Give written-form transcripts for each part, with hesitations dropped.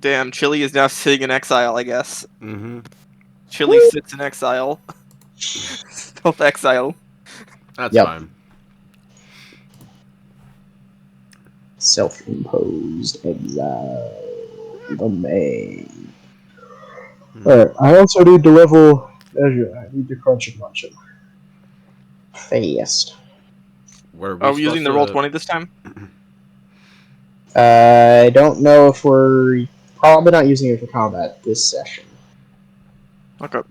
Damn, Chili is now sitting in exile, I guess. Mm-hmm. Chili sits in exile. Self-exile. That's Yep. fine. Self-imposed exile. The main. Hmm. Alright, I also need to level Azure. I need to crunch and munch him. Fast. Were we Are we using the supposed Roll20 this time? I don't know if we're probably not using it for combat this session. Okay.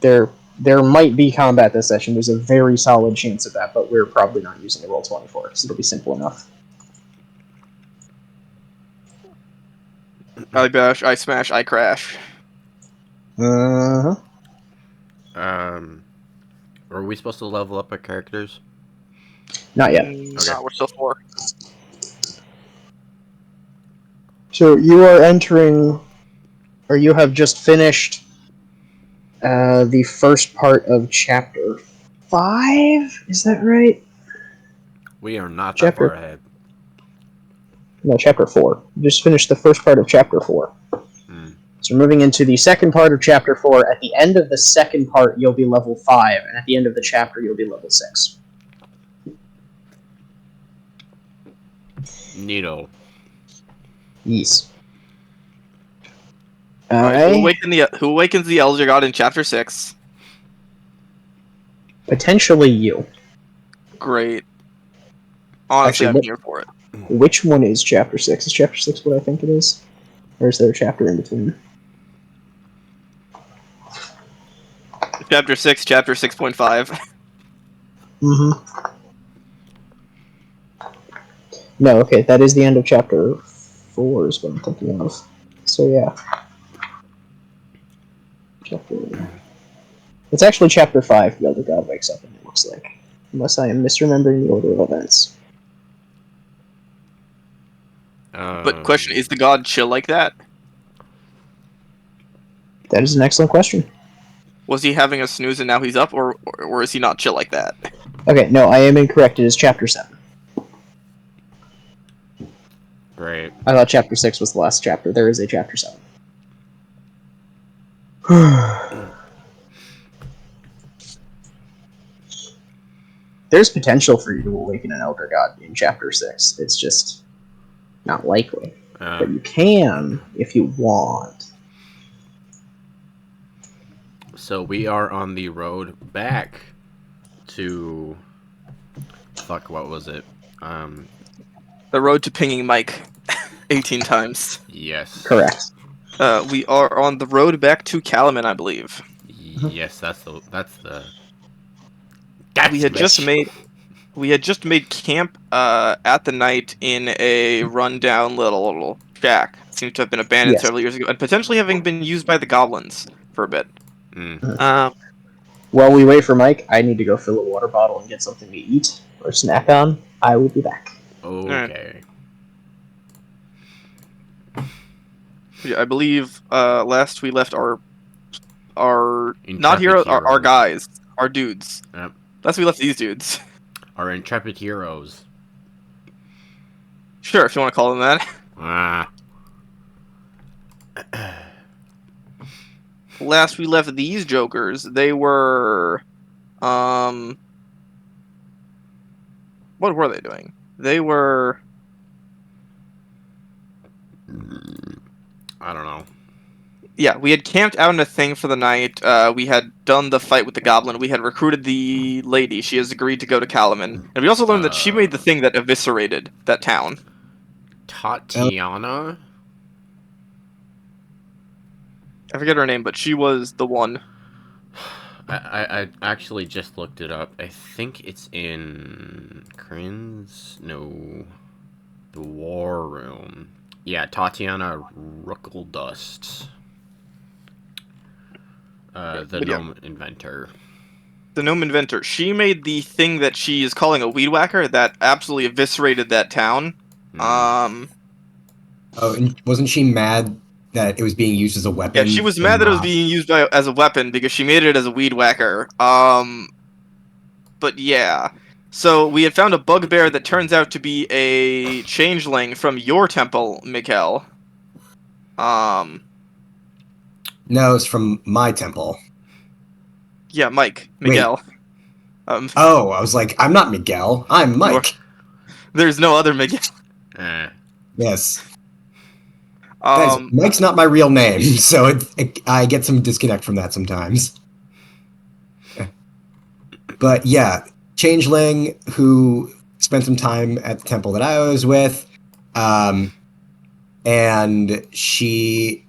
There might be combat this session. There's a very solid chance of that, but we're probably not using the Roll20 for it, because it'll be simple enough. I bash, I smash, I crash. Uh-huh. Are we supposed to level up our characters? Not yet. Okay. No, we're still 4. So you are entering, or you have just finished the first part of Chapter 5? Is that right? We are not that Chapter- far ahead. No, Chapter 4. You just finished the first part of Chapter 4. Hmm. So we're moving into the second part of Chapter 4. At the end of the second part, you'll be level 5, and at the end of the chapter, you'll be level 6. Neato. Yes. Alright, who awakens the Elder God in Chapter 6? Potentially you. Great. Honestly, Actually, I'm here for it. Which one is Chapter 6? Is Chapter 6 what I think it is? Or is there a chapter in between? Chapter 6, Chapter 6.5. Mm-hmm. No, okay, that is the end of Chapter 4 is what I'm thinking of. So, yeah. It's actually Chapter 5, the Elder God wakes up, and it looks like. Unless I am misremembering the order of events. But question, is the god chill like that? That is an excellent question. Was he having a snooze and now he's up, or is he not chill like that? Okay, no, I am incorrect. It is Chapter 7. Great. I thought Chapter 6 was the last chapter. There is a Chapter 7. There's potential for you to awaken an Elder God in Chapter 6. It's just not likely. But you can if you want. So we are on the road back to... Fuck, what was it? The road to pinging Mike 18 times. Yes. Correct. We are on the road back to Kalaman, I believe. Yes, that's the... We had just made camp at the night in a rundown little shack. It seems to have been abandoned several years ago, and potentially having been used by the goblins for a bit. While we wait for Mike, I need to go fill a water bottle and get something to eat or snack on. I will be back. Okay. Yeah, I believe last we left our not Intrepid heroes, our heroes. guys, our dudes. Yep. Last we left these dudes. Our intrepid heroes. Sure, if you want to call them that. Ah. Last we left these jokers, they were what were they doing? They were I don't know. Yeah, we had camped out in a thing for the night. We had done the fight with the goblin. We had recruited the lady. She has agreed to go to Kalaman. And we also learned that she made the thing that eviscerated that town. Tatiana? I forget her name, but she was the one. I actually just looked it up. I think it's in Krynn's... No. The War Room. Yeah, Tatiana Ruckledust. The gnome inventor. The gnome inventor. She made the thing that she is calling a weed whacker that absolutely eviscerated that town. Oh, and wasn't she mad that it was being used as a weapon? Yeah, she was mad that it was being used as a weapon because she made it as a weed whacker. But yeah. So we had found a bugbear that turns out to be a changeling from your temple, Mikkel. No, it's from my temple. Yeah, Miguel. Oh, I was like, I'm not Miguel. I'm Mike. There's no other Miguel. Yes. Guys, Mike's not my real name, so I get some disconnect from that sometimes. But yeah, Changeling, who spent some time at the temple that I was with, and she,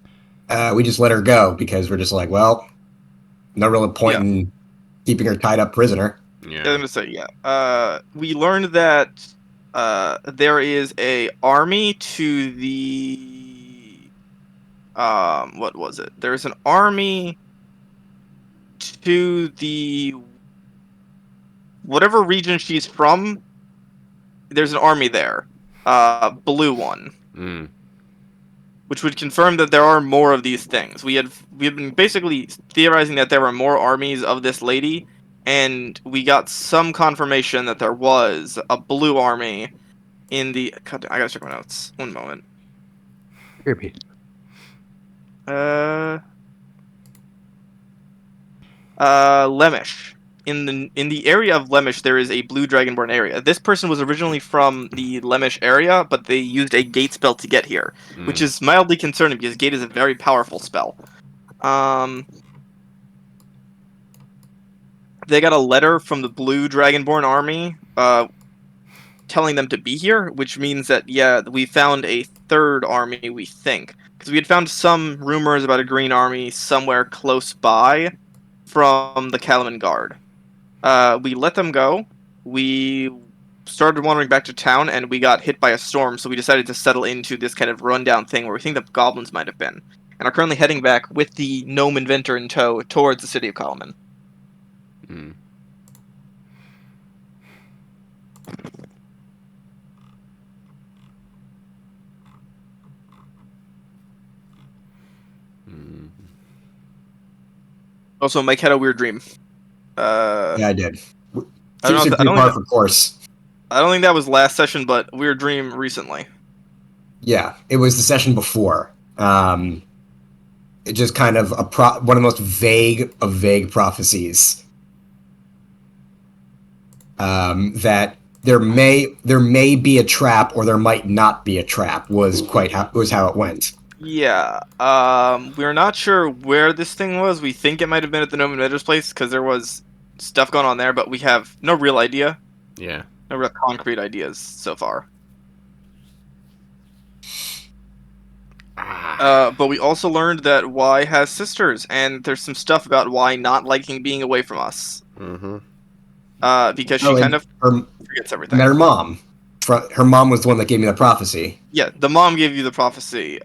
we just let her go because we're just like, well, no real point in keeping her tied up prisoner. Yeah. I'm gonna say, we learned that there is a army to the what was it? There's an army to the whatever region she's from. There's an army there, blue one, which would confirm that there are more of these things. We had been basically theorizing that there were more armies of this lady, and we got some confirmation that there was a blue army in the. God, I gotta check my notes. One moment. Repeat. Lemish. In the area of Lemish, there is a blue dragonborn area. This person was originally from the Lemish area, but they used a gate spell to get here, which is mildly concerning because gate is a very powerful spell. They got a letter from the blue dragonborn army, telling them to be here, which means that we found a third army. We think because we had found some rumors about a green army somewhere close by from the Kalaman Guard. We let them go. We started wandering back to town, and we got hit by a storm, so we decided to settle into this kind of rundown thing where we think the goblins might have been, and are currently heading back with the gnome inventor in tow towards the city of Kalaman. Also, Mike had a weird dream. Yeah, I did. I don't of course. I don't think that was last session, but weird dream recently. Yeah, it was the session before. It just kind of one of the most vague of vague prophecies. That there may be a trap or there might not be a trap was how it went. Yeah. We're not sure where this thing was. We think it might have been at the Gnome Inventor's place because there was stuff going on there, but we have no real idea. Yeah. No real concrete ideas so far. But we also learned that Y has sisters, and there's some stuff about Y not liking being away from us. Because she kind of forgets everything. Met her mom. Her mom was the one that gave me the prophecy. Yeah, the mom gave you the prophecy.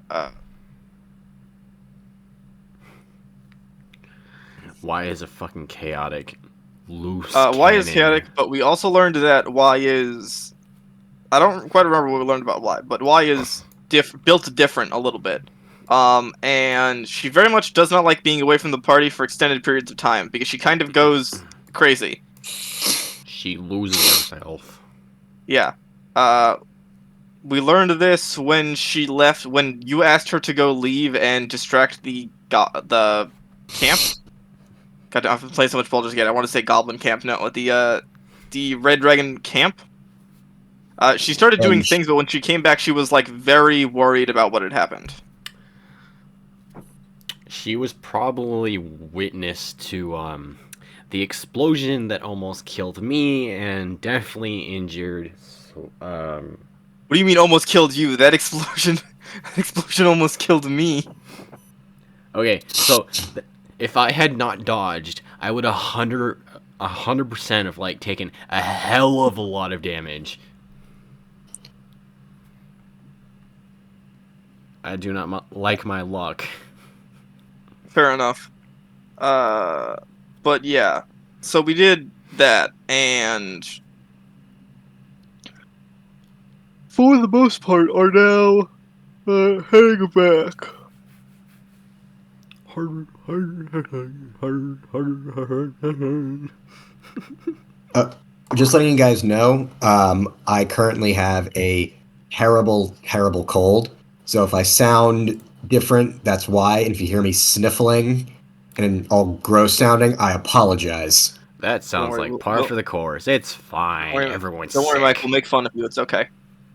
Y is a fucking chaotic, loose. Y is chaotic, but we also learned that Y is. I don't quite remember what we learned about Y, but Y is built different a little bit. And she very much does not like being away from the party for extended periods of time because she kind of goes crazy. She loses herself. Yeah. We learned this when she left. When you asked her to go leave and distract the camp. God, I've been playing so much Baldur's Gate. I want to say Goblin Camp. No, the Red Dragon Camp. She started doing things, but when she came back, she was like very worried about what had happened. She was probably witness to the explosion that almost killed me and definitely injured. What do you mean almost killed you? That explosion almost killed me. Okay, so if I had not dodged, I would 100% have like taken a hell of a lot of damage. I do not like my luck. Fair enough. But yeah. So we did that, and for the most part are now heading back. Just letting you guys know, I currently have a terrible, terrible cold. So if I sound different. That's why. And if you hear me sniffling and all gross sounding, I apologize. That sounds worry, like par for the course. It's fine. Don't worry, Everyone's don't worry, sick. Mike. We'll make fun of you. It's okay.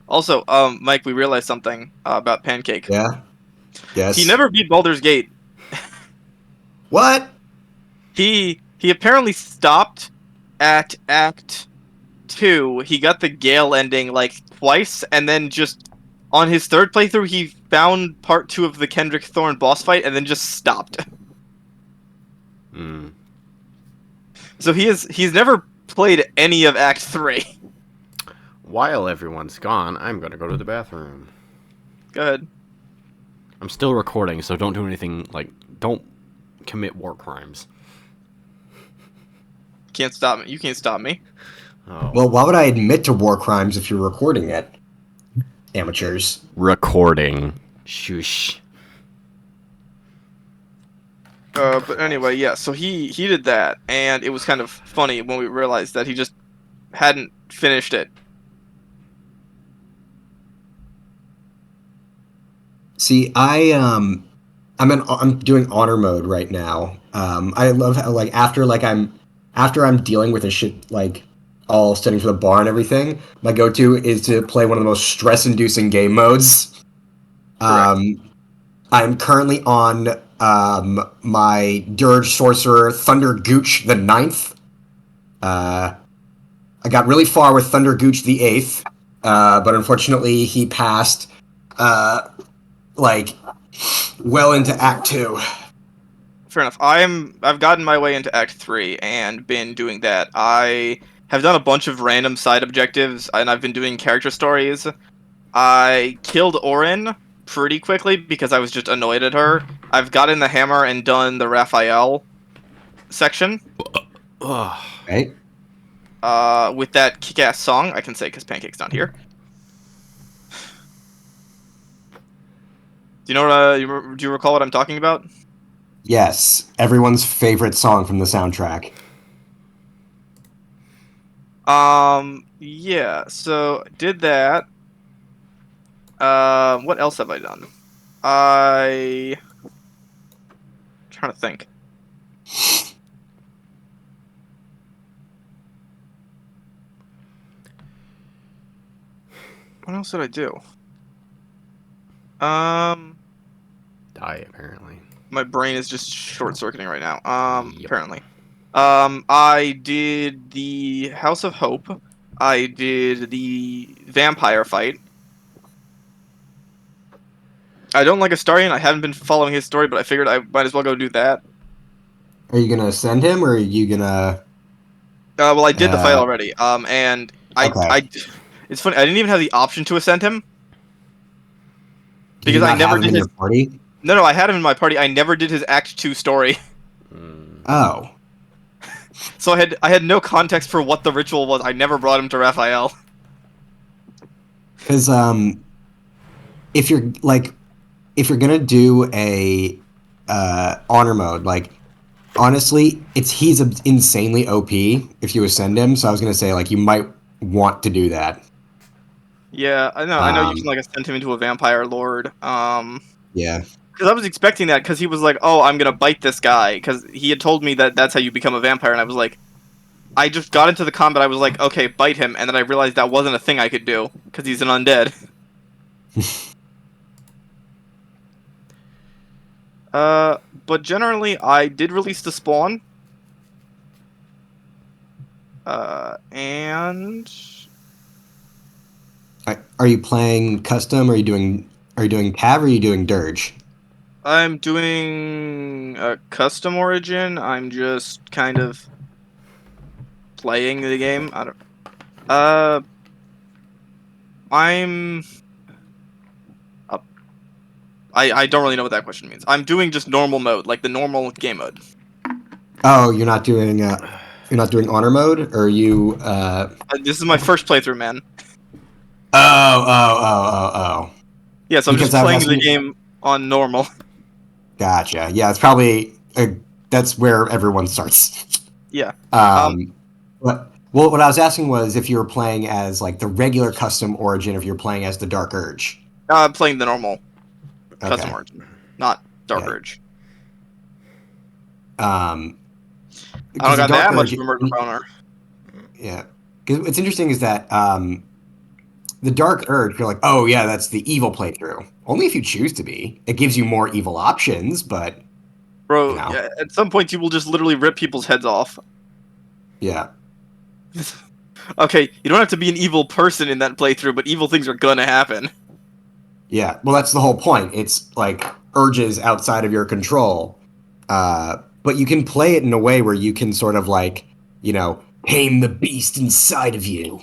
Also, Mike, we realized something about Pancake. Yeah? Yes? He never beat Baldur's Gate. What? He apparently stopped at Act 2. He got the Gale ending like twice, and then just on his third playthrough, he found part 2 of the Kendrick Thorne boss fight, and then just stopped. Mm. So he's never played any of Act 3. While everyone's gone, I'm gonna go to the bathroom. Go ahead. I'm still recording, so don't do anything like don't commit war crimes. Can't stop me. You can't stop me. Oh. Well, why would I admit to war crimes if you're recording it? Amateurs. Recording. Shush. But anyway, yeah. So he did that, and it was kind of funny when we realized that he just hadn't finished it. See, I'm doing honor mode right now. I love how after I'm dealing with a shit like all studying for the bar and everything. My go-to is to play one of the most stress-inducing game modes. I'm currently on my Dirge Sorcerer Thunder Gooch the 9th. I got really far with Thunder Gooch the 8th, but unfortunately he passed well into Act 2. Fair enough. I've gotten my way into Act 3 and been doing that. I have done a bunch of random side objectives, and I've been doing character stories. I killed Orin pretty quickly because I was just annoyed at her. I've gotten the hammer and done the Raphael section. Right? With that kick-ass song, I can say because Pancake's not here. Do you know what? Do you recall what I'm talking about? Yes, everyone's favorite song from the soundtrack. Yeah. So did that. What else have I done? I'm trying to think. What else did I do? Die, apparently. My brain is just short-circuiting right now. Yep. Apparently. I did the House of Hope. I did the vampire fight. I don't like Astarion. I haven't been following his story, but I figured I might as well go do that. Are you gonna send him, or are you gonna? Well, I did the fight already. And Okay. it's funny. I didn't even have the option to ascend him Do you because I not never have him did in his. your party? No, I had him in my party. I never did his Act 2 story, Oh, so I had no context for what the ritual was. I never brought him to Raphael. because if you're gonna do a honor mode, honestly, he's insanely OP if you ascend him. So I was gonna say you might want to do that. Yeah, I know. You can ascend him into a vampire lord. Yeah. Because I was expecting that because he was like, "Oh, I'm gonna bite this guy," because he had told me that that's how you become a vampire, and I was like, I just got into the combat. I was like, "Okay, bite him," and then I realized that wasn't a thing I could do because he's an undead. But generally, I did release the spawn. And Are you playing custom? Are you doing Cav? Or are you doing Dirge? I'm doing a custom origin. I'm just kind of playing the game. I don't really know what that question means. I'm doing just normal mode, like the normal game mode. Oh, you're not doing honor mode, or are you? This is my first playthrough, man. Oh. Yeah, so I'm Because just I was playing the asking- game on normal. Gotcha. Yeah, it's probably that's where everyone starts. Yeah. What I was asking was if you were playing as the regular custom origin, if you're playing as the Dark Urge. I'm playing the normal custom Okay. origin. not Dark Yeah. Urge. Um, I don't because the got Dark that much Urge, of a murder boner. yeah. Because what's interesting is that the Dark Urge, you're like, oh yeah, that's the evil playthrough. Only if you choose to be. It gives you more evil options, but you Bro, know, yeah, at some point you will just literally rip people's heads off. yeah, Okay, you don't have to be an evil person in that playthrough, but evil things are gonna happen. yeah. Well, that's the whole point. It's like urges outside of your control, but you can play it in a way where you can sort of like, tame the beast inside of you,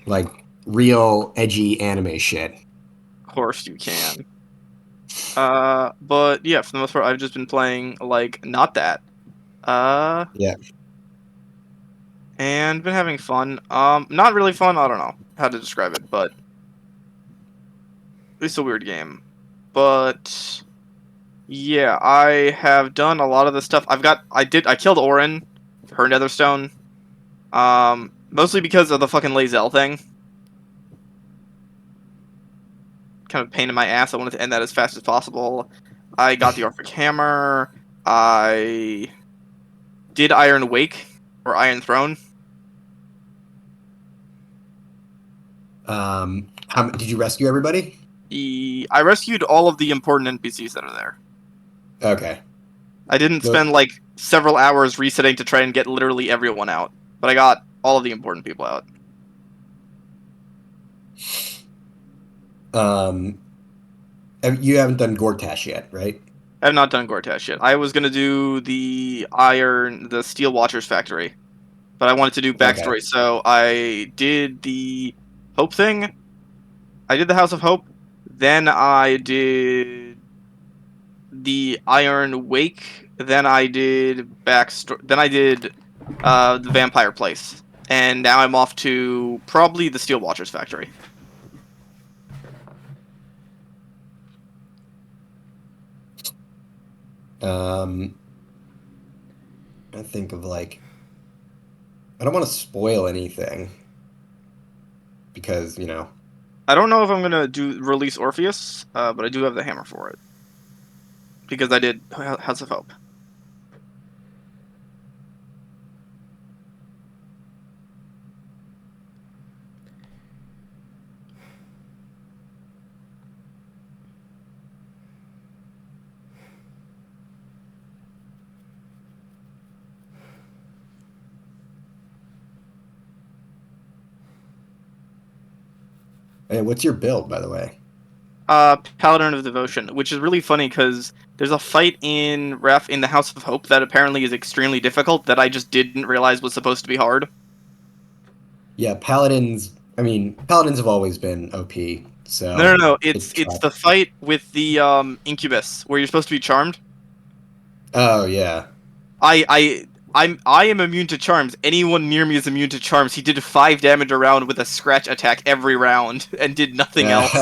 like real edgy anime shit. Of course you can. But yeah, for the most part, I've just been playing, like, not that. Uh, Yeah. and been having fun. Not really fun, I don't know how to describe it, but it's a weird game. But yeah, I have done a lot of the stuff. I killed Orin, her Netherstone. Mostly because of the fucking Lae'zel thing. Kind of a pain in my ass. I wanted to end that as fast as possible. I got the Orphic Hammer. I did Iron Wake or Iron Throne. Did you rescue everybody? I rescued all of the important NPCs that are there. Okay. I didn't The- spend like several hours resetting to try and get literally everyone out, but I got all of the important people out. Um, you haven't done Gortash yet, right? I have not done Gortash yet. I was gonna do the Steel Watchers factory, but I wanted to do Okay. backstory, so I did the Hope thing. I did the House of Hope, then I did the Iron Wake, then I did backstory, then I did the Vampire Place, and now I'm off to probably the Steel Watchers factory. Um, I think of like, I don't want to spoil anything because, I don't know if I'm gonna release Orpheus, but I do have the hammer for it because I did House of Hope. Hey, what's your build, by the way? Paladin of Devotion, which is really funny because there's a fight in the House of Hope that apparently is extremely difficult that I just didn't realize was supposed to be hard. Yeah, Paladins have always been OP, No, no, so no. it It's the tracks. fight with the Incubus where you're supposed to be charmed. Oh, yeah. I am immune to charms. Anyone near me is immune to charms. He did 5 damage a round with a scratch attack every round and did nothing else.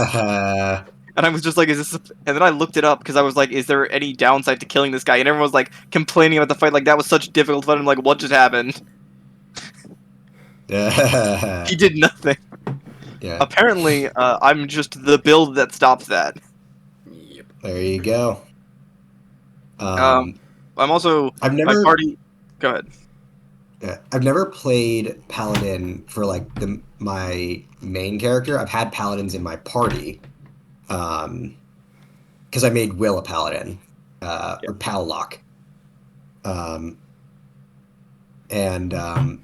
And I was just like, is this? And then I looked it up because I was like, is there any downside to killing this guy? And everyone was like complaining about the fight, like that was such difficult fun. I'm like, what just happened? He did nothing. Yeah, Apparently, I'm just the build that stops that. Yep. there you go. Um, Um, I'm also I've my never party. Go ahead. Yeah, I've never played Paladin for like my main character. I've had Paladins in my party, because I made Will a Paladin, Yeah. or Pallock. Um, and I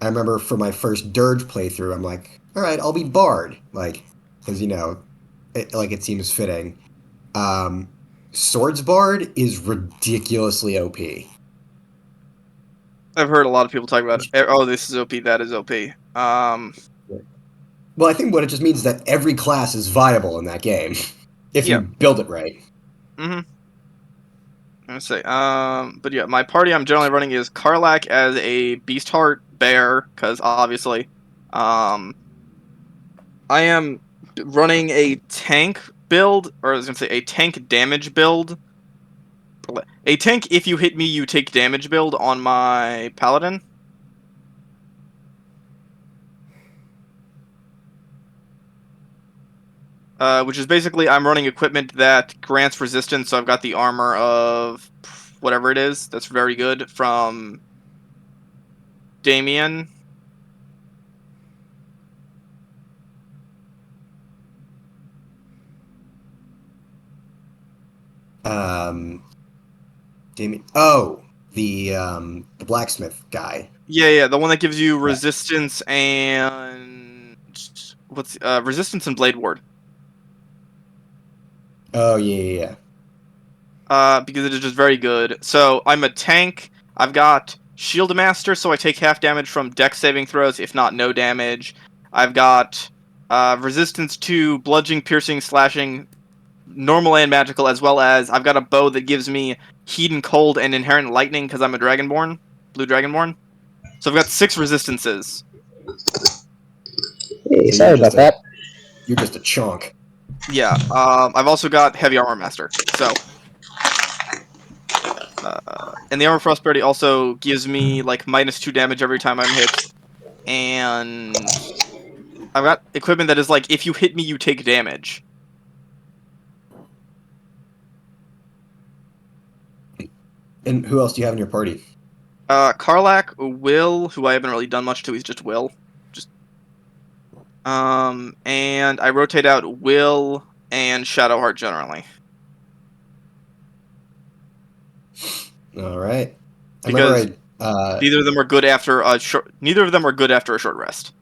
remember for my first Dirge playthrough, I'm like, all right, I'll be Bard, like, because it seems fitting. Um, Swords Bard is ridiculously OP. I've heard a lot of people talk about it. Oh, this is OP. That is OP. Well, I think what it just means is that every class is viable in that game if Yeah. you build it right. Mm-hmm. Let's say. But yeah, my party I'm generally running is Karlak as a Beast Heart Bear, because obviously. Um, I am running a tank build, or I was gonna say a tank damage build. A tank, if you hit me, you take damage build on my Paladin. which is basically I'm running equipment that grants resistance. So I've got the armor of whatever it is. That's very good from Damien. Damien. Oh, the blacksmith guy. Yeah, the one that gives you resistance and what's resistance and blade ward. Oh yeah. Because it is just very good. So I'm a tank. I've got Shield Master, so I take half damage from dex saving throws, if not no damage. I've got resistance to bludgeoning, piercing, slashing, normal and magical, as well as I've got a bow that gives me heat and cold and inherent lightning because I'm a Dragonborn, blue Dragonborn. So I've got 6 resistances. Hey, So sorry about that. You're just a chunk. Yeah. I've also got Heavy Armor Master. So. And the Armor Prosperity also gives me like -2 damage every time I'm hit. And I've got equipment that is like, if you hit me, you take damage. And who else do you have in your party? Karlak, Will, who I haven't really done much to, he's just Will. And I rotate out Will and Shadowheart generally. All right. Because neither of them are good after a short. Neither of them are good after a short rest.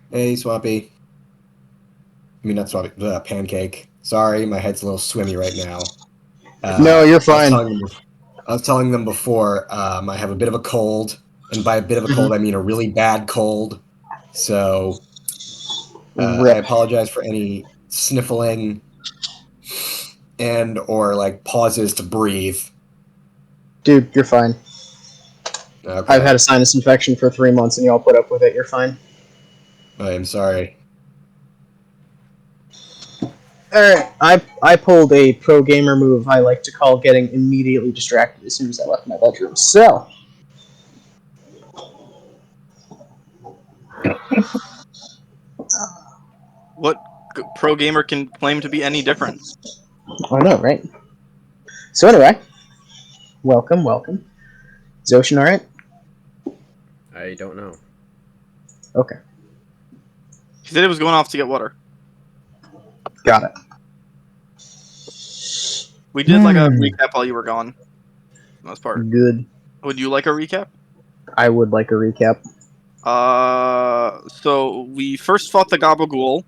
Hey, Swampy. I mean, not Swampy. Pancake. Sorry, my head's a little swimmy right now. No, you're fine. I was telling them before, I have a bit of a cold, and by a bit of a cold, I mean a really bad cold. So I apologize for any sniffling and or like pauses to breathe. Dude, you're fine. Okay. I've had a sinus infection for 3 months, and y'all put up with it. You're fine. I am sorry. Alright, I pulled a pro gamer move I like to call getting immediately distracted as soon as I left my bedroom. So, What pro gamer can claim to be any different? I know, right? So anyway, welcome. Is Ocean alright? I don't know. Okay, He said he was going off to get water. got it. We did like a recap while you were gone. For the most part. Good. Would you like a recap? I would like a recap. So we first fought the Gabagool.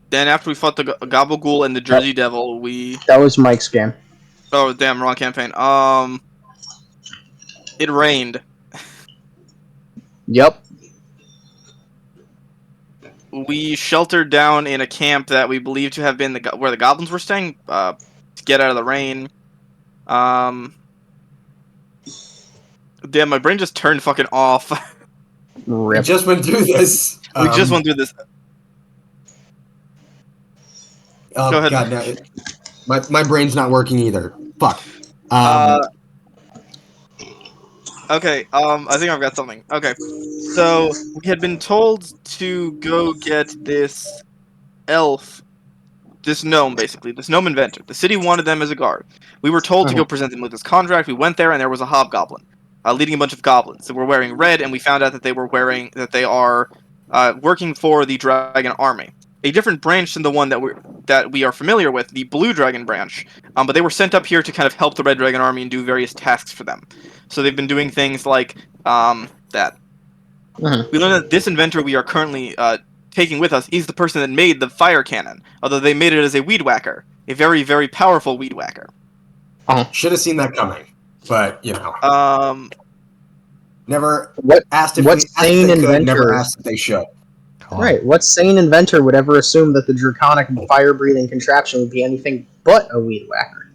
Then after we fought the Gabagool and the Jersey Devil, we... That was Mike's game. Oh, damn, wrong campaign. It rained. Yep. We sheltered down in a camp that we believe to have been where the goblins were staying, to get out of the rain. Damn, my brain just turned fucking off. We just went through this. We just went through this. Oh, Go ahead. God, no, my brain's not working either. Fuck. Okay, I think I've got something. Okay, so we had been told to go get this elf, this gnome, basically, this gnome inventor. The city wanted them as a guard. We were told to go present them with this contract. We went there, and there was a hobgoblin, leading a bunch of goblins that were wearing red, and we found out that they are working for the dragon army, a different branch than the one that we are familiar with, the blue dragon branch. But they were sent up here to kind of help the red dragon army and do various tasks for them. So they've been doing things like that. We learned that this inventor we are currently taking with us is the person that made the fire cannon, although they made it as a weed whacker, a very, very powerful weed whacker. Should have seen that coming, but you know. Never asked if sane they inventor, could, never asked if they should. Right, what sane inventor would ever assume that the draconic fire-breathing contraption would be anything but a weed whacker?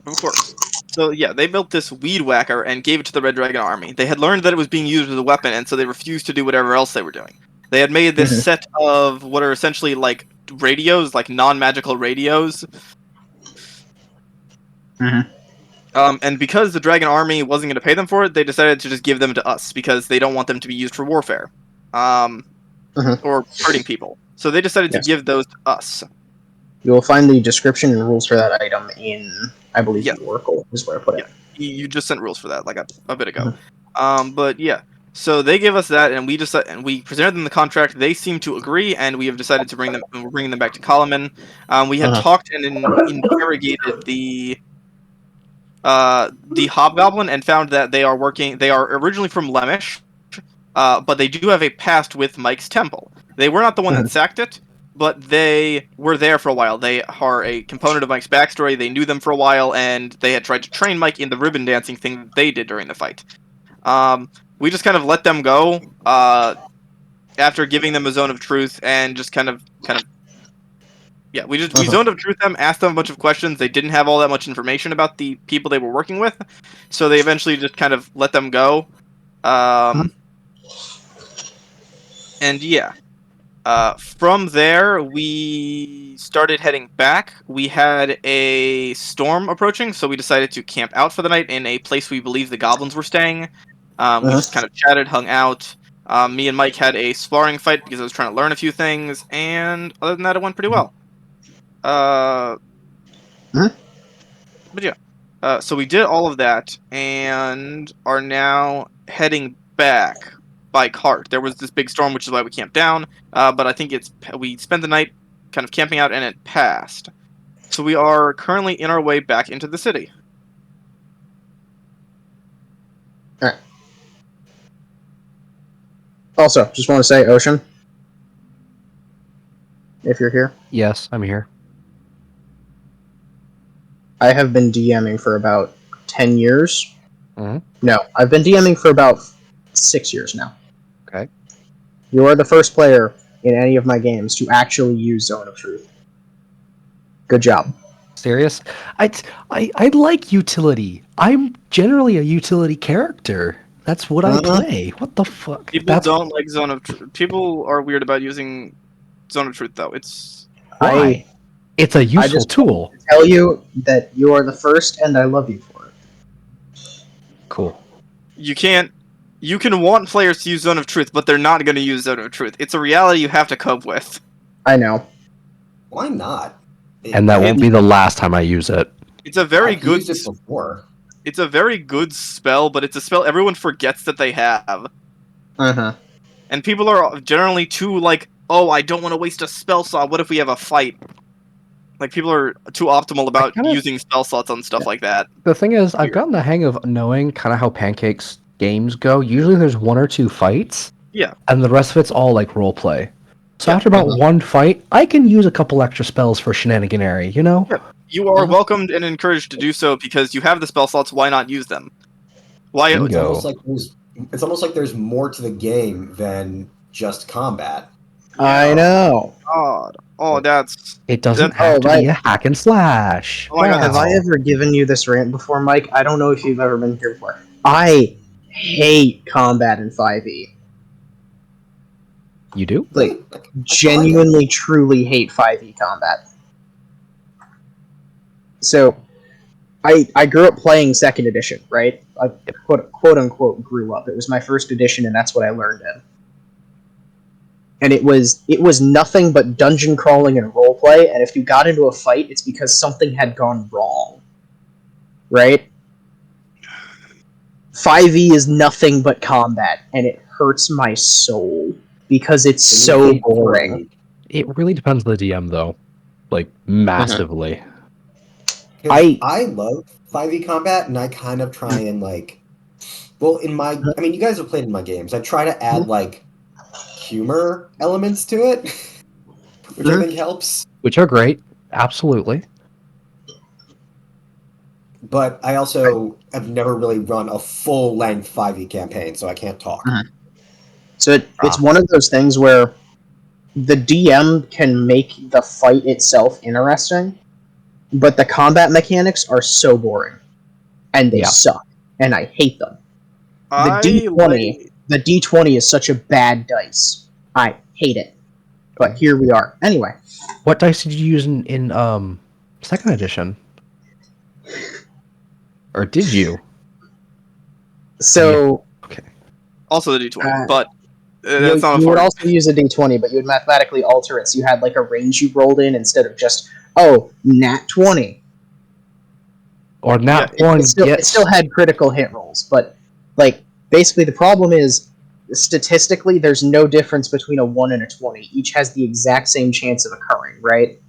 Of course. So yeah, they built this weed whacker and gave it to the Red Dragon army. They had learned that it was being used as a weapon, and so they refused to do whatever else they were doing. They had made this set of what are essentially like radios, like non-magical radios. Mhm. And because the Dragon Army wasn't going to pay them for it, they decided to just give them to us because they don't want them to be used for warfare, Mhm. or hurting people. So they decided to Yes. give those to us. You will find the description and rules for that item in, I believe, Yes. the Oracle is where I put it. Yeah, you just sent rules for that like a bit ago. Mhm. But yeah, so they gave us that, and we presented them the contract. They seemed to agree, and we have decided to we're bringing them back to Kalaman. We had Uh-huh. talked and interrogated the Hobgoblin and found that they are working. They are originally from Lemish, but they do have a past with Mike's Temple. They were not the one that sacked it, but they were there for a while. They are a component of Mike's backstory. They knew them for a while, and they had tried to train Mike in the ribbon dancing thing that they did during the fight. We just kind of let them go after giving them a zone of truth, and just kind of yeah, we zoned of truth them, asked them a bunch of questions. They didn't have all that much information about the people they were working with, so they eventually just kind of let them go. And yeah, from there we started heading back. We had a storm approaching, so we decided to camp out for the night in a place we believe the goblins were staying. We just kind of chatted, hung out. Me and Mike had a sparring fight because I was trying to learn a few things, and other than that, it went pretty well. But yeah, so we did all of that and are now heading back by cart. There was this big storm, which is why we camped down. But I think we spent the night kind of camping out, and it passed. So we are currently in our way back into the city. All right. Also, just want to say, Ocean, if you're here, Yes, I'm here. I have been DMing for about 10 years. Mhm. No, I've been DMing for about 6 years now. Okay. You are the first player in any of my games to actually use Zone of Truth. Good job. Serious? I like utility. I'm generally a utility character. That's what I play. What the fuck? People don't like Zone of Truth. People are weird about using Zone of Truth, though. It's why? It's a useful tool. To tell you that you are the first, and I love you for it. Cool. You can want players to use Zone of Truth, but they're not going to use Zone of Truth. It's a reality you have to cope with. I know. Why not? And that won't be the last time I use it. It's a very I've good. used it before. It's a very good spell, but it's a spell everyone forgets that they have. And people are generally too like, oh, I don't want to waste a spell slot. What if we have a fight? Like, people are too optimal about using spell slots on stuff like that. The thing is, I've gotten the hang of knowing kind of how Pancake's games go. Usually there's 1 or 2 fights. Yeah. And the rest of it's all like role play. So after about 1 fight, I can use a couple extra spells for shenaniganary, you know? Yeah. You are welcomed and encouraged to do so because you have the spell slots. Why not use them? Why? It's almost like there's more to the game than just combat. I know. God. Oh, that's... It doesn't have to be a hack and slash. Oh my God, Have I ever given you this rant before, Mike? I don't know if you've ever been here before. I hate combat in 5e. You do? Like, genuinely, truly hate 5e combat. So, I grew up playing 2nd edition, right? I quote unquote grew up. It was my 1st edition, and that's what I learned in. And it was nothing but dungeon crawling and roleplay, and if you got into a fight, it's because something had gone wrong. Right? 5e is nothing but combat, and it hurts my soul because it's so boring. It really depends on the DM, though. Like, massively. I love 5e combat, and I kind of try and, like... Well, I mean, you guys have played in my games. I try to add, like, humor elements to it, which I think helps. Which are great. Absolutely. But I also have never really run a full-length 5e campaign, so I can't talk. So it's one of those things where the DM can make the fight itself interesting, but the combat mechanics are so boring, and they suck, and I hate them. The D20 is such a bad dice. I hate it. But here we are. Anyway. What dice did you use in 2nd edition? Or did you? So Okay. Also the D20, Uh, but you that's not would important. also use a d20, but you would mathematically alter it so you had like a range you rolled in instead of just, oh, nat 20. Or not Yeah, one It gets. still had critical hit rolls, but like basically the problem is statistically there's no difference between a 1 and a 20. Each has the exact same chance of occurring, right?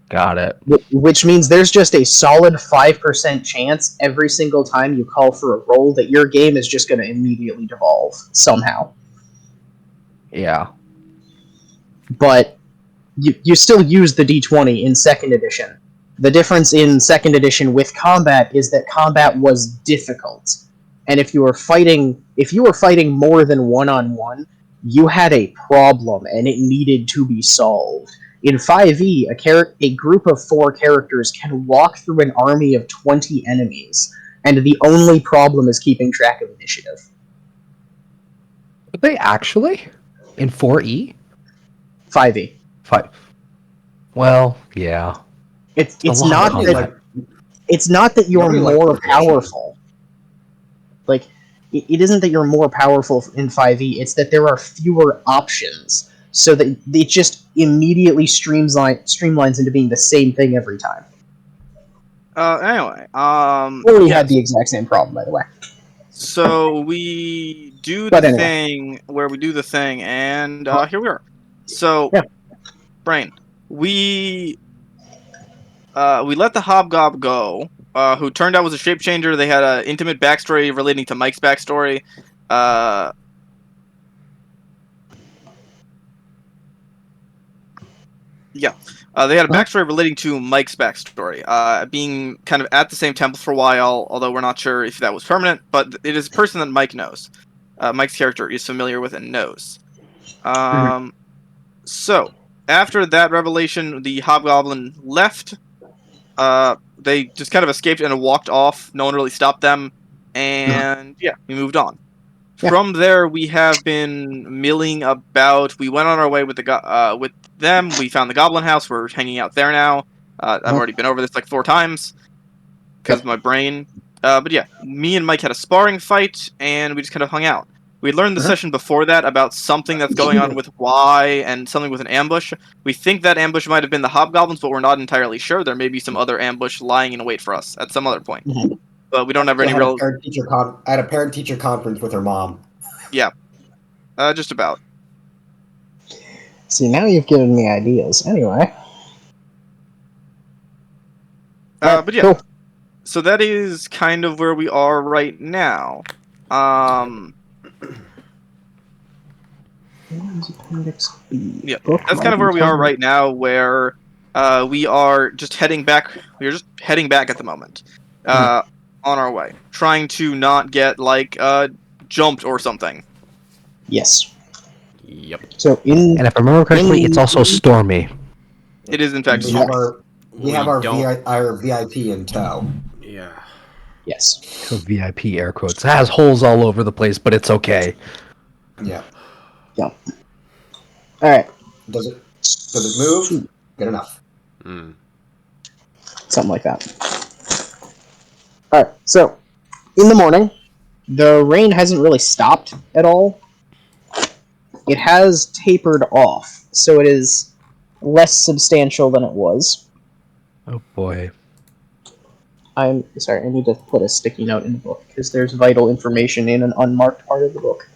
Got it. Which means there's just a solid 5% chance every single time you call for a roll that your game is just going to immediately devolve somehow. Yeah. But you still use the d20 in second edition. The difference in second edition with combat is that combat was difficult. And if you were fighting more than one-on-one, you had a problem and it needed to be solved. In 5e, a group of 4 characters can walk through an army of 20 enemies, and the only problem is keeping track of initiative. Did they actually? In 4E? 5e. 5. Well, yeah. It's a lot not of that combat. it's not that you're Nobody liked more progression. powerful. Like, it isn't that you're more powerful in 5e, it's that there are fewer options, so that it just immediately streamlines into being the same thing every time. Anyway, We yes. had the exact same problem, by the way. So we do But the anyway. thing where we do the thing, and here we are. So, Yeah. Brain, we let the Hobgob go, who turned out was a shapechanger. They had an intimate backstory relating to Mike's backstory. They had a backstory relating to Mike's backstory, being kind of at the same temple for a while, although we're not sure if that was permanent, but it is a person that Mike knows. Mike's character is familiar with and knows. So, after that revelation, the Hobgoblin left. They just kind of escaped and walked off. No one really stopped them. And yeah, we moved on. Yeah. From there, we have been milling about. We went on our way with with them. We found the Goblin House. We're hanging out there now. I've already been over this like 4 times because of my brain. But yeah, me and Mike had a sparring fight, and we just kind of hung out. We learned the session before that about something that's going on with Y and something with an ambush. We think that ambush might have been the Hobgoblins, but we're not entirely sure. There may be some other ambush lying in wait for us at some other point. But we don't have any I real... had a parent-teacher conference with her mom. Yeah. Just about. See, now you've given me ideas. Anyway. But yeah. Cool. So that is kind of where we are right now. Yeah, that's kind of where we are right now, where we are just heading back. We are just heading back at the moment, on our way, trying to not get like jumped or something. Yes. Yep. So And if I remember correctly, it's also stormy. It is in fact. We have our don't- our VIP in tow. Yeah. Yes. So VIP air quotes. It has holes all over the place, but it's okay. Yeah. Yeah. All right. Does it move? Good enough. Something like that. All right. So, in the morning, the rain hasn't really stopped at all. It has tapered off, so it is less substantial than it was. Oh boy. I'm sorry, I need to put a sticky note in the book because there's vital information in an unmarked part of the book.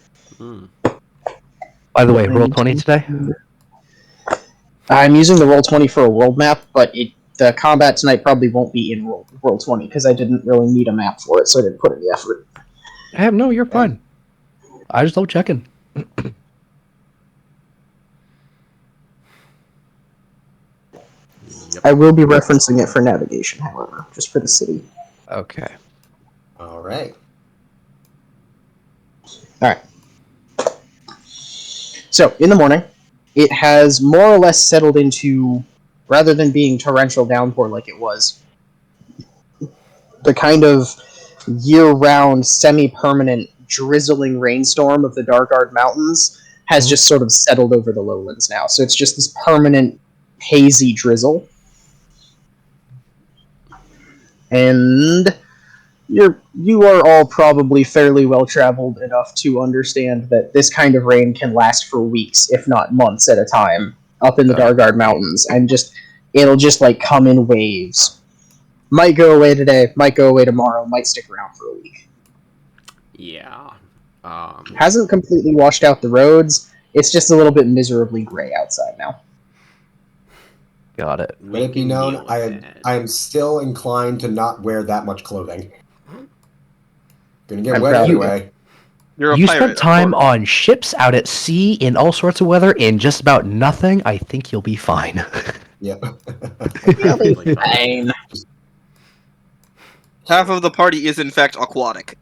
By the way, roll 20 today? I'm using the Roll20 for a world map, but the combat tonight probably won't be in Roll20 because I didn't really need a map for it, so I didn't put in the effort. No, you're fine. I just don't checking. I will be referencing it for navigation, however, just for the city. Okay. All right. Alright. So, in the morning, it has more or less settled into, rather than being torrential downpour like it was, the kind of year-round, semi-permanent, drizzling rainstorm of the Darkguard Mountains has just sort of settled over the lowlands now. So it's just this permanent, hazy drizzle. And you are all probably fairly well traveled enough to understand that this kind of rain can last for weeks, if not months at a time, up in the Dargard Mountains, and it'll just like come in waves. Might go away today, might go away tomorrow, might stick around for a week. Yeah. Hasn't completely washed out the roads. It's just a little bit miserably gray outside now. Got it. Let it be known, I am still inclined to not wear that much clothing. Gonna get I'm wet proud of you. anyway. You're a You pirate, spent of time course. on ships, out at sea, in all sorts of weather, in just about nothing. I think you'll be fine. Yep. You'll be Like, fine. Half of the party is in fact aquatic.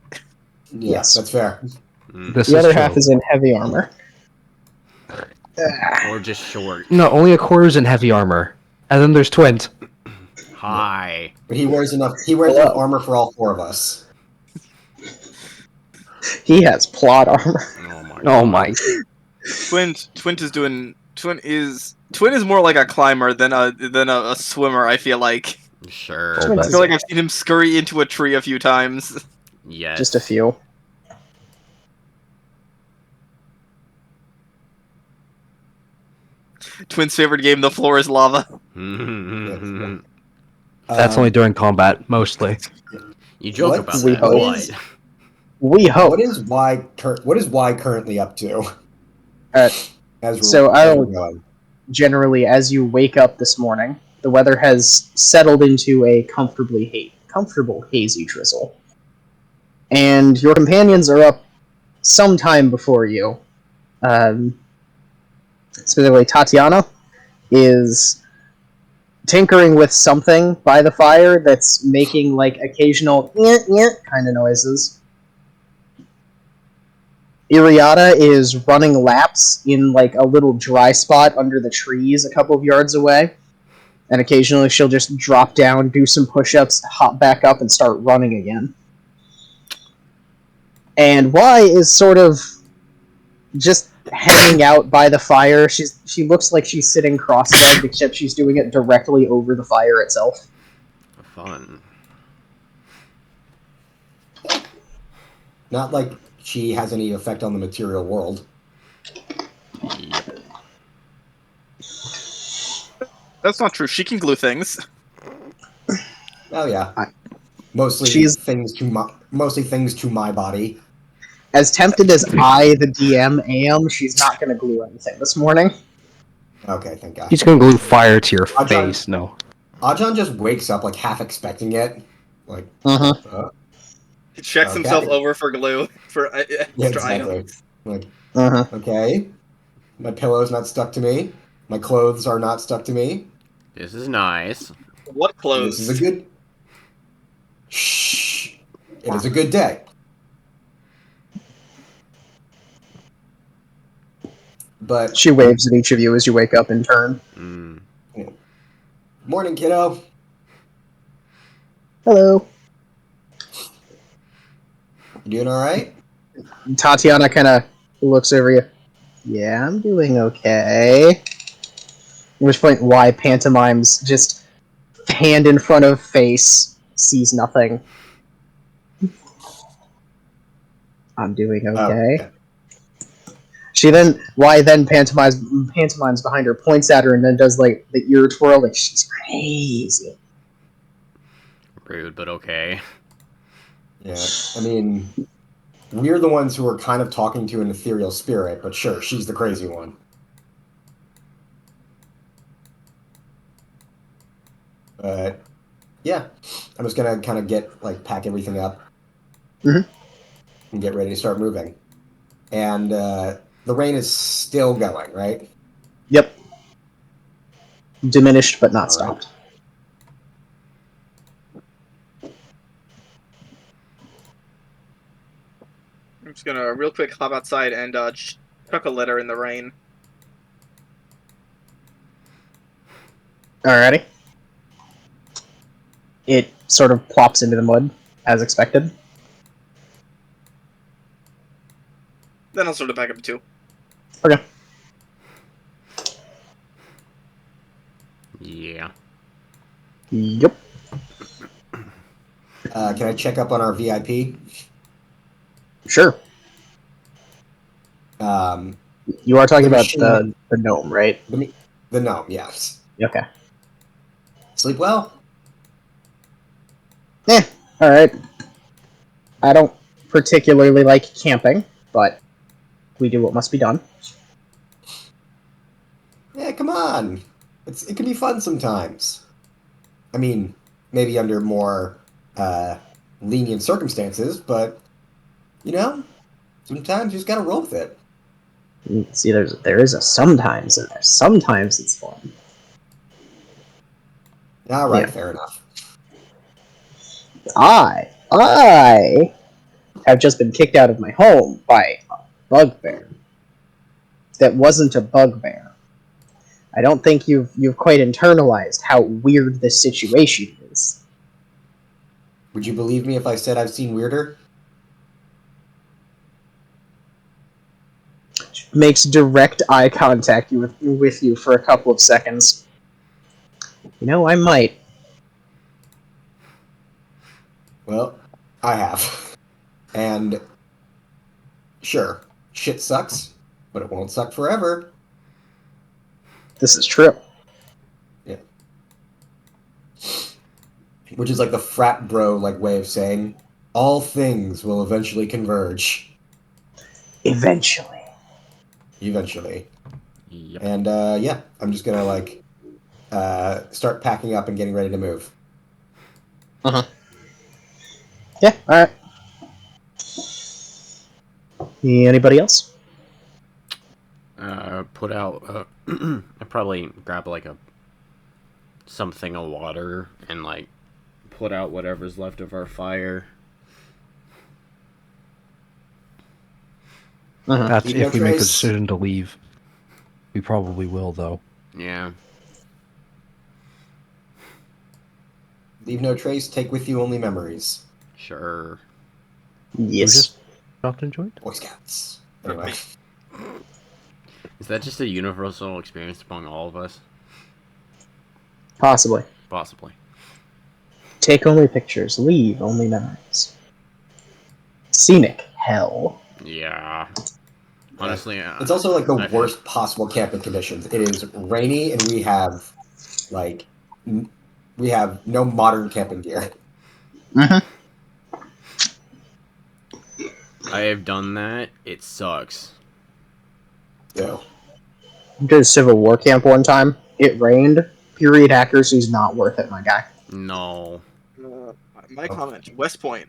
Yeah, Yes. that's fair. This The is other true. half is in heavy armor. or just short. No, only a quarter's in heavy armor. And then there's twins. Hi. But he wears enough armor for all 4 of us. He has plot armor. Oh my. Oh my. Twin is more like a climber than a swimmer, I feel like. Sure. Twins I feel like I've seen him scurry into a tree a few times. Yes. Just a few. Twin's favorite game, the floor is lava. That's only during combat, mostly. You joke What? about We that, hope. but We hope. What is Y currently up to? Uh, As so as I'll we're going. generally, as you wake up this morning, the weather has settled into a comfortable hazy drizzle, and your companions are up some time before you. Specifically, Tatiana is tinkering with something by the fire that's making like occasional kind of noises. Iriata is running laps in like a little dry spot under the trees a couple of yards away. And occasionally she'll just drop down, do some push-ups, hop back up, and start running again. And Y is sort of just hanging out by the fire. She looks like she's sitting cross-legged, except she's doing it directly over the fire itself. fun. Not like she has any effect on the material world. Yep. That's not true. She can glue things. Oh yeah. I- Mostly She's- things to my body. As tempted as I, the DM, am, she's not going to glue anything this morning. Okay, thank God. He's gonna glue fire to your I'll try- face. No. Ajahn just wakes up like half expecting it. Like, He checks Okay. himself over for glue for extra yeah, exactly. items. Like, Uh-huh. okay, my pillow's not stuck to me. My clothes are not stuck to me. This is nice. What clothes? This is a good. Shh. It is a good day. But She waves at each of you as you wake up in turn. Mm. morning, kiddo. Hello. You doing all right? Tatiana kind of looks over you. Yeah, I'm doing okay. At which point, Y pantomimes just hand in front of face, sees nothing. I'm doing okay. Oh, Y then pantomimes behind her, points at her, and then does like the ear twirl, like she's crazy. Rude, but okay. Yeah. I mean, we're the ones who are kind of talking to an ethereal spirit, but sure, she's the crazy one. But yeah, I'm just gonna kind of pack everything up Mhm. and get ready to start moving. And the rain is still going, right? Yep. Diminished but not All right. stopped. I'm just gonna real quick hop outside and chuck a letter in the rain. Alrighty. It sort of plops into the mud, as expected. Then I'll sort of back up too. Okay. Yeah. Yep. Can I check up on our VIP? Sure. You are talking The about machine. the gnome, right? The gnome, yes. Okay. Sleep well? Eh, alright. I don't particularly like camping, but we do what must be done. Yeah, come on. It can be fun sometimes. I mean, maybe under more lenient circumstances, but you know, sometimes you just gotta roll with it. See, there is a sometimes, and there's sometimes it's fun. All right, Yeah. fair enough. I have just been kicked out of my home by a bugbear. That wasn't a bugbear. I don't think you've quite internalized how weird this situation is. Would you believe me if I said I've seen weirder? Makes direct eye contact with you for a couple of seconds. You know, I might. Well, I have. And sure, shit sucks, but it won't suck forever. This is true. Yeah. Which is like the frat bro like way of saying all things will eventually converge. Eventually. Eventually. Yep. And yeah, I'm just gonna like start packing up and getting ready to move. Yeah, alright. Anybody else? Put out. I probably grab like something of water and like put out whatever's left of our fire. That's Leave if no we make the trace. decision to leave. We probably will, though. Yeah. Leave no trace, take with you only memories. Sure. Yes. Who just dropped and joined? Boy Scouts. Anyway. Is that just a universal experience among all of us? Possibly. Possibly. Take only pictures, leave only memories. Scenic hell. Yeah. Honestly, It's also like the I- worst possible camping conditions. It is rainy and we have like we have no modern camping gear. Mm-hmm. I have done that. It sucks. So Did a Civil War camp one time. It rained. Period accuracy's not worth it, my guy. No. My comment: West Point.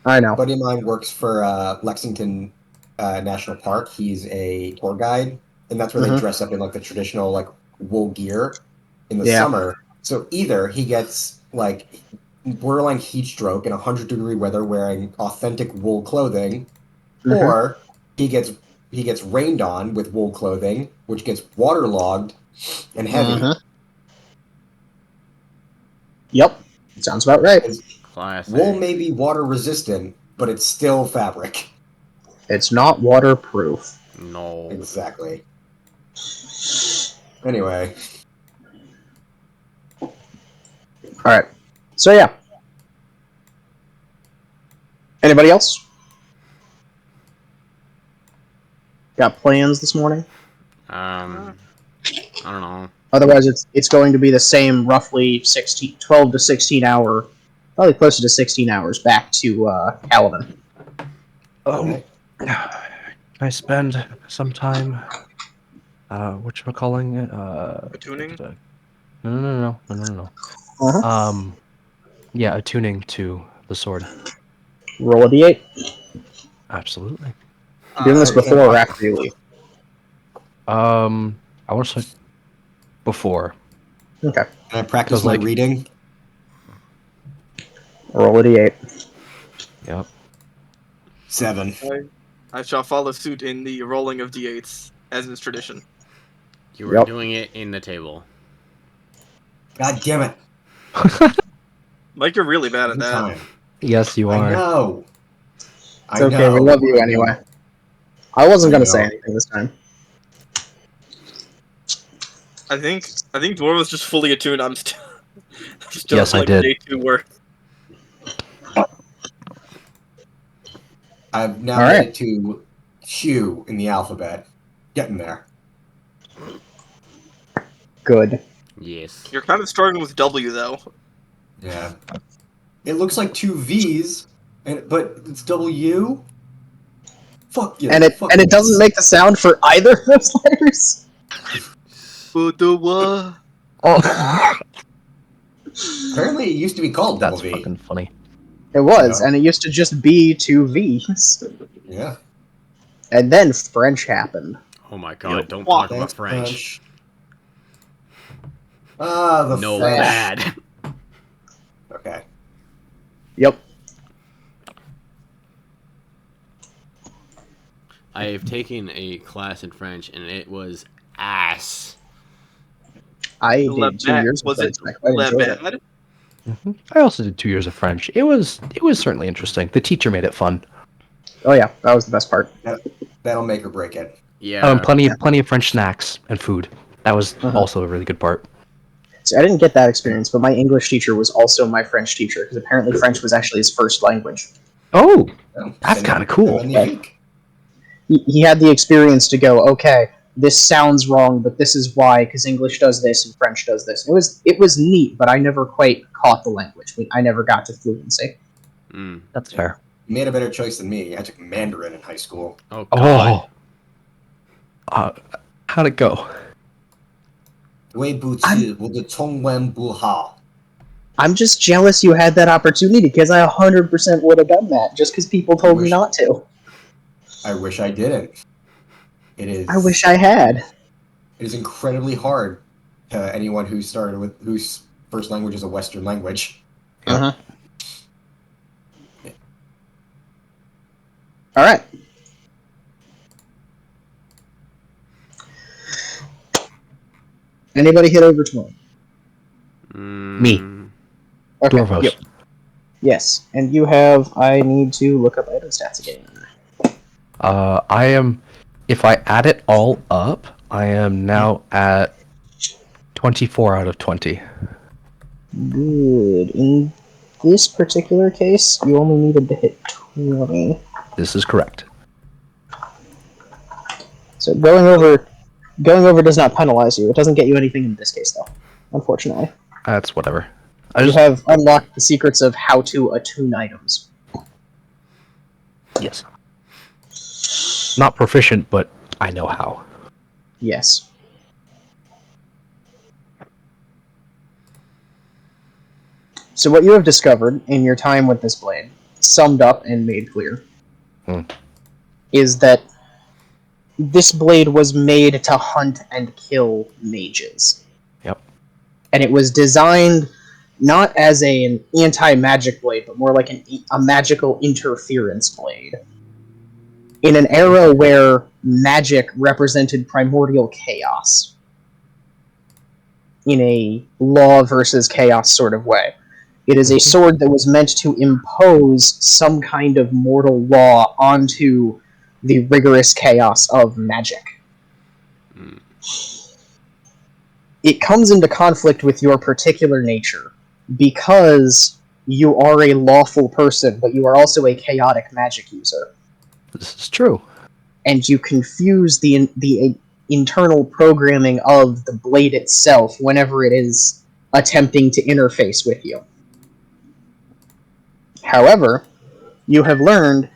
I know. buddy of mine works for Lexington National Park. He's a tour guide, and that's where they Mhm. dress up in like the traditional like wool gear in the Yeah. summer. So either he gets like borderline heat stroke in 100-degree weather wearing authentic wool clothing, Mhm. or he gets rained on with wool clothing, which gets waterlogged and heavy. Mhm. Yep. Sounds about right. Classic. Wool may be water resistant, but it's still fabric. It's not waterproof. No. Exactly. Anyway, Alright. So yeah. Anybody else? Got plans this morning? I don't know. Otherwise it's going to be the same roughly 12 to 16 hour, probably closer to 16 hours back to Caladan. okay. I spend some time, whatchamacalling it? Tuning? No. Uh-huh. Yeah, attuning to the sword. Roll a d8. Absolutely. Doing this Okay. before or after you leave? I want to say before. Okay. Can I practice 'Cause, my like- reading? Roll a d8. Yep. 7. I shall follow suit in the rolling of d8s, as is tradition. You were Yep. doing it in the table. God damn it. Mike, you're really bad at Every that. time. Yes, you I are. know. It's okay, we love you anyway. I wasn't going to say anything this time. I think Dwarf was just fully attuned. I'm still Yes, I like did. day 2 work. I've now All made right. it to Q in the alphabet. Getting there. Good. Yes. You're kind of starting with W though. Yeah. It looks like two V's, but it's W. Fuck yeah. And Fuck it doesn't yes. make the sound for either of those letters. Budawa. Oh, Apparently, it used to be called Double that's V. fucking funny. It was, Yeah. and it used to just be two V's. Yeah. And then French happened. Oh my god, don't Wow. talk about French. Ah, the No, French. bad. Okay. Yep. I have taken a class in French and it was ass. I Le did 2 Bad. years of Was it French. I quite Le enjoyed it. Bad? I also did 2 years of French. It was certainly interesting. The teacher made it fun. Oh yeah, that was the best part. That'll make or break it. Yeah. Oh, and plenty of French snacks and food. That was Uh-huh. also a really good part. So I didn't get that experience, but my English teacher was also my French teacher because apparently French was actually his first language. Oh, Oh, That's c'est kinda cool. magnifique. He had the experience to go, okay, this sounds wrong, but this is why, because English does this and French does this. It was neat, but I never quite caught the language. I never got to fluency. Mm. that's fair. You made a better choice than me. I took Mandarin in high school. Oh god. How'd it go? 微不至我的中文不好. I'm just jealous you had that opportunity because I 100% would have done that just because people told me not to. I wish I didn't. It is. I wish I had. It is incredibly hard to anyone who started with whose first language is a Western language. Uh-huh. All right. Anybody hit over 20? Me. Okay. Dwarfos. Yep. Yes, and you have. I need to look up item stats again. I am. If I add it all up, I am now at 24 out of 20. Good. In this particular case, you only needed to hit 20. This is correct. So going over does not penalize you. It doesn't get you anything in this case, though. Unfortunately, That's whatever. I you just have unlocked the secrets of how to attune items. yes. Not proficient, but I know how. Yes. So what you have discovered in your time with this blade, summed up and made clear, is that this blade was made to hunt and kill mages. Yep. And it was designed not as an anti-magic blade, but more like a magical interference blade. In an era where magic represented primordial chaos. In a law versus chaos sort of way. It is a sword that was meant to impose some kind of mortal law onto the rigorous chaos of magic. It comes into conflict with your particular nature because you are a lawful person, but you are also a chaotic magic user. This is true. And you confuse the internal programming of the blade itself whenever it is attempting to interface with you. However, you have learned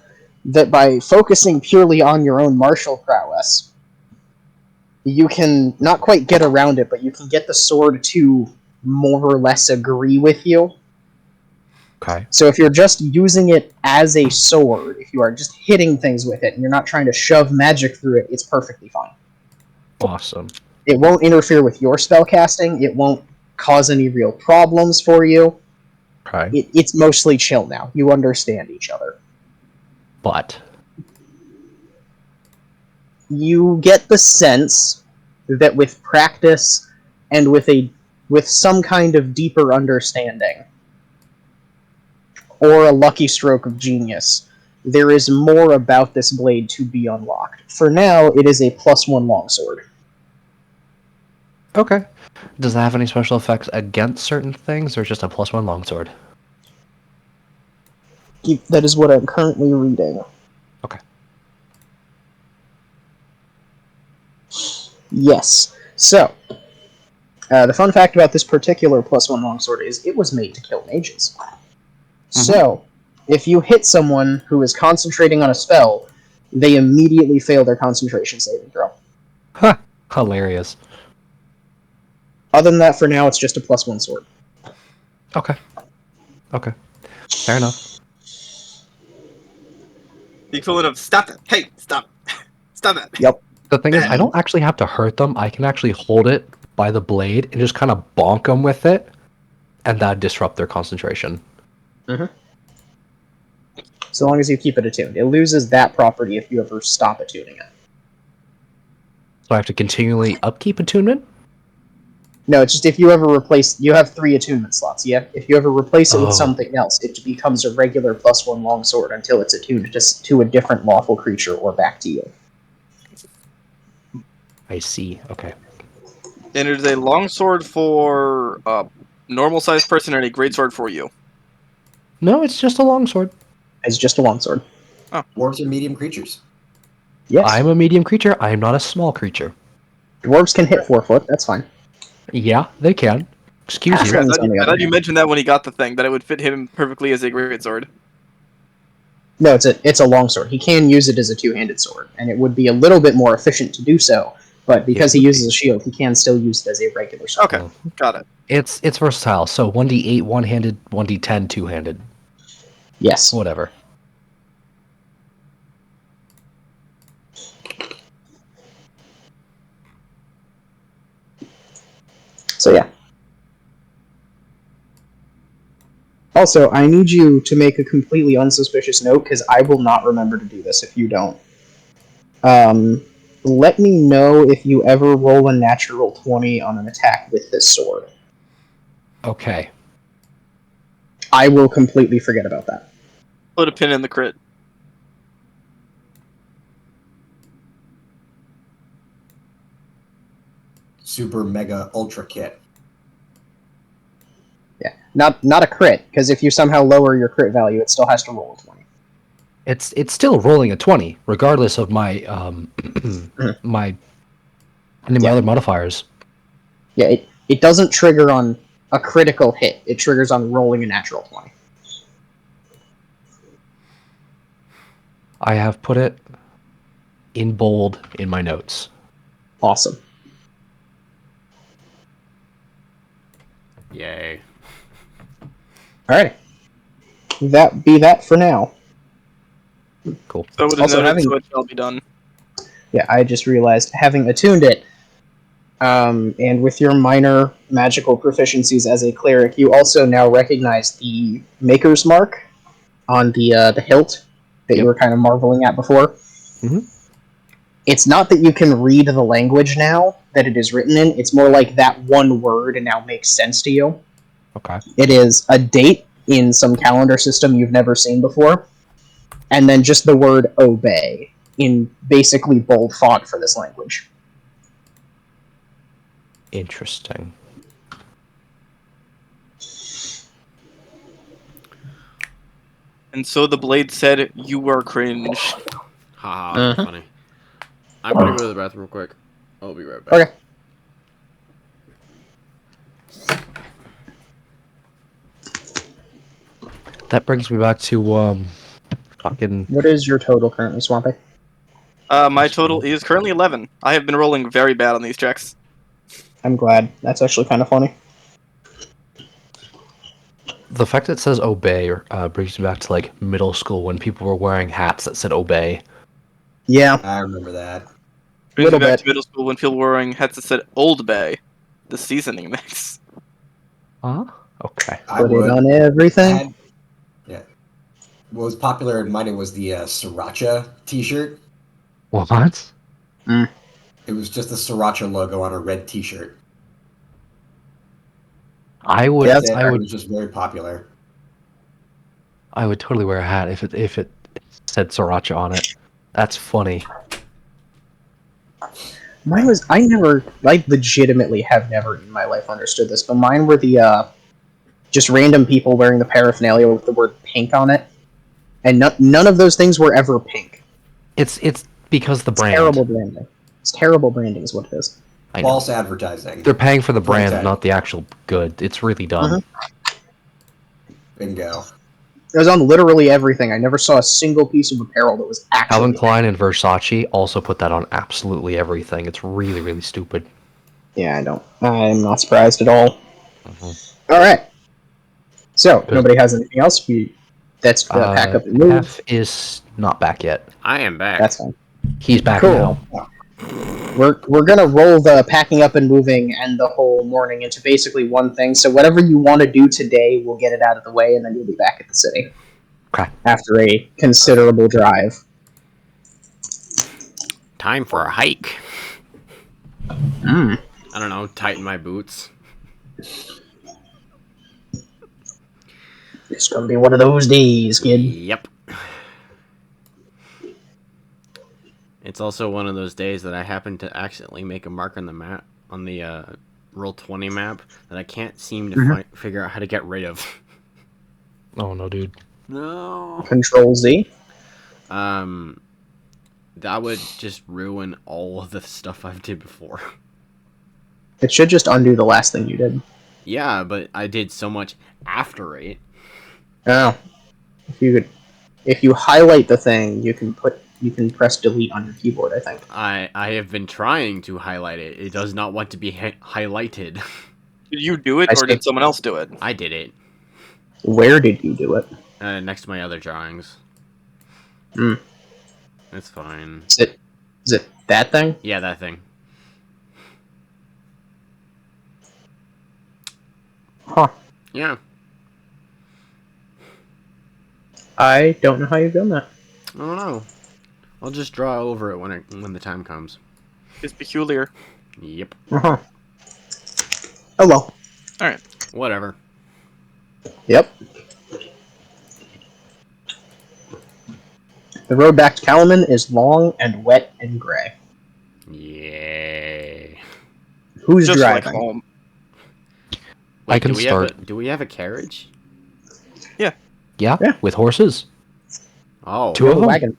that by focusing purely on your own martial prowess, you can not quite get around it, but you can get the sword to more or less agree with you. Okay. So if you're just using it as a sword, if you are just hitting things with it, and you're not trying to shove magic through it, it's perfectly fine. Awesome. It won't interfere with your spellcasting, it won't cause any real problems for you. Okay. It's mostly chill now. You understand each other. But You get the sense that with practice and with some kind of deeper understanding, or a lucky stroke of genius, there is more about this blade to be unlocked. For now, it is a +1 longsword. okay. Does it have any special effects against certain things, or just a +1 longsword? That is what I'm currently reading. Yes. So, the fun fact about this particular +1 longsword is it was made to kill mages. So, if you hit someone who is concentrating on a spell, they immediately fail their concentration saving throw. Huh. Hilarious. Other than that, for now, it's just a +1 sword. Okay. Okay. Fair enough. The equivalent of stop it. Hey, stop. Stop it. Yep. The thing is, I don't actually have to hurt them. I can actually hold it by the blade and just kind of bonk them with it, and that disrupt their concentration. So long as you keep it attuned. It loses that property if you ever stop attuning it. So I have to continually upkeep attunement? No, it's just if you ever replace... You have 3 attunement slots. Yeah, if you ever replace it with Oh. something else, it becomes a regular +1 longsword until it's attuned just to a different lawful creature or back to you. I see. Okay. And it is a longsword for a normal-sized person and a greatsword for you. No, it's just a longsword. It's just a longsword. Dwarves are medium creatures. Yes. I'm a medium creature. I am not a small creature. Dwarves can hit 4 foot, that's fine. Yeah, they can. Excuse you. I Halflings, thought on the you, I other thought you hand. mentioned that when he got the thing, that it would fit him perfectly as a greatsword. No, it's a longsword. He can use it as a two-handed sword, and it would be a little bit more efficient to do so, but because he would uses be. a shield, he can still use it as a regular sword. Okay, got it. It's versatile. So 1d8 one-handed, 1d10 two-handed. Yes. Whatever. So yeah. Also, I need you to make a completely unsuspicious note, because I will not remember to do this if you don't. Let me know if you ever roll a natural 20 on an attack with this sword. Okay. I will completely forget about that. Put a pin in the crit. Super mega ultra kit. Yeah, not a crit, because if you somehow lower your crit value, it still has to roll a 20. It's still rolling a 20, regardless of my my any of my Yeah. other modifiers. Yeah, it doesn't trigger on a critical hit. It triggers on rolling a natural 20. I have put it in bold in my notes. Awesome. Yay. Alright. That be that for now. Cool. So it is Also, noted, so it shall be done. Yeah, I just realized, having attuned it, and with your minor magical proficiencies as a cleric, you also now recognize the Maker's Mark on the hilt that you were kind of marveling at before. Mhm. It's not that you can read the language now that it is written in, it's more like that one word and now makes sense to you. Okay. It is a date in some calendar system you've never seen before, and then just the word obey in basically bold font for this language. Interesting. And so the blade said, "You were cringe." Haha, that's funny. I'm gonna go to the bathroom real quick. I'll be right back. Okay. That brings me back to fucking. What is your total currently, Swampy? My total is currently 11. I have been rolling very bad on these checks. I'm glad. That's actually kind of funny. The fact that it says obey brings me back to like middle school when people were wearing hats that said obey. Yeah, I remember that. Brings me Little back bit. to middle school when people were wearing hats that said Old Bay, the seasoning mix. Huh? Okay. I put would. it on I everything. had, yeah. What was popular in mine was the Sriracha T-shirt. What? It was just the Sriracha logo on a red T-shirt. I would. Yeah, That's it. I It would. was just very popular. I would totally wear a hat if it said sriracha on it. That's funny. Mine was, I legitimately have never in my life understood this, but mine were the, just random people wearing the paraphernalia with the word pink on it. And none of those things were ever pink. It's because the brand. Terrible branding. It's terrible branding, is what it is. I know. False advertising. They're paying for the brand, Tag. not the actual good. It's really dumb. Bingo. It was on literally everything. I never saw a single piece of apparel that was actually. Calvin Klein and Versace also put that on absolutely everything. It's really, really stupid. Yeah, I don't. I'm not surprised at all. Mm-hmm. All right. So Good. nobody has anything else. That's pack up and move. F is not back yet. I am back. That's fine. He's back Cool. now. We're gonna roll the packing up and moving and the whole morning into basically one thing. So whatever you want to do today, we'll get it out of the way, and then you'll be back at the city Okay. after a considerable drive. Time for a hike. Mm. I don't know, tighten my boots. It's gonna be one of those days, kid. Yep. It's also one of those days that I happen to accidentally make a mark on the map, on the Roll20 map, that I can't seem to figure out how to get rid of. Oh no, dude. No. Control Z. That would just ruin all of the stuff I've did before. It should just undo the last thing you did. Yeah, but I did so much after it. Oh, if you highlight the thing, you can press delete on your keyboard. I think. I have been trying to highlight it. It does not want to be highlighted. Did you do it, or did someone else do it? I did it. Where did you do it? Next to my other drawings. Hmm. It's fine. Is it that thing? Yeah, that thing. Huh. Yeah. I don't know how you've done that. I don't know. I'll just draw over it when the time comes. It's peculiar. Yep. Uh-huh. Oh well. Alright. Whatever. Yep. The road back to Kalaman is long and wet and gray. Yay. Who's Just like driving? home. I can do we start. Do we have a carriage? Yeah, Yeah. with horses. Oh. Two of them? Wagon.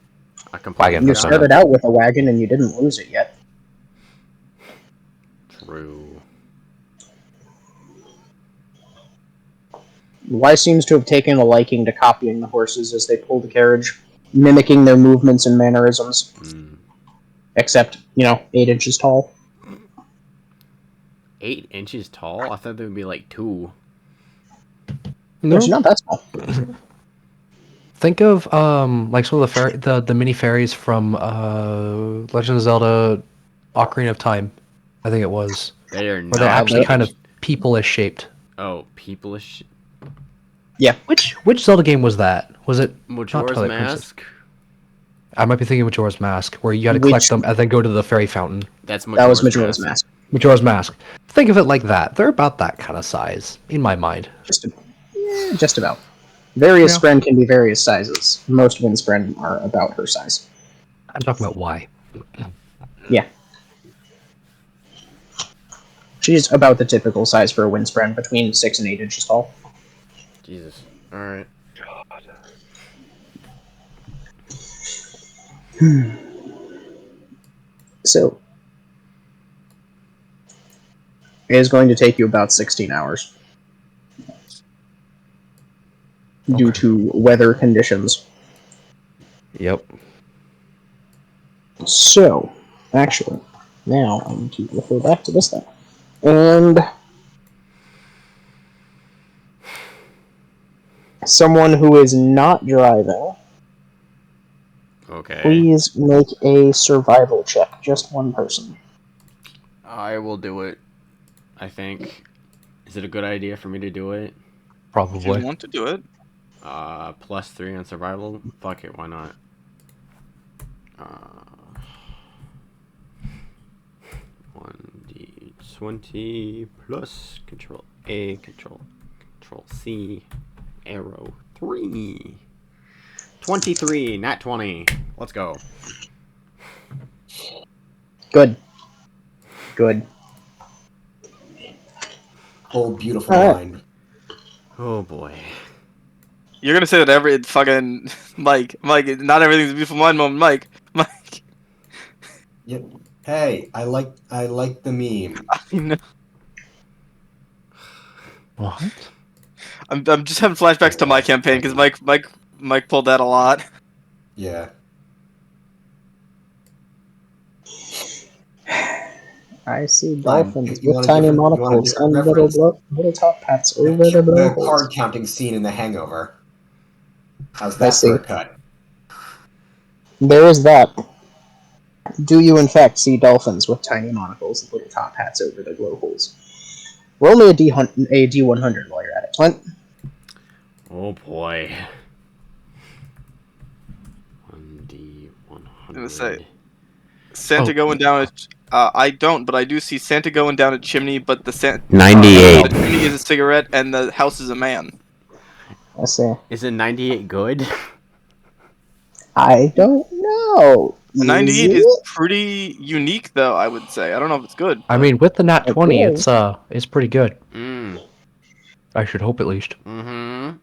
I completely Wagon. You forgot. started out with a wagon and you didn't lose it yet. True. Y seems to have taken a liking to copying the horses as they pull the carriage, mimicking their movements and mannerisms. Except, 8 inches tall. 8 inches tall? I thought they would be like 2. No. It's not that small. Think of like some of the mini fairies from Legend of Zelda: Ocarina of Time. I think it was. They are Where not. they're actually kind of people-ish shaped. Oh, peopleish. Which Zelda game was that? Was it Majora's not Twilight Princess? Mask? I might be thinking of Majora's Mask, where you got to collect them and then go to the fairy fountain. That's That was Majora's Mask. Majora's Mask. Think of it like that. They're about that kind of size, in my mind. Just about. Various Yeah. Spren can be various sizes. Most Wind Spren are about her size. I'm talking about why. Yeah. She's about the typical size for a Wind Spren, between 6 and 8 inches tall. Jesus. Alright. So, it is going to take you about 16 hours. Due to weather conditions. Yep. So, actually, now I need to refer back to this thing. And someone who is not driving, Okay. please make a survival check. Just one person. I will do it. I think. Is it a good idea for me to do it? If you Probably. want to do it. +3 on survival? Fuck it, why not? 1d20 plus Control A, Control C, arrow 3. 23, not 20. Let's go. Good. Good. Oh, beautiful All right. mind. Oh boy. You're gonna say that every fucking Mike, not everything's a beautiful mind moment, Mike. Yep. Hey, I like the meme. I know. What? I'm just having flashbacks to my campaign because Mike pulled that a lot. Yeah. I see Fine. dolphins You with want a tiny different? You want a monocles different and reference? little top hats The, over the the blowholes. card counting scene in The Hangover. How's I that see. for a cut? There is that. Do you in fact see dolphins with tiny monocles and little top hats over the blowholes? Roll me a D100 while you're at it, Clint. Oh boy. 1D I'm gonna say 100. Santa Oh. going down a. I don't, but I do see Santa going down a chimney. But the 98. chimney is a cigarette, and the house is a man. I see. Is it 98 good? I don't know. A Is 98 it? is pretty unique, though. I would say. I don't know if it's good. I But mean, with the nat 20, Okay. it's pretty good. Mm. I should hope at least. Mm-hmm.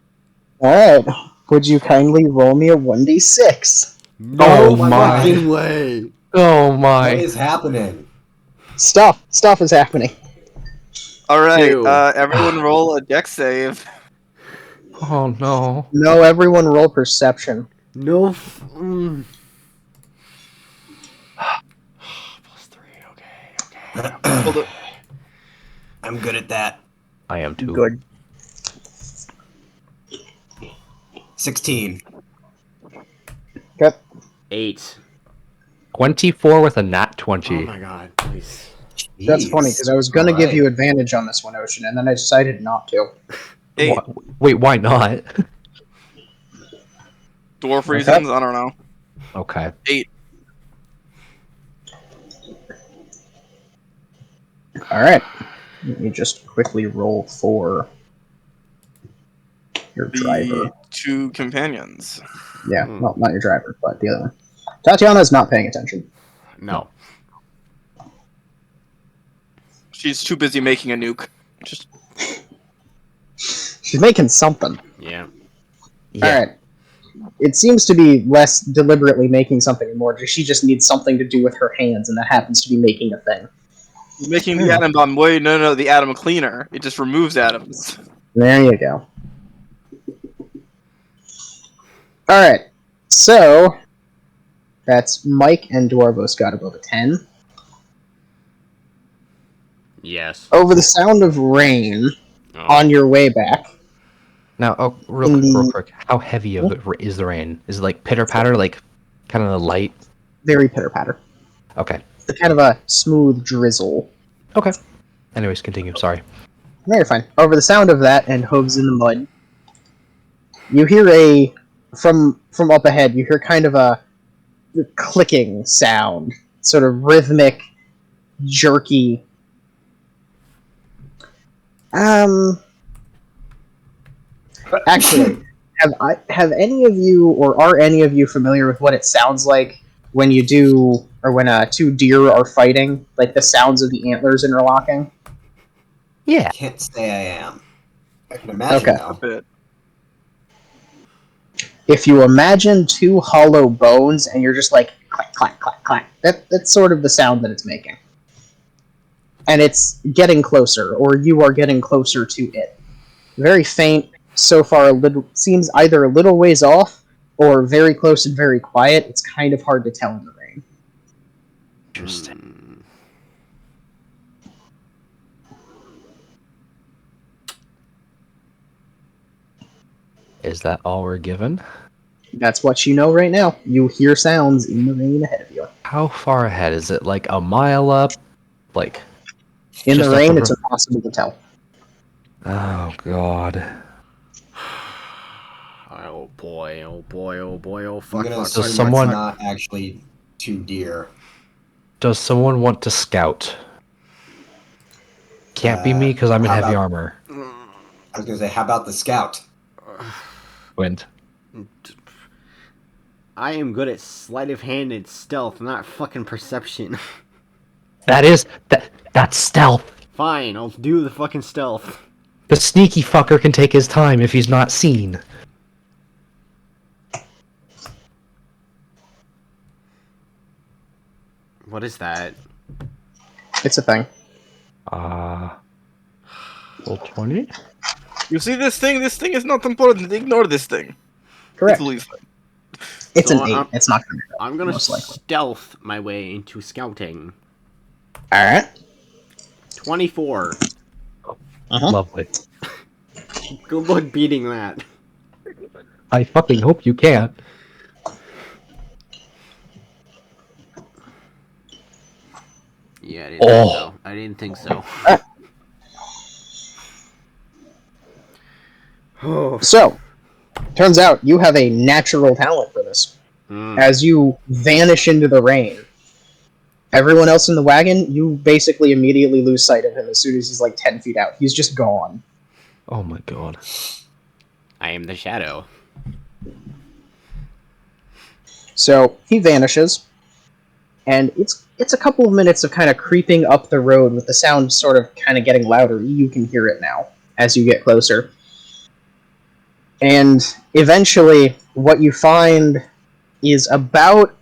Alright. Would you kindly roll me a 1d6? No Oh my. fucking way. Oh What my. is happening? Stuff is happening. all right, 2. everyone roll a deck save. Oh no. No, everyone roll perception. No. Plus 3. Okay. Hold it. I'm good at that. I am too. Good. 16. Okay. 8. 24 with a nat Oh 20. my god, please. That's funny, because I was going to give Alright. you advantage on this one, Ocean, and then I decided not to. 8 Wait, why not? dwarf Okay. reasons. I don't know. Okay. 8. Alright. Let me just quickly roll for your driver. The 2 companions. Yeah, well, not your driver, but the other one. Tatiana's not paying attention. No. She's too busy making a nuke. Just She's making something. Yeah. Alright. It seems to be less deliberately making something and more. She just needs something to do with her hands, and that happens to be making a thing. making the atom bomb. Wait, no, the atom cleaner. It just removes atoms. There you go. Alright. So, that's Mike and Dwarvos got above a 10. Yes. Over the sound of rain Oh. on your way back. Now, real quick. How heavy is the rain? Is it like pitter patter, like kind of light? Very pitter patter. Okay. It's kind of a smooth drizzle. Okay. Anyways, continue. Sorry. No, you're fine. Over the sound of that and hooves in the mud, you hear from up ahead. You hear kind of a clicking sound, sort of rhythmic, jerky. Actually, have any of you, or are any of you familiar with what it sounds like when you do, or when two deer are fighting? Like the sounds of the antlers interlocking. Yeah. Can't say I am. I can imagine Okay. A though. bit. If you imagine two hollow bones and you're just like clack, clack, clack, clack, that's sort of the sound that it's making. And it's getting closer, or you are getting closer to it. Very faint, so far seems either a little ways off, or very close and very quiet. It's kind of hard to tell in the rain. Interesting. Is that all we're given? That's what you know right now. You hear sounds in the rain ahead of you. How far ahead? Is it like a mile up? Like In the just up rain, the it's impossible to tell. Oh god. Oh boy, oh boy, oh boy, oh I'm fuck, gonna fuck, assume fuck, it's someone- not actually two deer. Does someone want to scout? Can't be me because I'm in how heavy about- armor. I was gonna say, how about the scout? Wind. I am good at sleight of hand and stealth, not fucking perception. That's stealth. Fine, I'll do the fucking stealth. The sneaky fucker can take his time if he's not seen. What is that? It's a thing. Roll 20. You see this thing? This thing is not important. Ignore this thing. Correct. It's Louis' thing. It's So an 8. It's not going to be I'm gonna most likely. stealth my way into scouting. Alright. 24. Uh-huh. Lovely. Good luck beating that. I fucking hope you can. Yeah, I didn't think so. I didn't think so. Oh. So, turns out you have a natural talent for this. As you vanish into the rain, everyone else in the wagon, you basically immediately lose sight of him as soon as he's like 10 feet out. He's just gone. Oh my god. I am the shadow. So, he vanishes, and it's a couple of minutes of kind of creeping up the road with the sound sort of kind of getting louder. You can hear it now as you get closer. And eventually, what you find is about,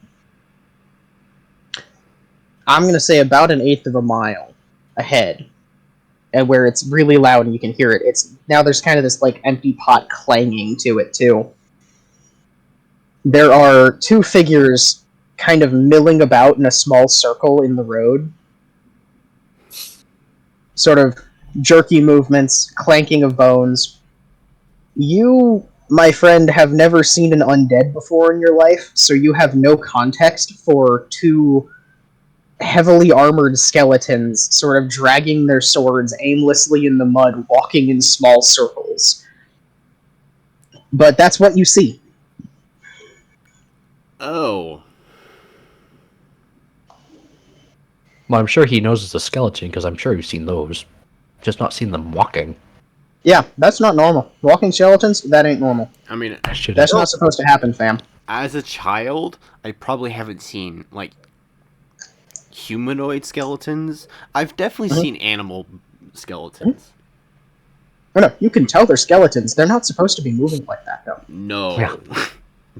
I'm going to say about an eighth of a mile ahead, and where it's really loud and you can hear it. It's now there's kind of this like empty pot clanging to it too. There are two figures kind of milling about in a small circle in the road. Sort of jerky movements, clanking of bones. You, my friend, have never seen an undead before in your life, so you have no context for two heavily armored skeletons sort of dragging their swords aimlessly in the mud, walking in small circles. But that's what you see. Oh. Well, I'm sure he knows it's a skeleton because I'm sure you've seen those. Just not seen them walking. Yeah, that's not normal. Walking skeletons, that ain't normal. I mean, That's not supposed to happen, fam. as a child, I probably haven't seen, like, humanoid skeletons. I've definitely seen animal skeletons. Oh, no, you can tell they're skeletons. They're not supposed to be moving like that, though. No. Yeah.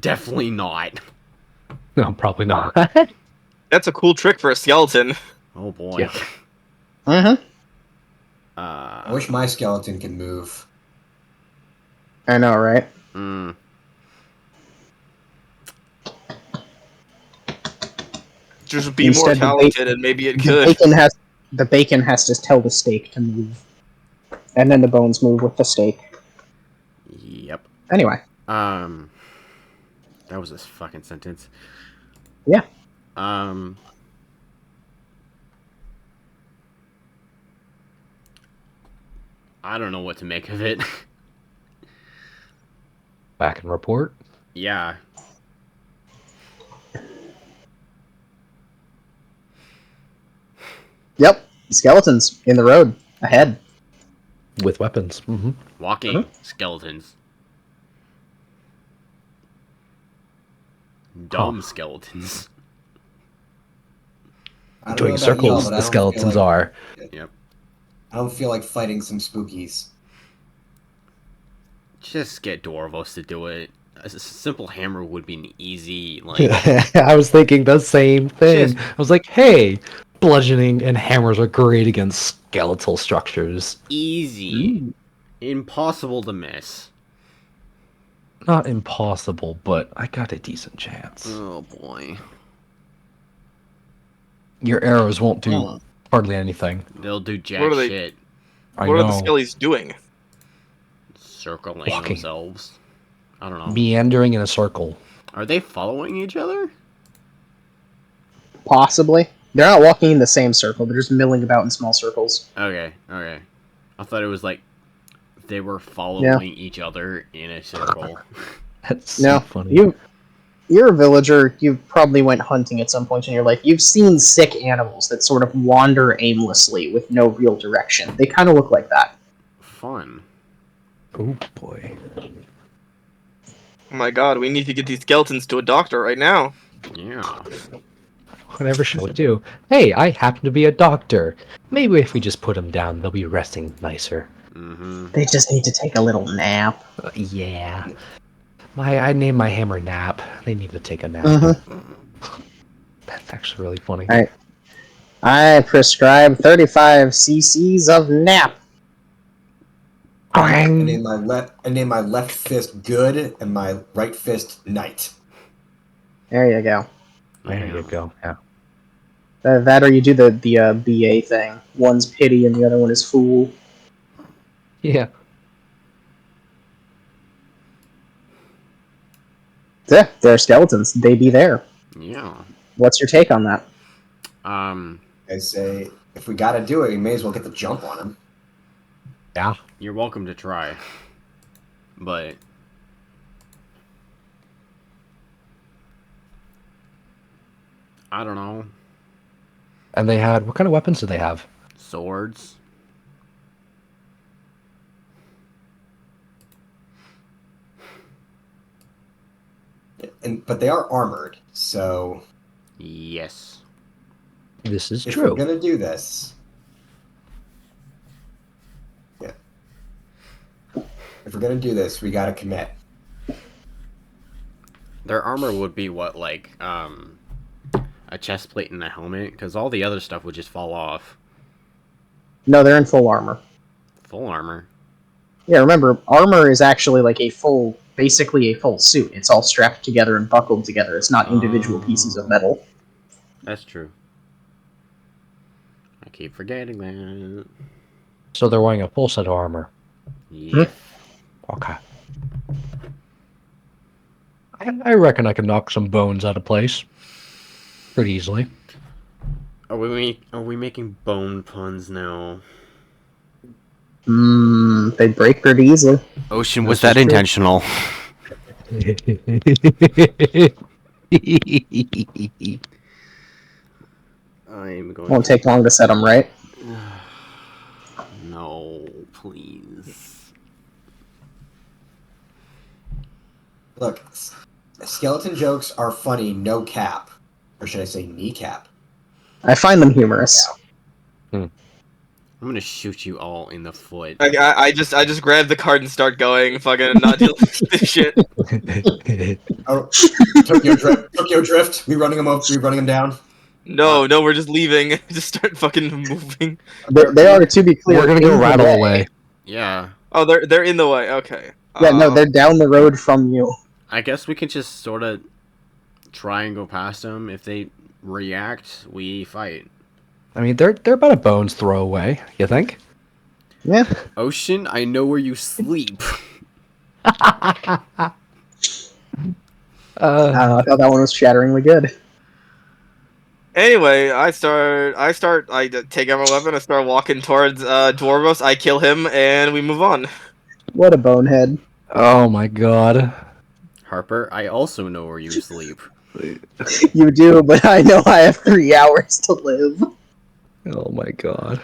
Definitely not. No, probably not. That's a cool trick for a skeleton. Oh boy. Yeah. Mm-hmm. I wish my skeleton could move. I know, right? Just be Instead, more the talented and maybe it The could. bacon has to tell the steak to move. And then the bones move with the steak. Yep. Anyway. That was this fucking sentence. Yeah. I don't know what to make of it. Back and report. Yeah. Yep. Skeletons in the road. Ahead. With weapons. Mm-hmm. Walking skeletons. Dumb skeletons. I don't Doing know about circles, y'all, but I the don't skeletons feel like, are. Yep. I don't feel like fighting some spookies. Just get Dwarvos to do it. A simple hammer would be an easy, like... I was thinking the same thing. Just- I was like, hey, bludgeoning and hammers are great against skeletal structures. easy. Impossible to miss. Not impossible, but I got a decent chance. Oh boy. Your arrows won't do hardly anything. They'll do jack What are they- shit. I What know. are the skellies doing? Circling Walking. themselves. I don't know. Meandering in a circle. Are they following each other? Possibly. They're not walking in the same circle. They're just milling about in small circles. Okay, okay. I thought it was like they were following each other in a circle. That's so No. funny. You're a villager. You probably went hunting at some point in your life. You've seen sick animals that sort of wander aimlessly with no real direction. They kind of look like that. Fun. Oh boy. Oh my god, we need to get these skeletons to a doctor right now. Yeah. Whatever shall we do? Hey, I happen to be a doctor. Maybe if we just put them down, they'll be resting nicer. Mm-hmm. They just need to take a little nap. Yeah. I named my hammer Nap. They need to take a nap. Mm-hmm. That's actually really funny. Alright. I prescribe 35 cc's of nap. I name my left fist good and my right fist night. There you go. There you go. Yeah. That or you do the BA thing. One's pity and the other one is fool. Yeah. Yeah, they're skeletons. They be there. Yeah. What's your take on that? I say, if we gotta do it, we may as well get the jump on him. Yeah. You're welcome to try. But I don't know. And they had what kind of weapons did they have? Swords. But they are armored, so Yes. This is if true. we're gonna do this, yeah. If we're gonna do this, we gotta commit. Their armor would be what, like, a chest plate and a helmet? Because all the other stuff would just fall off. No, they're in full armor. Full armor. Yeah, remember, armor is actually like basically a full suit. It's all strapped together and buckled together. It's not individual pieces of metal. That's true. I keep forgetting that. So they're wearing a full set of armor. Yeah. Okay. I reckon I can knock some bones out of place pretty easily. Are we making bone puns now? They break pretty easily. Ocean, This was that is true. intentional? I'm going Won't take long to set them right. No, please. Look, skeleton jokes are funny, no cap. Or should I say kneecap? I find them humorous. I'm gonna shoot you all in the foot. I just grab the card and start going, fucking not dealing with this shit. Oh, Tokyo Drift. We running him down. No, we're just leaving. Just start fucking moving. They are, to be clear, We're gonna go in the rattle way. away. Yeah. Oh, they're in the way. Okay. Yeah, no, they're down the road from you. I guess we can just sort of try and go past them. If they react, we fight. I mean, they're about a bone's throw away. You think? Yeah. Ocean, I know where you sleep. I thought that one was shatteringly good. Anyway, I take out my weapon, I start walking towards Dwarvos, I kill him, and we move on. What a bonehead. Oh my god. Harper, I also know where you sleep. You do, but I know I have 3 hours to live. Oh my god.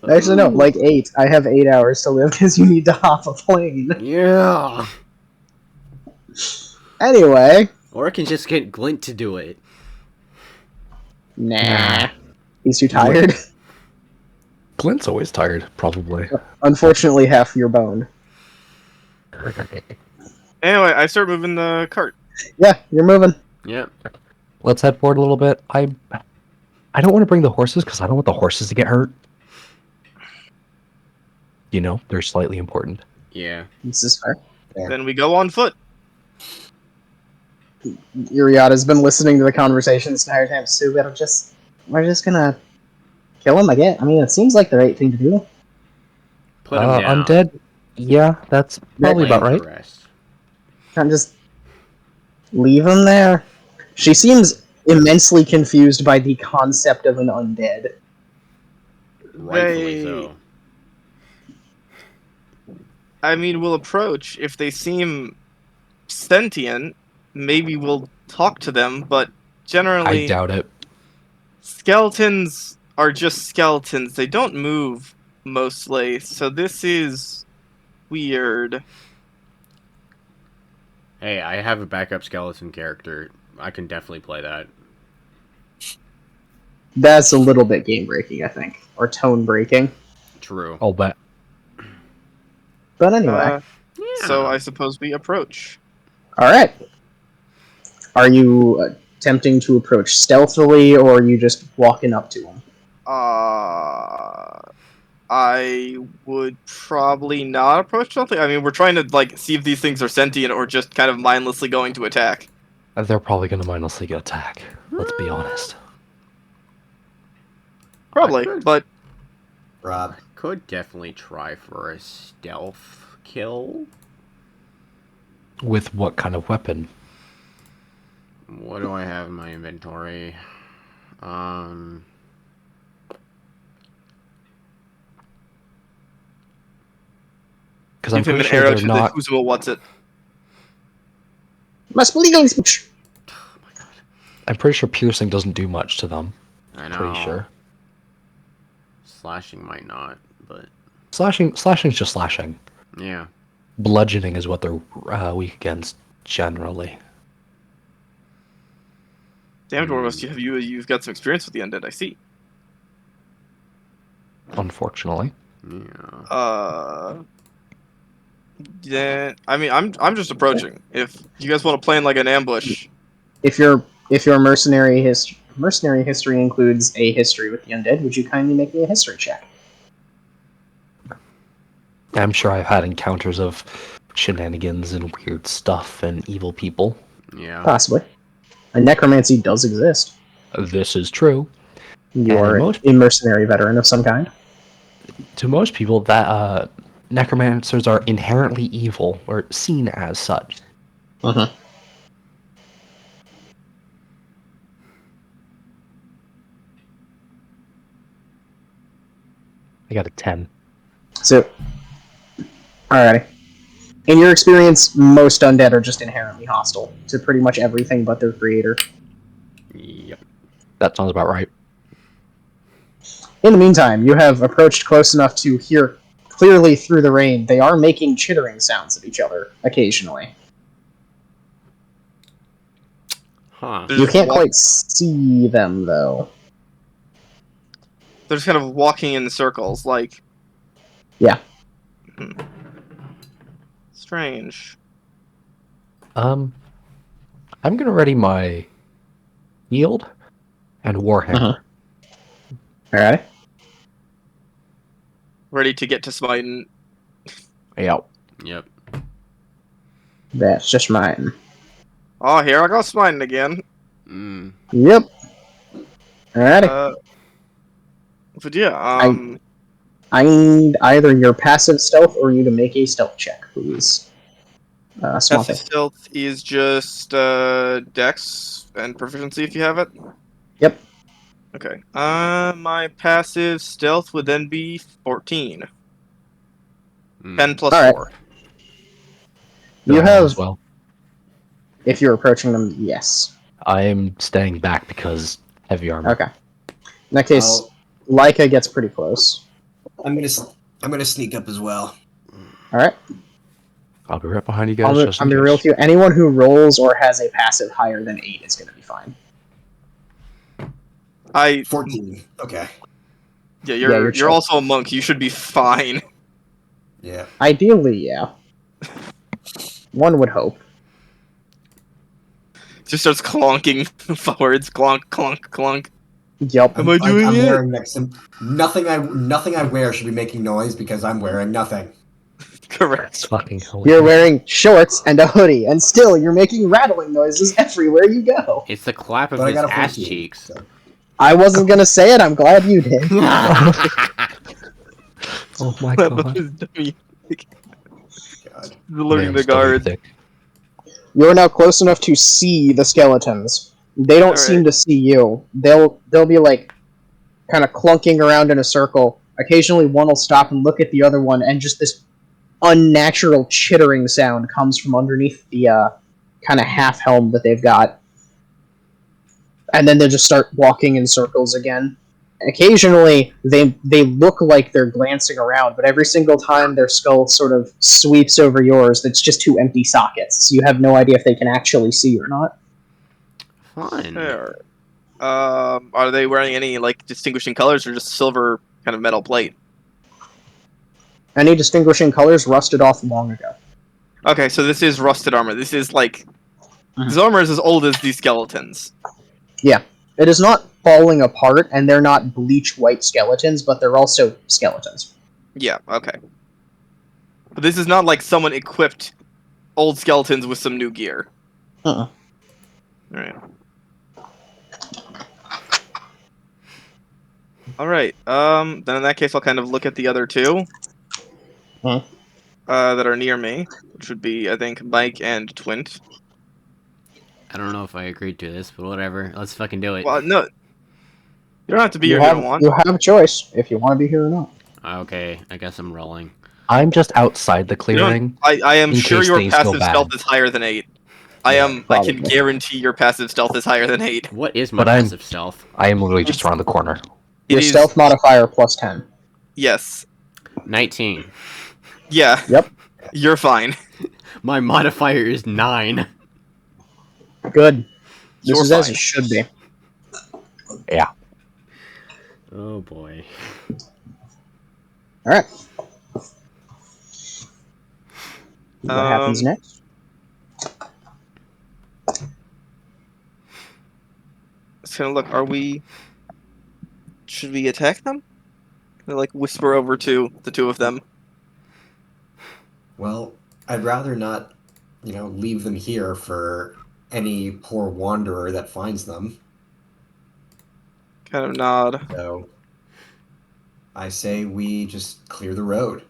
Actually, no, like 8. I have 8 hours to live because you need to hop a plane. Yeah. Anyway. Or I can just get Glint to do it. Nah. He's too tired. Glint's always tired, probably. Unfortunately, half your bone. Anyway, I start moving the cart. Yeah, you're moving. Yep. Let's head forward a little bit. I don't want to bring the horses because I don't want the horses to get hurt. You know, they're slightly important. Yeah. This is fair. Then we go on foot. Uriata's been listening to the conversation this entire time, so we're just gonna kill him, I guess. I mean, it seems like the right thing to do. Put him down. Undead? Yeah, that's probably about right. Can't just leave him there. She seems immensely confused by the concept of an undead. Rightfully so. I mean, we'll approach. If they seem sentient, maybe we'll talk to them, but generally... I doubt it. Skeletons are just skeletons. They don't move, mostly, so this is weird. Hey, I have a backup skeleton character. I can definitely play that. That's a little bit game breaking, I think, or tone breaking. True. I'll bet. But anyway, So I suppose we approach. all right. Are you attempting to approach stealthily, or are you just walking up to them? I would probably not approach something. I mean, we're trying to like see if these things are sentient or just kind of mindlessly going to attack. They're probably going to mindlessly attack. Let's be honest. Probably, but Rob. Could definitely try for a stealth kill. With what kind of weapon? What do I have in my inventory? Because I'm give him pretty an sure arrow they're to not. the Kuzma what's it. Must be Oh my god. I'm pretty sure piercing doesn't do much to them. I know. Pretty sure. Slashing might not, but Slashing's just slashing. yeah. Bludgeoning is what they're weak against generally. Damn, Dwarves, you've got some experience with the undead. I see. Unfortunately. Yeah. Yeah. I mean, I'm just approaching. If you guys want to play in like an ambush, If your mercenary history includes a history with the undead, would you kindly make me a history check? I'm sure I've had encounters of shenanigans and weird stuff and evil people. Yeah. Possibly. A necromancy does exist. This is true. You And are most- a mercenary veteran of some kind. To most people, that necromancers are inherently evil, or seen as such. Uh-huh. I got a 10. So, alrighty. In your experience, most undead are just inherently hostile to pretty much everything but their creator. Yep. That sounds about right. In the meantime, you have approached close enough to hear clearly through the rain. They are making chittering sounds at each other occasionally. Huh. They're You just can't walk- quite see them, though. they're just kind of walking in circles, like. Yeah. Strange. I'm gonna ready my shield and warhammer. Alright. Ready to get to smiting. Yeah. Yep. That's just mine. Oh, here I go smiting again. Mm. Yep. Alrighty. But yeah, I need either your passive stealth or you to make a stealth check, please. Swampy. passive stealth is just dex and proficiency if you have it. Yep. Okay. My passive stealth would then be 14. 10 plus Alright. 4. You have, as well. if you're approaching them, yes. I'm staying back because heavy armor. Okay. In that case, Leica gets pretty close. I'm gonna sneak up as well. Alright. I'll be right behind you guys. I'll be real with you. Anyone who rolls or has a passive higher than 8 is going to be fine. 14. Okay. Yeah, you're you're chill. also a monk. You should be fine. Yeah. Ideally, yeah. One would hope. Just starts clonking forwards. Clonk, clonk, clonk. Yep. Am I doing I'm it? wearing nothing I wear should be making noise because I'm wearing nothing. Correct. It's fucking hilarious. You're wearing shorts and a hoodie, and still you're making rattling noises everywhere you go. It's the clap of But I his got a ass 14, cheeks. so- I wasn't going to say it, I'm glad you did. Oh my That god. was dummy. God. Alerting Man's the guard. thick. You're now close enough to see the skeletons. They don't seem to see you. They'll be like kind of clunking around in a circle. Occasionally one will stop and look at the other one, and just this unnatural chittering sound comes from underneath the kind of half helm that they've got. And then they'll just start walking in circles again. Occasionally, they look like they're glancing around, but every single time their skull sort of sweeps over yours, it's just two empty sockets. So you have no idea if they can actually see you or not. Fun. There. Are they wearing any like distinguishing colors or just silver kind of metal plate? Any distinguishing colors rusted off long ago. Okay, so this is rusted armor. This is like This armor is as old as these skeletons. Yeah. It is not falling apart, and they're not bleach white skeletons, but they're also skeletons. Yeah, okay. But this is not like someone equipped old skeletons with some new gear. Alright. Alright, then in that case I'll kind of look at the other two. That are near me, which would be, I think, Mike and Twint. I don't know if I agreed to this, but whatever. Let's fucking do it. Well, no. You don't have to be here if you don't want. You have a choice if you want to be here or not. Okay, I guess I'm rolling. I'm just outside the clearing. I am in sure case your things go passive bad. stealth is higher than 8. I can probably. guarantee your passive stealth is higher than 8. What is my But I'm- passive stealth? I am literally just around the corner. Your It is- stealth modifier plus 10. Yes. 19. Yeah. Yep. You're fine. My modifier is 9. Good. This You're is as fine. it should be. Yeah. Oh boy. Alright. What happens next? Let's kind of look. Should we attack them? Or, like, whisper over to the two of them. Well, I'd rather not, leave them here for any poor wanderer that finds them. Kind of nod. So I say we just clear the road.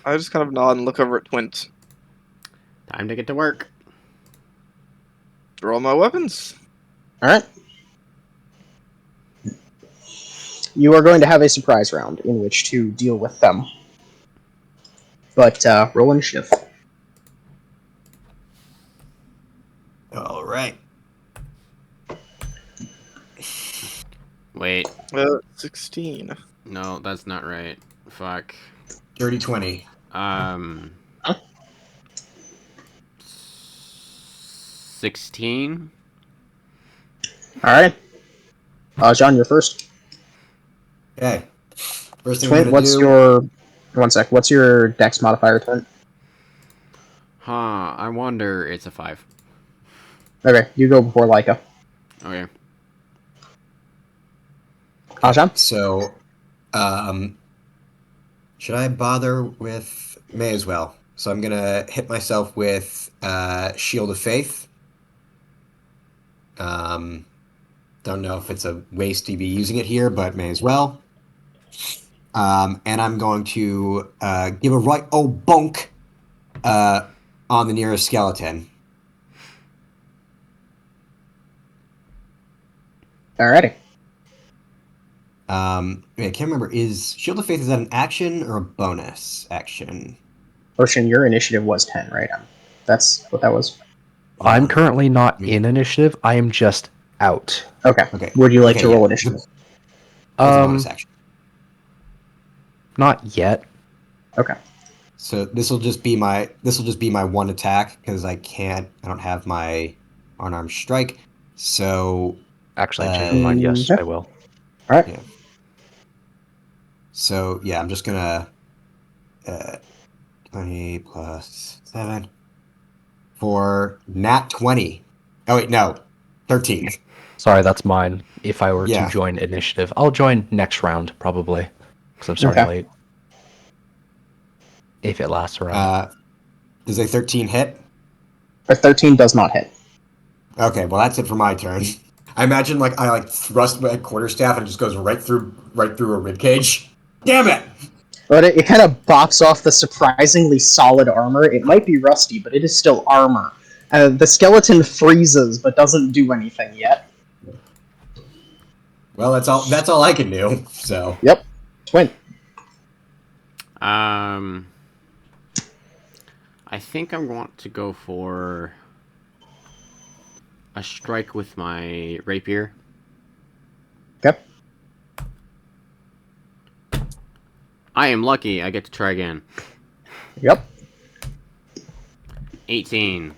I just kind of nod and look over at Twint. Time to get to work. Draw my weapons. Alright. You are going to have a surprise round in which to deal with them. But, roll initiative. All right. Wait. 16. No, that's not right. Fuck. Dirty 20. 16? Alright. John, you're first. Okay. First thing Twint, we're what's gonna do. your... One sec. What's your dex modifier, Twint? Huh, I wonder it's a 5. Okay, you go before Leica. Okay. Ajahn? So, should I bother with... May as well. So I'm gonna hit myself with Shield of Faith. Don't know if it's a waste to be using it here, but may as well. And I'm going to give a right bonk on the nearest skeleton. Alrighty. I can't remember. Is Shield of Faith, is that an action or a bonus action? Ocean, your initiative was 10, right? That's what that was. I'm currently not in initiative. I am just out. Okay. Okay. Would you like Okay, to roll yeah. initiative? That's a bonus action. Not yet. Okay. So this will just be my one attack because I don't have my unarmed strike. So Actually, I changed my mind. Yes, okay. I will. Alright. yeah. So yeah, I'm just gonna 20 plus 7 for nat 20. Oh wait, no, 13. Sorry, that's mine. If I were Yeah. to join initiative, I'll join next round probably because I'm starting Okay. late. If it lasts around. Does a 13 hit? A 13 does not hit. Okay, well that's it for my turn. I imagine I thrust my quarterstaff and it just goes right through a rib cage. Damn it! But it kind of bops off the surprisingly solid armor. It might be rusty, but it is still armor. The skeleton freezes, but doesn't do anything yet. Well, that's all I can do. So Yep. Twin. I think I want to go for a strike with my rapier. Okay. I am lucky. I get to try again. Yep. 18.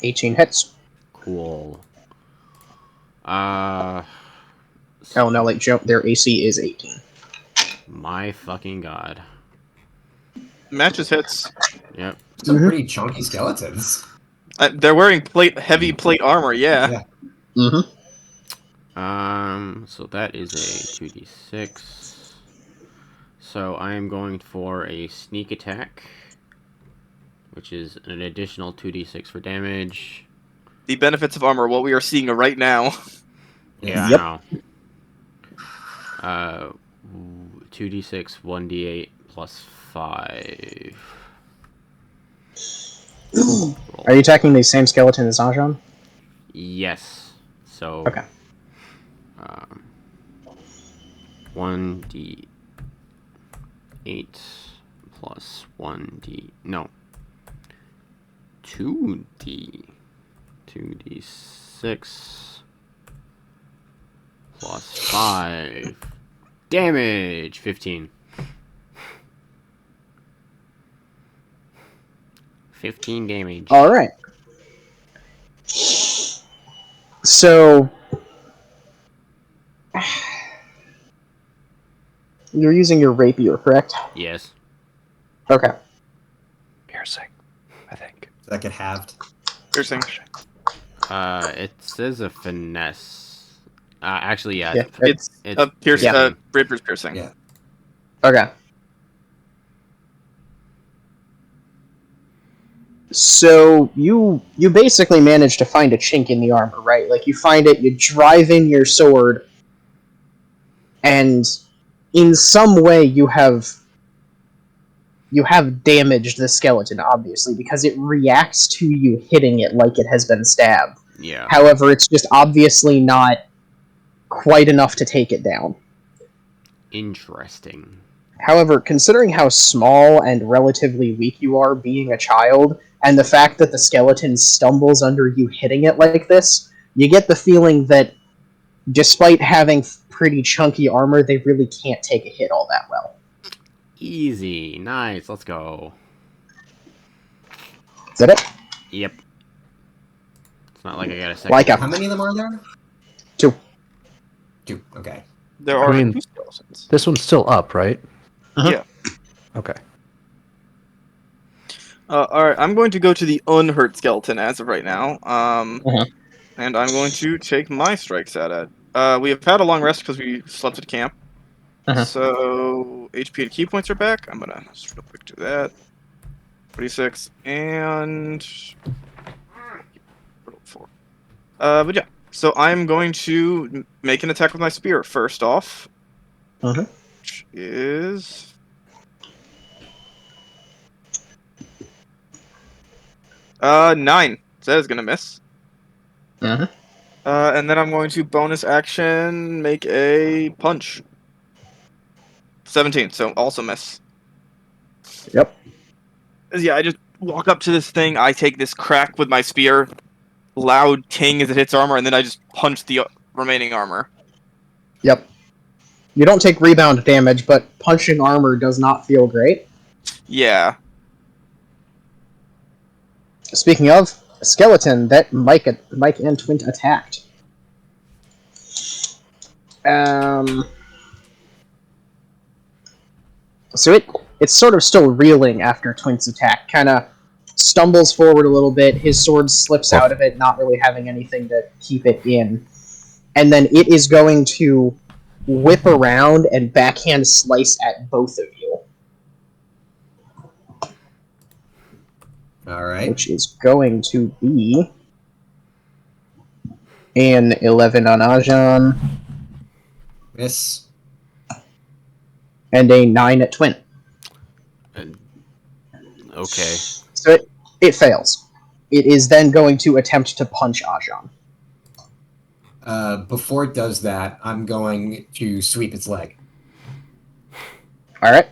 18 hits. Cool. Oh, no, their AC is 18. My fucking god. matches hits. Yep. Some pretty chunky skeletons. They're wearing heavy plate armor. Yeah. Mm-hmm. So that is a 2d6. So I am going for a sneak attack, which is an additional 2d6 for damage. The benefits of armor, what we are seeing right now. Yeah, Yep. I know. 2d6, 1d8 plus 5. Are you attacking the same skeleton as Ajan? Yes. So. Okay. 1d8 plus 1d. No. 2d6 plus 5. Damage! 15. 15 damage. Alright. So... You're using your rapier, correct? Yes. Okay. Piercing, I think. That get halved. Piercing. It says a finesse. Actually, yeah. Yeah. It's a piercing. Yeah. Rapiers piercing. Yeah. Okay. So you basically manage to find a chink in the armor, right? Like you find it, you drive in your sword, and in some way you have damaged the skeleton, obviously, because it reacts to you hitting it like it has been stabbed. Yeah. However, it's just obviously not quite enough to take it down. Interesting. However, considering how small and relatively weak you are being a child, and the fact that the skeleton stumbles under you hitting it like this, you get the feeling that despite having pretty chunky armor, they really can't take a hit all that well. Easy. Nice. Let's go. Is that it? Yep. It's not like I got a second. Like a How many of them are there? 2. 2. Okay. There are I mean- 2 skeletons. This one's still up, right? Yeah. Okay. Alright, I'm going to go to the unhurt skeleton as of right now. Uh-huh. And I'm going to take my strikes at it. We have had a long rest because we slept at camp. Uh-huh. So HP and key points are back. I'm gonna just real quick do that. 46 and 4. But yeah. So I'm going to make an attack with my spear first off. Uh-huh. Which is 9. So that is gonna miss. Uh-huh. And then I'm going to bonus action make a punch. 17, so also miss. Yep. Yeah, I just walk up to this thing, I take this crack with my spear, loud ting as it hits armor, and then I just punch the remaining armor. Yep. You don't take rebound damage, but punching armor does not feel great. Yeah. Speaking of, a skeleton that Mike and Twint attacked. So it's sort of still reeling after Twint's attack. Kind of stumbles forward a little bit. His sword slips out of it, not really having anything to keep it in. And then it is going to whip around and backhand slice at both of you. All right. Which is going to be an 11 on Ajan Miss. and a 9 at Twin. Okay. So it fails. It is then going to attempt to punch Ajan. Before it does that, I'm going to sweep its leg. Alright.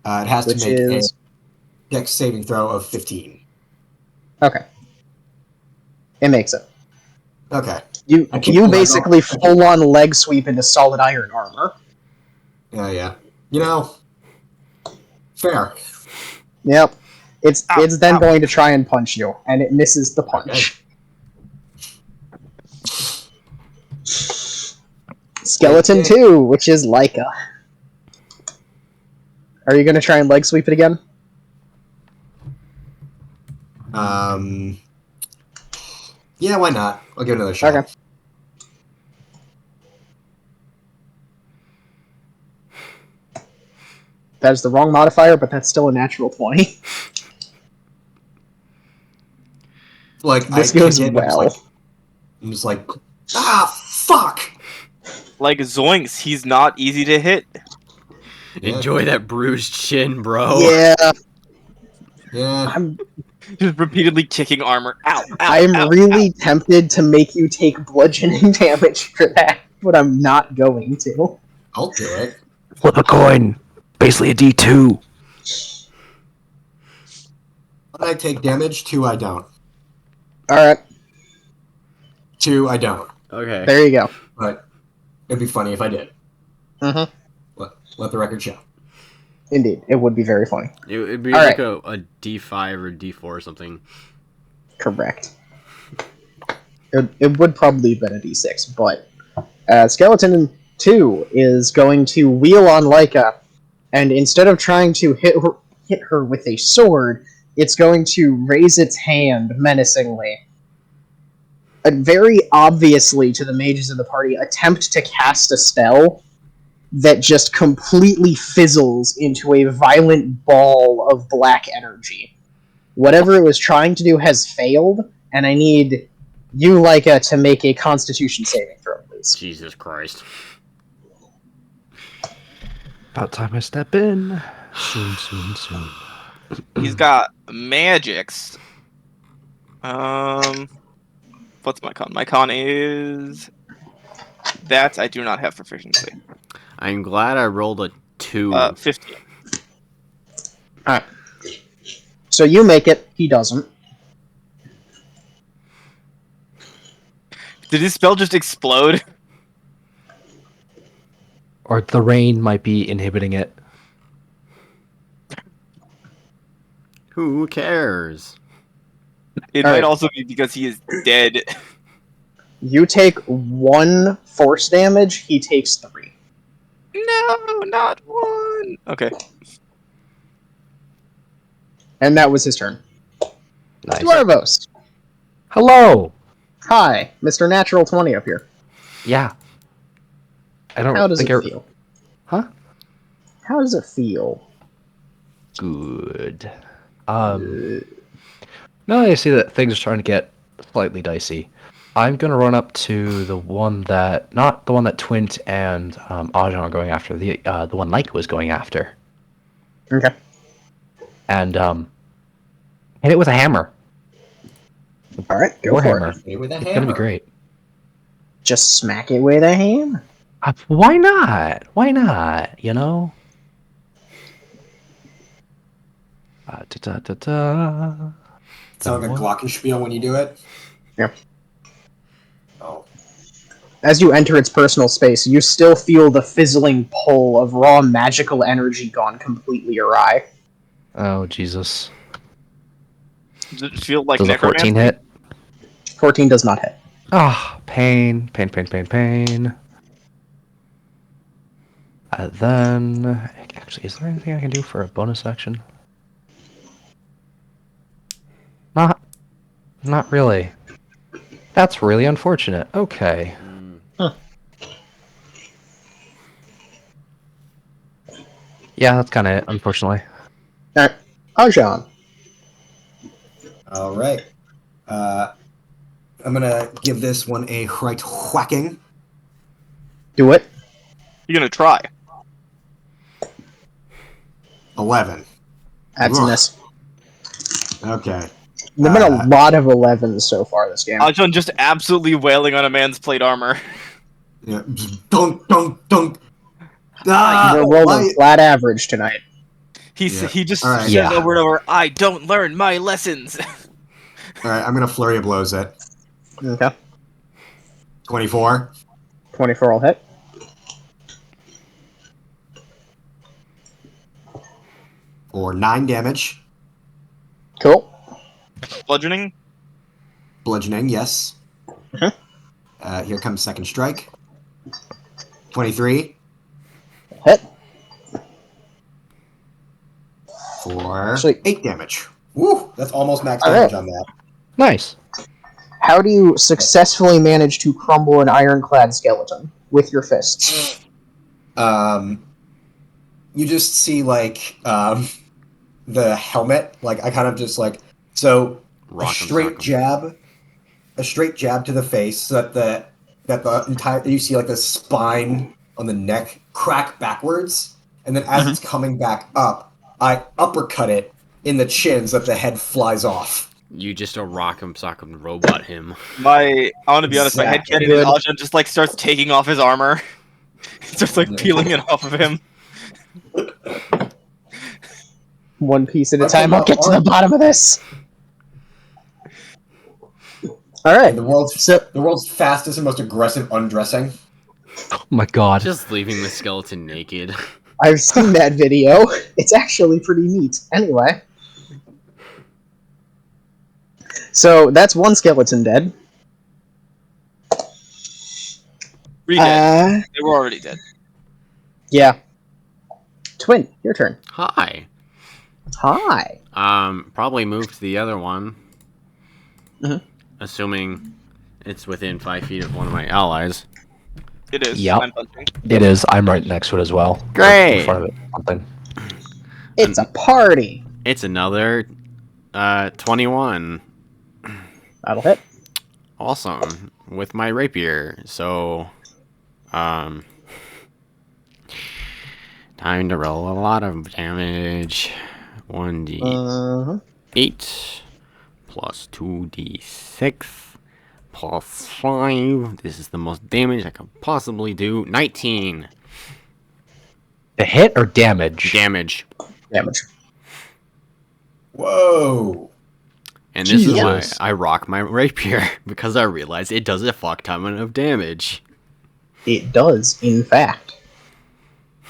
It has Which to make is... a dex saving throw of 15. Okay. It makes it. Okay. You I kicked the leg basically off. full-on leg sweep into solid iron armor. Yeah. You know, fair. Yep. It's Ow, then ow. going to try and punch you, and it misses the punch. Skeleton 2, which is Leica. Are you going to try and leg sweep it again? Yeah, why not? I'll give it another shot. Okay. That is the wrong modifier, but that's still a natural 20. Like This I goes kick it, well. I'm just like, fuck. Like Zoinks, he's not easy to hit. Yeah. Enjoy that bruised chin, bro. Yeah, Yeah. I'm Just repeatedly kicking armor. Ow, ow, I'm ow, really ow. tempted to make you take bludgeoning damage for that, but I'm not going to. I'll do it. Flip a coin. Basically a D2. 1, I take damage. 2, I don't. Alright, 2, I don't. Okay. there you go. But it'd be funny if I did. Mm-hmm. Let the record show. Indeed, it would be very funny. It'd be All like right. a D5 or D4 or something. Correct. It would probably have been a D6, but Skeleton 2 is going to wheel on Leica, and instead of trying to hit her with a sword, it's going to raise its hand menacingly. And very obviously to the mages in the party, attempt to cast a spell that just completely fizzles into a violent ball of black energy. Whatever it was trying to do has failed, and I need you, Leica, to make a Constitution saving throw, please. Jesus Christ. About time I step in. Soon. He's got magics. What's my con? My con is that I do not have proficiency. I'm glad I rolled a 2. 15. Alright. So you make it, he doesn't. Did his spell just explode? Or the rain might be inhibiting it. Who cares? It All might right. also be because he is dead. You take 1 force damage, he takes 3. No, not one. Okay. And that was his turn. Nice. Dwarvos. Hello. Hi, Mr. Natural 20 up here. Yeah. I don't How does think it feel? Huh? How does it feel? Good. Now that I see that things are starting to get slightly dicey, I'm gonna run up to the one that, not the one that Twint and Ajan are going after, the one Nike was going after, Okay. and hit it with a hammer. Alright, go for Warhammer. it. Hey, with a It's hammer. gonna be great. Just smack it with a hammer. Why not? Why not? You know. Da-da-da-da. Sound like a glockenspiel when you do it. Yeah. Oh. As you enter its personal space, you still feel the fizzling pull of raw magical energy gone completely awry. Oh Jesus! Does it feel like Does a 14 necromancy? hit? 14 does not hit. Ah, pain. Then, actually, is there anything I can do for a bonus action? Not really. That's really unfortunate. Okay. Huh. Yeah, that's kind of it, unfortunately. Alright, Ajan. All right. I'm gonna give this one a right whacking. Do it. You're gonna try. 11. That's a Ugh. miss. Okay. There have been a lot of 11s so far this game. Ajan just absolutely wailing on a man's plate armor. Yeah. Dunk, dunk, dunk. Ah, You're rolling flat average tonight. He just All right. says Yeah. over and over, "I don't learn my lessons." All right, I'm gonna flurry of blows it. Okay. 24. 24 will hit. For 9 damage. Cool. Bludgeoning. Bludgeoning, yes. Here comes second strike. 23. Hit. For Actually- 8 damage. Woo! That's almost max All damage right. on that. Nice. How do you successfully manage to crumble an ironclad skeleton with your fists? You just see like the helmet. Like I kind of just like so Rock 'em, sock 'em. a straight jab to the face, so that the entire you see like the spine on the neck crack backwards, and then as it's coming back up, I uppercut it in the chin so that the head flies off. You just a rock 'em, sock 'em robot him. I want to be honest, my Exactly. headcanon is Aja just like starts taking off his armor. Starts like peeling it off of him. One piece at a I time. put I'll my get to the arm- bottom of this. All right. And the So world's fastest and most aggressive undressing. Oh my god. Just leaving the skeleton naked. I've seen that video. It's actually pretty neat. Anyway. So that's one skeleton dead. 3 dead. They were already dead. Yeah. Twin, your turn. Hi. Hi. Probably move to the other one. Mhm. Assuming it's within 5 feet of one of my allies. It is. Yep. I'm punching. It is. I'm right next to it as well. Great. In front of it. Something. It's a party. It's another 21. That'll hit. Awesome. With my rapier. So time to roll a lot of damage. 1d8 plus 2d6 plus 5. This is the most damage I could possibly do. 19 The hit or damage? damage. Damage. Whoa! And this is why Jesus. I rock my rapier, because I realize it does a fuck ton of damage. It does, in fact.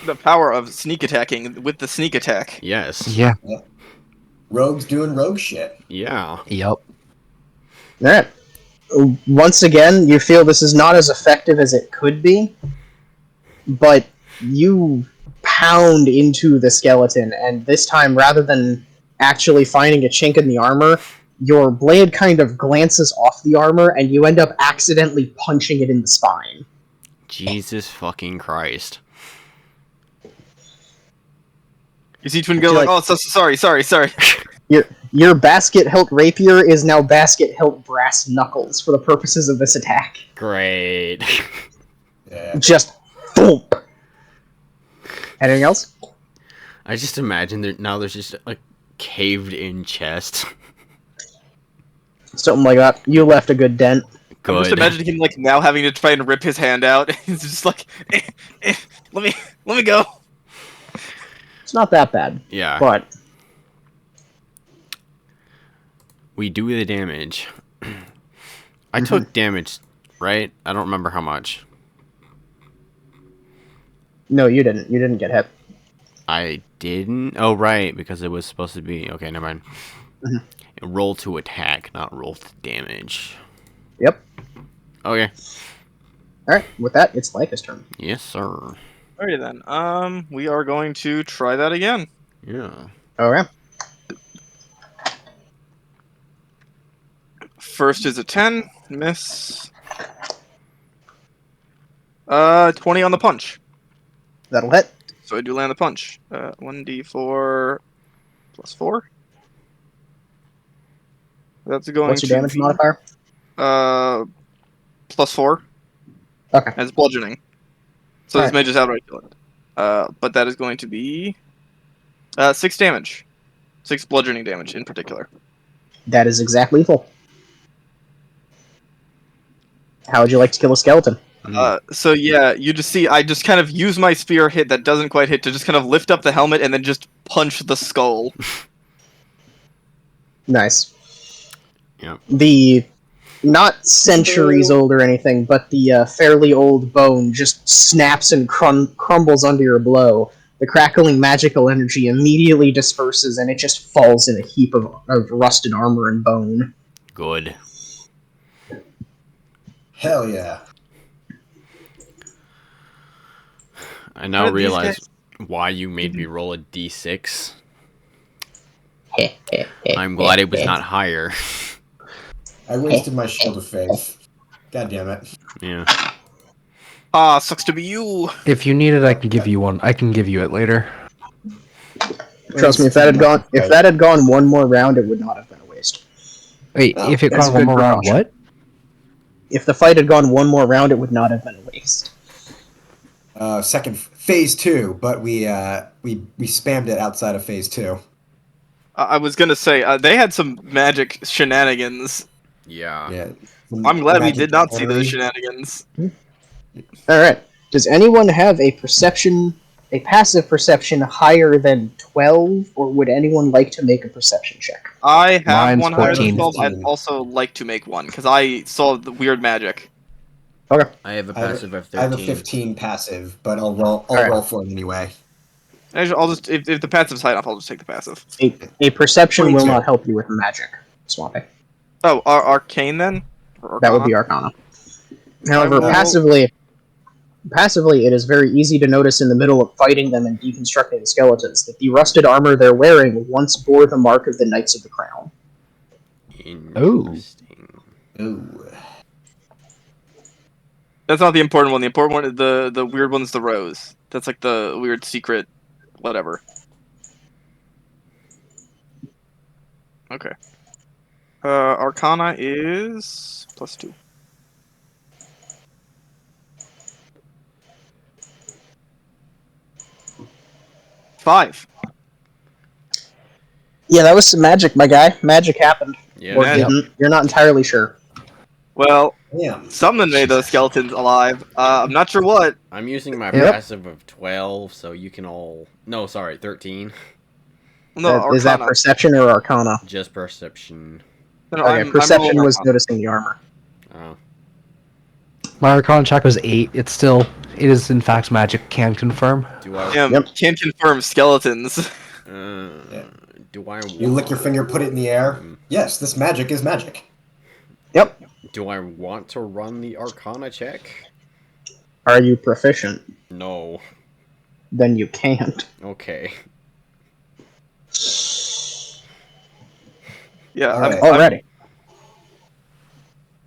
The power of sneak attacking with the sneak attack. Yes. Yeah. Rogues doing rogue shit. Yeah. Yep. Alright. Once again, you feel this is not as effective as it could be, but you pound into the skeleton, and this time, rather than actually finding a chink in the armor, your blade kind of glances off the armor, and you end up accidentally punching it in the spine. Jesus fucking Christ. You see Twin go like, oh, sorry. Your basket hilt rapier is now basket hilt brass knuckles for the purposes of this attack. Great. Yeah. Just boom. Anything else? I just imagine there's just a caved-in chest. Something like that. You left a good dent. Good. I'm just imagining him like now having to try and rip his hand out. He's just like, let me go. It's not that bad, Yeah. but We do the damage. I took damage, right? I don't remember how much. no, you didn't. You didn't get hit. I didn't? Oh, right, because it was supposed to be... Okay, never mind. Roll to attack, not roll to damage. Yep. Okay. Alright, with that, it's Lyca's turn. Yes, sir. Alrighty then. We are going to try that again. Yeah. Alright. First is a 10, miss. 20 on the punch. That'll hit. So I do land the punch. 1d4 plus 4. That's going What's your to damage be, modifier? plus 4. Okay. And it's bludgeoning. So this Alright. may just outright kill it. But that is going to be 6 damage. 6 bludgeoning damage in particular. That is exactly full. How would you like to kill a skeleton? So yeah, you just see I just kind of use my spear hit that doesn't quite hit to just kind of lift up the helmet and then just punch the skull. Nice. Yep. The not centuries old or anything, but the fairly old bone just snaps and crumbles under your blow. The crackling magical energy immediately disperses, and it just falls in a heap of rusted armor and bone. Good. Hell yeah. I now What are these realize why you made me roll a d6. I'm glad it was not higher. I wasted my shield of faith. God damn it. Yeah. Ah, sucks to be you. If you need it, I can give you one. I can give you it later. Trust me, if that had gone one more round, it would not have been a waste. Wait, Oh, if it that's got a one good more round, precaution. what? If the fight had gone one more round, it would not have been a waste. Second phase 2, but we spammed it outside of phase 2. I was gonna say they had some magic shenanigans. Yeah. Yeah. I'm glad we Magic did not see those cannery. shenanigans. All right. Does anyone have a passive perception higher than 12, or would anyone like to make a perception check? I have Mine's one higher than 14. 12. I'd 15. also like to make one because I saw the weird magic. Okay. I have a I have, passive of 13. I have a 15 passive, but I'll roll Alright. for it anyway. Actually, I'll just if the passive's high enough, I'll just take the passive. A perception will 22. not help you with magic, Swampy. Oh, arcane then? Or That would be Arcana? Arcana. However, will- passively, it is very easy to notice in the middle of fighting them and deconstructing the skeletons that the rusted armor they're wearing once bore the mark of the Knights of the Crown. Interesting. Ooh. That's not the important one. The important one, the weird one's the rose. That's like the weird secret, whatever. Okay. Arcana is +2. Five. Yeah, that was some magic, my guy. Magic happened. Yeah. Or man. didn't. You're not entirely sure. Well, Damn. something made those skeletons alive. I'm not sure what. I'm using my Yep. passive of 12, so you can all... No, sorry, 13. No, Is that Arcana. perception or Arcana? Just perception. No, Okay, I'm perception rolling was Arcana. noticing the armor. Oh. My Arcana check was 8. It is in fact magic. Can confirm. Do I... Damn, Yep. can't confirm skeletons. Do I... You lick your finger, put it in the air. Yes, this magic is magic. Yep. Do I want to run the Arcana check? Are you proficient? No. Then you can't. Okay. Yeah, All right. Already.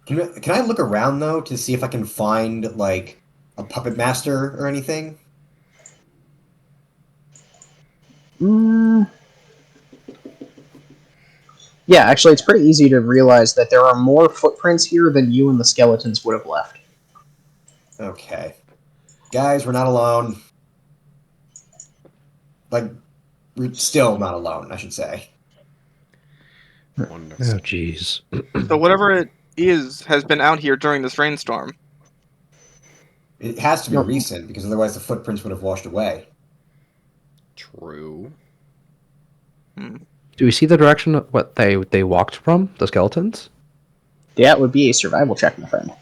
Can I look around though to see if I can find like a puppet master or anything? Yeah, actually, it's pretty easy to realize that there are more footprints here than you and the skeletons would have left. Okay. Guys, we're not alone. Like, we're still not alone, I should say. Wonderful. Oh, jeez. So whatever it is has been out here during this rainstorm. It has to be Nope. recent, because otherwise the footprints would have washed away. True. Do we see the direction of what they walked from? The skeletons? Yeah, it would be a survival check, my friend.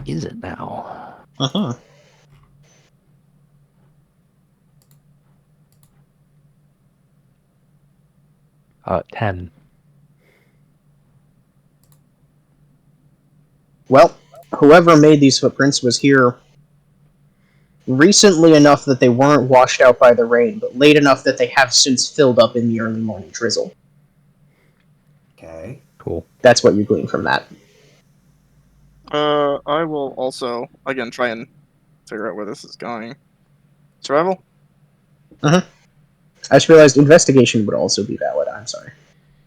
Is it now? Uh-huh. Uh, 10. Well, whoever made these footprints was here recently enough that they weren't washed out by the rain, but late enough that they have since filled up in the early morning drizzle. Okay. Cool. That's what you glean from that. I will also again try and figure out where this is going. Survival? I just realized investigation would also be valid. I'm sorry.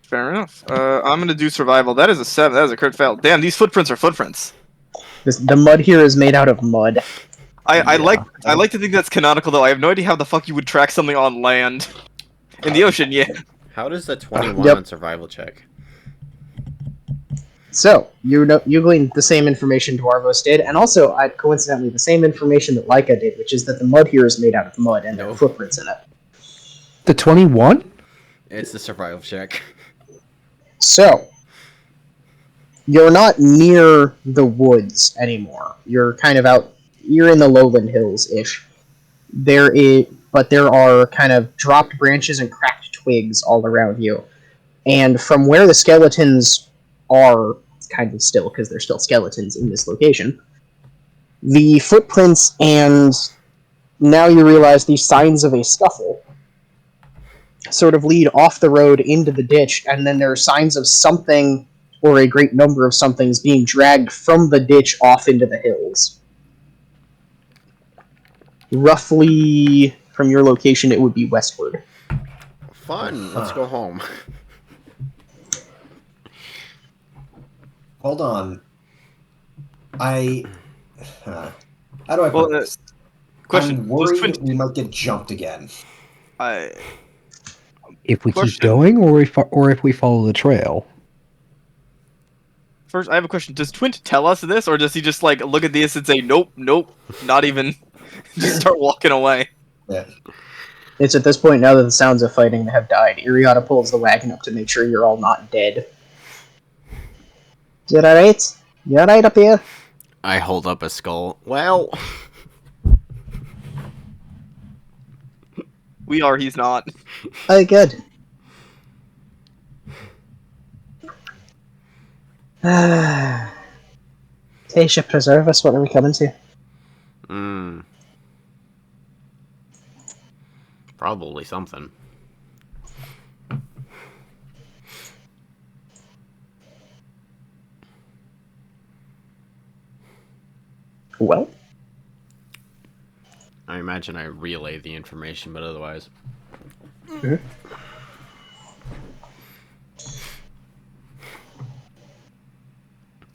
Fair enough. I'm gonna do survival. That is a 7. That is a crit fail. Damn, these footprints are footprints. The mud here is made out of mud. I like to think that's canonical though. I have no idea how the fuck you would track something on land. In the ocean, yeah. How does the 21 Yep. on survival check? So, you gleaned the same information Dwarvos did, and also, coincidentally, the same information that Leica did, which is that the mud here is made out of mud, and there are No. footprints in it. The 21? It's the survival check. So, you're not near the woods anymore. You're kind of out. You're in the lowland hills-ish. But there are kind of dropped branches and cracked twigs all around you. And from where the skeletons are, kind of still, because they're still skeletons in this location, the footprints and now you realize the signs of a scuffle sort of lead off the road into the ditch, and then there are signs of something or a great number of somethings being dragged from the ditch off into the hills. Roughly from your location, it would be westward. Fun. Let's go home. Hold on. How do I put this? Question. I'm worried we might get jumped again. If we Question. keep going, or if we follow the trail. First, I have a question. Does Twint tell us this, or does he just like look at this and say, "Nope, nope, not even," just start walking away? Yeah. It's at this point, now that the sounds of fighting have died, Iriata pulls the wagon up to make sure you're all not dead. Is it alright? You alright up here? I hold up a skull. Well, We are. He's not. Oh, good. Tasha, preserve us. What are we coming to? probably something. Well, I imagine I relay the information, but otherwise.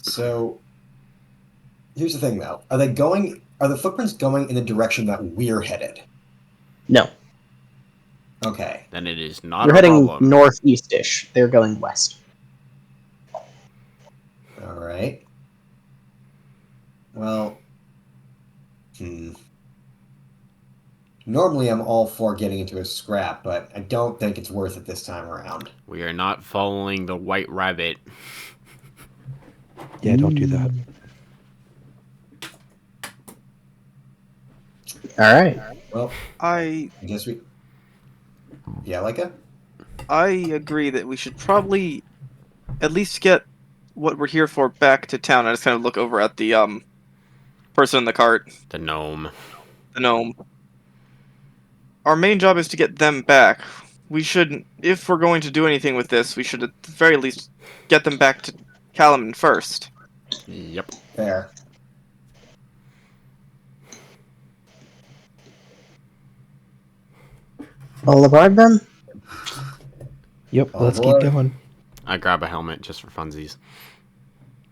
So, here's the thing, though. Are the footprints going in the direction that we're headed? no. Okay. Then it is not You're a heading problem. northeast-ish. They're going west. All right. Well, normally I'm all for getting into a scrap, but I don't think it's worth it this time around. We are not following the white rabbit. Yeah, don't do that. Alright. Well, I guess we... Yeah, Leica? I agree that we should probably at least get what we're here for back to town. I just kind of look over at the person in the cart, The gnome. the gnome. Our main job is to get them back. We should, if we're going to do anything with this, we should at the very least get them back to Calaman first. Yep. Fair. All aboard then? Yep, Oh, let's boy. keep going. I grab a helmet just for funsies.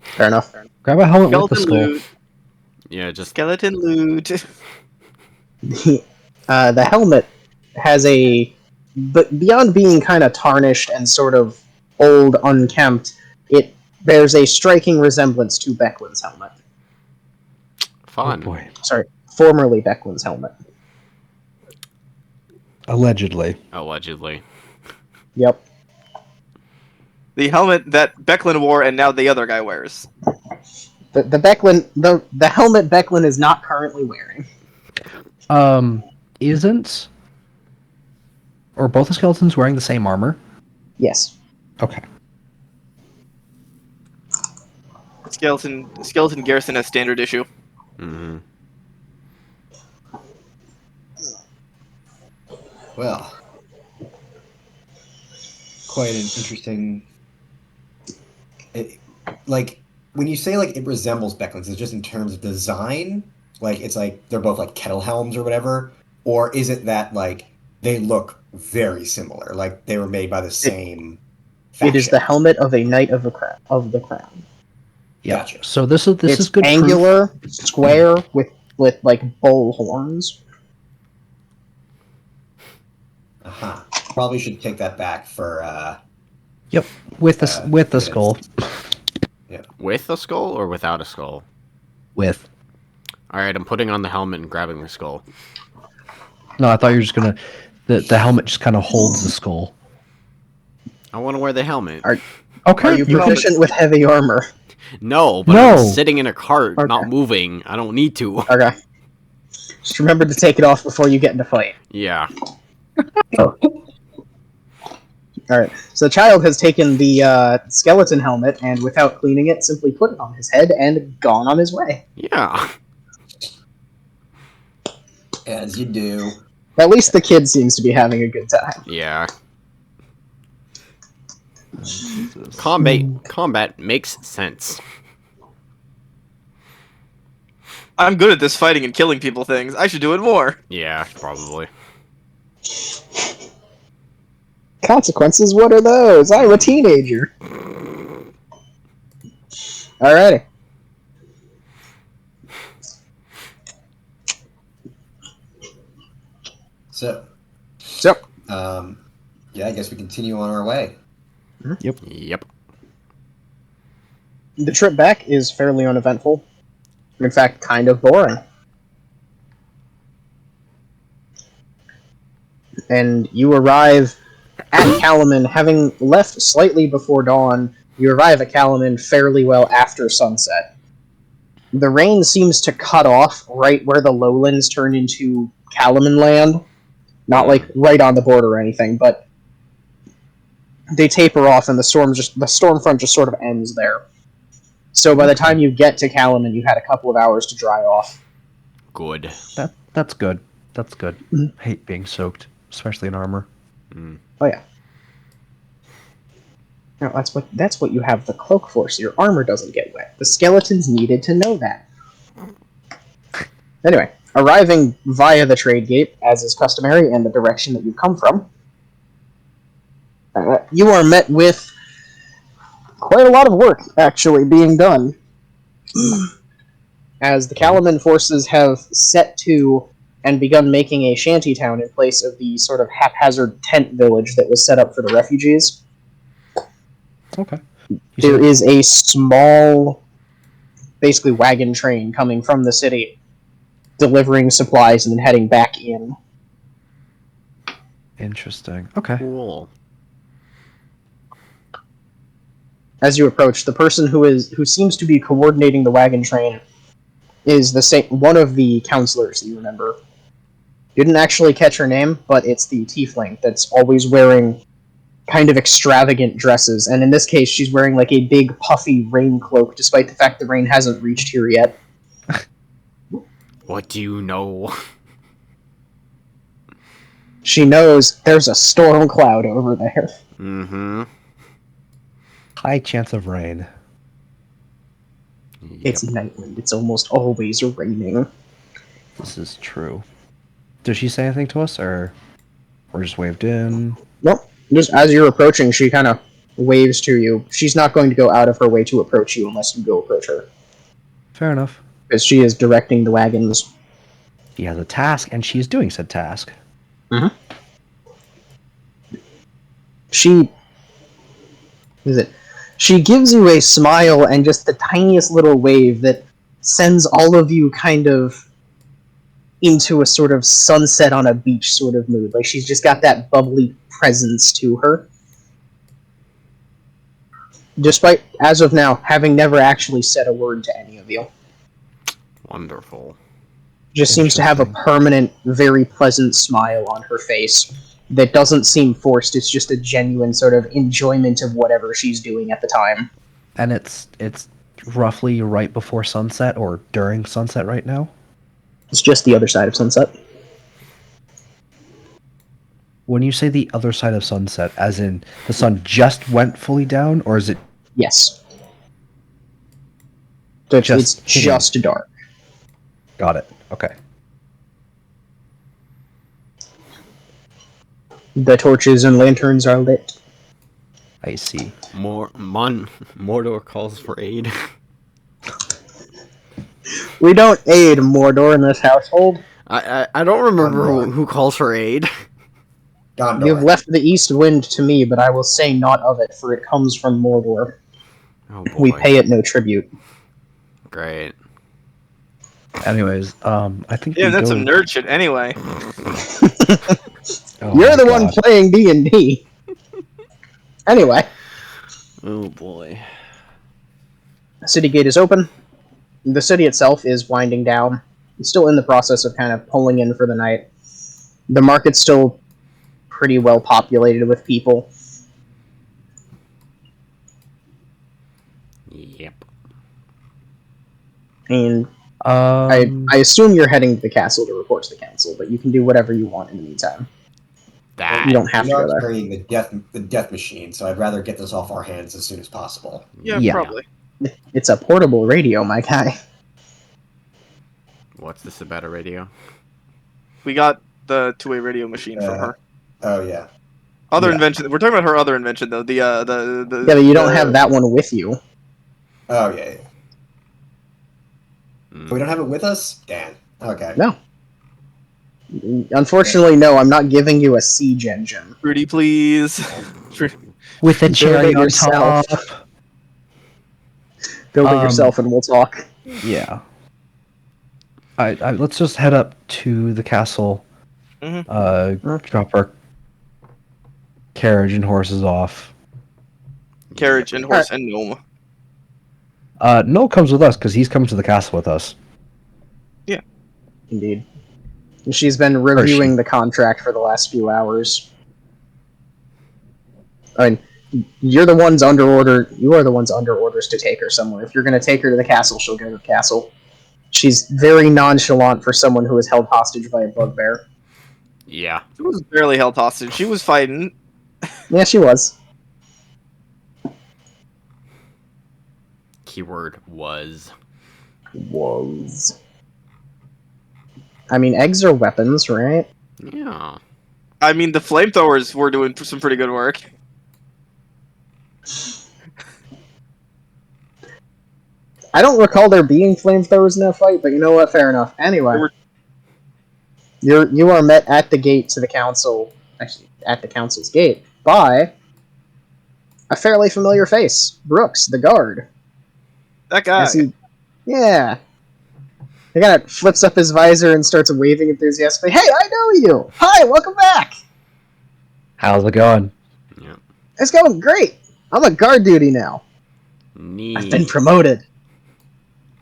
Fair enough. Grab a helmet with the Skeleton skull. loot. Yeah, just Skeleton loot. The helmet has but beyond being kind of tarnished and sort of old, unkempt, it bears a striking resemblance to Becklin's helmet. fun. Oh boy. Sorry, formerly Becklin's helmet. Allegedly. Allegedly. Yep. The helmet that Becklin wore and now the other guy wears. The helmet Becklin is not currently wearing. Isn't... Or both the skeletons wearing the same armor? Yes. Okay. Skeleton Garrison has standard issue. Mm-hmm. Well, quite an interesting... when you say, it resembles Becklin's, it's just in terms of design? It's they're both, kettle helms or whatever? Or is it that, they look very similar? They were made by the same faction? It is the helmet of a knight of the crown. Yeah. Gotcha. So this is It's good proof. angular, square, with bull horns. Aha. Probably should take that back for, Yep. With the skull. With a skull or without a skull? With. Alright, I'm putting on the helmet and grabbing the skull. No, I thought you were just gonna. The helmet just kind of holds the skull. I want to wear the helmet. Okay. Are you proficient with heavy armor? No, but No. I'm sitting in a cart, Okay. not moving. I don't need to. Okay. Just remember to take it off before you get into fight. Yeah. Alright, so the child has taken the skeleton helmet and, without cleaning it, simply put it on his head and gone on his way. Yeah. as you do. At least the kid seems to be having a good time. Yeah. Jesus. Combat makes sense. I'm good at this fighting and killing people things. I should do it more. Yeah, probably. Consequences? What are those? I'm a teenager. Alrighty. So, So, yeah, I guess we continue on our way. Yep. the trip back is fairly uneventful. In fact, kind of boring. And you arrive at Kalaman, having left slightly before dawn. You arrive at Kalaman fairly well after sunset. The rain seems to cut off right where the lowlands turn into Kalaman land. Not like right on the border or anything, but they taper off and the storm front just sort of ends there. So by the time you get to Kalaman, you had a couple of hours to dry off. Good. That's good. That's good. I hate being soaked, especially in armor. Oh yeah. Now that's what you have the cloak for, so your armor doesn't get wet. The skeletons needed to know that. Anyway, arriving via the trade gate, as is customary, in the direction that you come from, you are met with quite a lot of work actually being done. As the Kalaman forces have set to and begun making a shantytown in place of the sort of haphazard tent village that was set up for the refugees. Okay. There is a small, basically wagon train coming from the city, delivering supplies and then heading back in. Interesting. Okay. Cool. As you approach, the person who seems to be coordinating the wagon train is one of the counselors that you remember. You didn't actually catch her name, but it's the tiefling that's always wearing kind of extravagant dresses, and in this case, she's wearing like a big puffy rain cloak, despite the fact the rain hasn't reached here yet. What do you know? She knows there's a storm cloud over there. Mm-hmm. High chance of rain. It's Nightwind. It's almost always raining. This is true. Does she say anything to us, or we're just waved in? Nope. Just as you're approaching, she kind of waves to you. She's not going to go out of her way to approach you unless you go approach her. Fair enough. Because she is directing the wagons. She has a task, and she's doing said task. Mm-hmm. She gives you a smile and just the tiniest little wave that sends all of you kind of into a sort of sunset on a beach sort of mood. Like she's just got that bubbly presence to her. Despite, as of now, having never actually said a word to any of you. Wonderful. Just seems to have a permanent, very pleasant smile on her face that doesn't seem forced. It's just a genuine sort of enjoyment of whatever she's doing at the time. And it's roughly right before sunset or during sunset right now? It's just the other side of sunset. When you say the other side of sunset, as in the sun just went fully down, or is it... Yes. So it's hitting? just dark. Got it. Okay. The torches and lanterns are lit. I see. Mordor calls for aid. We don't aid Mordor in this household. I don't remember who calls for aid. Gondor. You've left the east wind to me, but I will say naught of it, for it comes from Mordor. Oh boy. We pay it no tribute. Great. Anyways, I think Yeah, that's some nerd shit anyway. Oh You're the my one God. playing D&D. Anyway, Oh boy. the city gate is open. The city itself is winding down. It's still in the process of kind of pulling in for the night. The market's still pretty well populated with people. Yep. And Um, I assume you're heading to the castle to report to the council, but you can do whatever you want in the meantime. That. You don't have to We go are there. carrying the death machine, so I'd rather get this off our hands as soon as possible. Yeah, Yeah. probably. It's a portable radio, my guy. What's this about a radio? We got the two-way radio machine from her. Oh yeah. Other Yeah. invention. We're talking about her other invention though. The Yeah, but you don't have that one with you. Oh yeah. Mm. We don't have it with us? Damn. Okay. No. Unfortunately, no. I'm not giving you a siege engine. Fruity, please. With a Build cherry it on yourself. top. Build it yourself, and we'll talk. Yeah. Let's just head up to the castle. Mhm. Drop our carriage and horses off. Carriage and horse and gnome. Noel comes with us because he's coming to the castle with us. Indeed. She's been reviewing the contract for the last few hours. I mean, you're the ones under order. You are the ones under orders to take her somewhere. If you're going to take her to the castle, she'll go to the castle. She's very nonchalant for someone who was held hostage by a bugbear. Yeah. She was barely held hostage. She was fighting. Yeah, she was. Keyword was. Was. I mean, eggs are weapons, right? Yeah. I mean, the flamethrowers were doing some pretty good work. I don't recall there being flamethrowers in that fight, but you know what? Fair enough. Anyway, you are met at the gate to the council, actually at the council's gate, by a fairly familiar face, Brooks, the guard. That guy. Yeah. He kind of flips up his visor and starts waving enthusiastically. Hey, I know you! Hi, welcome back! How's it going? Yeah. It's going great! I'm on guard duty now. Neat. I've been promoted.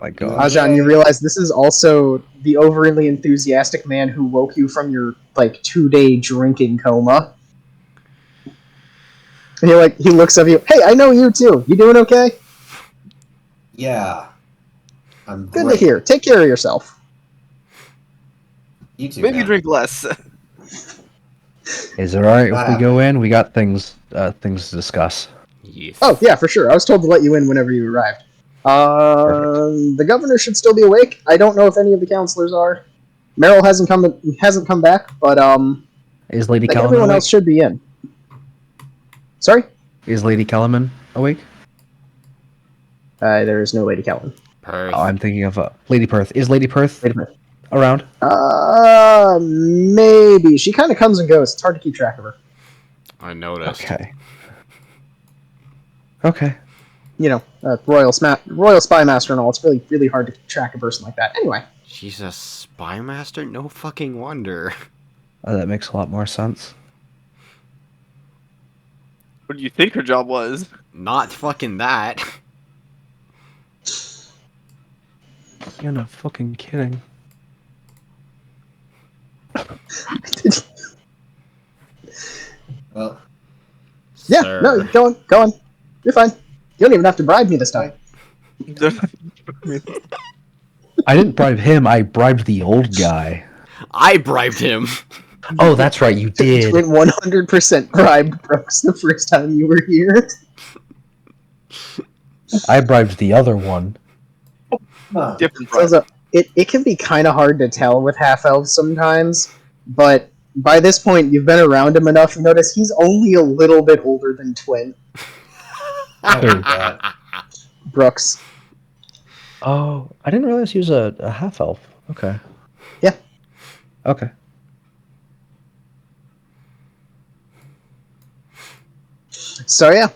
My God. Ajan, you realize this is also the overly enthusiastic man who woke you from your, 2-day drinking coma. And he looks up at you. Hey, I know you too. You doing okay? Yeah. I'm Good great. to hear. Take care of yourself. You too. Maybe man. drink less. Is it alright if we Ah. go in? We got things to discuss. Yes. Oh, yeah, for sure. I was told to let you in whenever you arrived. The governor should still be awake. I don't know if any of the counselors are. Merrill hasn't come back, but Is Lady like Kellerman everyone awake? else should be in. Sorry? Is Lady Kellerman awake? There is no Lady Kellen. Perth. Oh, I'm thinking of Lady Perth. Is Lady Perth Wait a minute. around? Maybe. She kind of comes and goes. It's hard to keep track of her. I noticed. Okay. Okay. You know, royal spy master and all. It's really, really hard to keep track of a person like that. Anyway, She's a spy master? No fucking wonder. That makes a lot more sense. What do you think her job was? Not fucking that. You're not fucking kidding. Well, yeah, Sir. no, go on. You're fine. You don't even have to bribe me this time. I didn't bribe him. I bribed the old guy. I bribed him. Oh, that's right. You You did. went 100% bribed Brooks the first time you were here. I bribed the other one. Different So it can be kind of hard to tell with half-elves sometimes, but by this point, you've been around him enough to notice he's only a little bit older than Twin. Brooks. Oh, I didn't realize he was a half elf. Okay. Yeah. Okay. So yeah.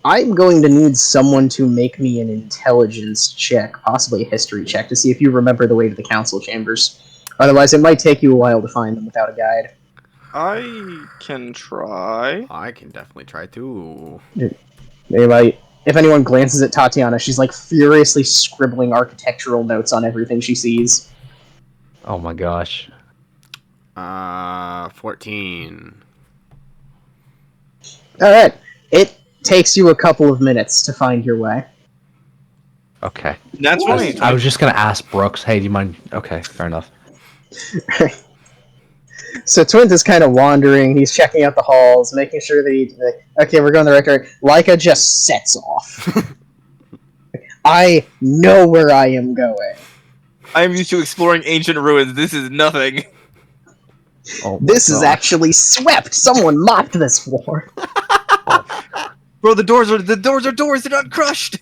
I'm going to need someone to make me an intelligence check, possibly a history check, to see if you remember the way to the council chambers. Otherwise, it might take you a while to find them without a guide. I can try. I can definitely try too. If anyone glances at Tatiana, she's furiously scribbling architectural notes on everything she sees. Oh my gosh. 14. Alright. It takes you a couple of minutes to find your way. Okay. That's right. I was just gonna ask Brooks. Hey, do you mind? Okay, fair enough. So Twint is kind of wandering. He's checking out the halls, making sure that okay, we're going the right direction. Leica just sets off. I know where I am going. I am used to exploring ancient ruins. This is nothing. Oh my This is gosh. actually swept. Someone mopped this floor. Bro, the doors are doors. They're not crushed.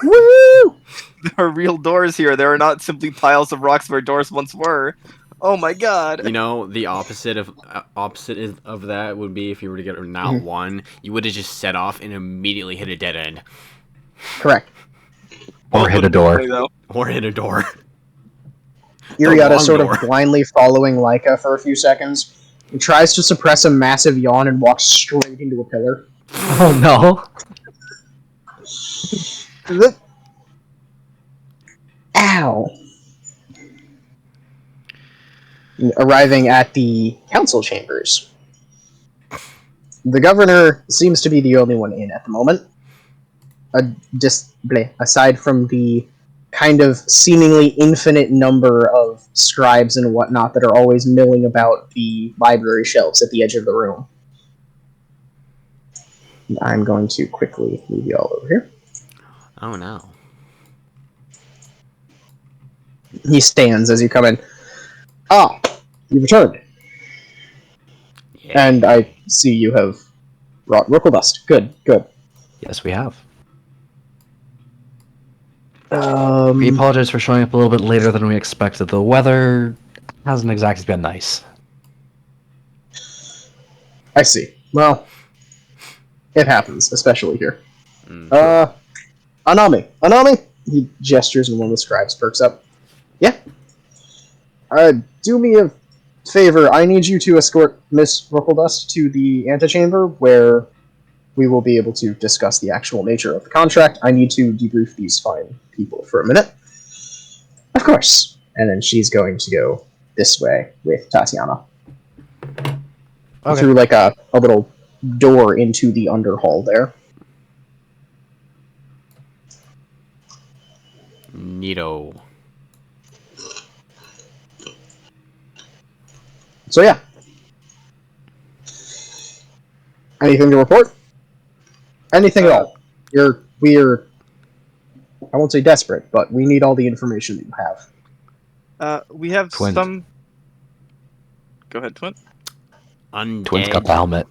Woo! There are real doors here. There are not simply piles of rocks where doors once were. Oh my god. You know, the opposite of that would be if you were to get not one, you would have just set off and immediately hit a dead end. Correct. Or hit a door. Funny, though. Or hit a door. Iriata wrong sort door. of blindly following Leica for a few seconds. He tries to suppress a massive yawn and walks straight into a pillar. Oh no. Ow! Arriving at the council chambers. The governor seems to be the only one in at the moment. Aside from the kind of seemingly infinite number of scribes and whatnot that are always milling about the library shelves at the edge of the room. And I'm going to quickly move you all over here. Oh no. He stands as you come in. Ah, you've returned. Yeah. And I see you have wrought Ripple Dust. Good, good. Yes, we have. We Um, apologize for showing up a little bit later than we expected. The weather hasn't exactly been nice. I see. Well, it happens, especially here. Anami! He gestures and one of the scribes perks up. Yeah? Do me a favor. I need you to escort Miss Ruffledust to the antechamber where we will be able to discuss the actual nature of the contract. I need to debrief these fine people for a minute. Of course. And then she's going to go this way with Tatiana. Okay. Through like a little door into the underhall there. Neato. So yeah. Anything to report? Anything at all. We're I won't say desperate, but we need all the information that you have. We have Twins. some. Go ahead, Twin. Undead. Twins got the helmet.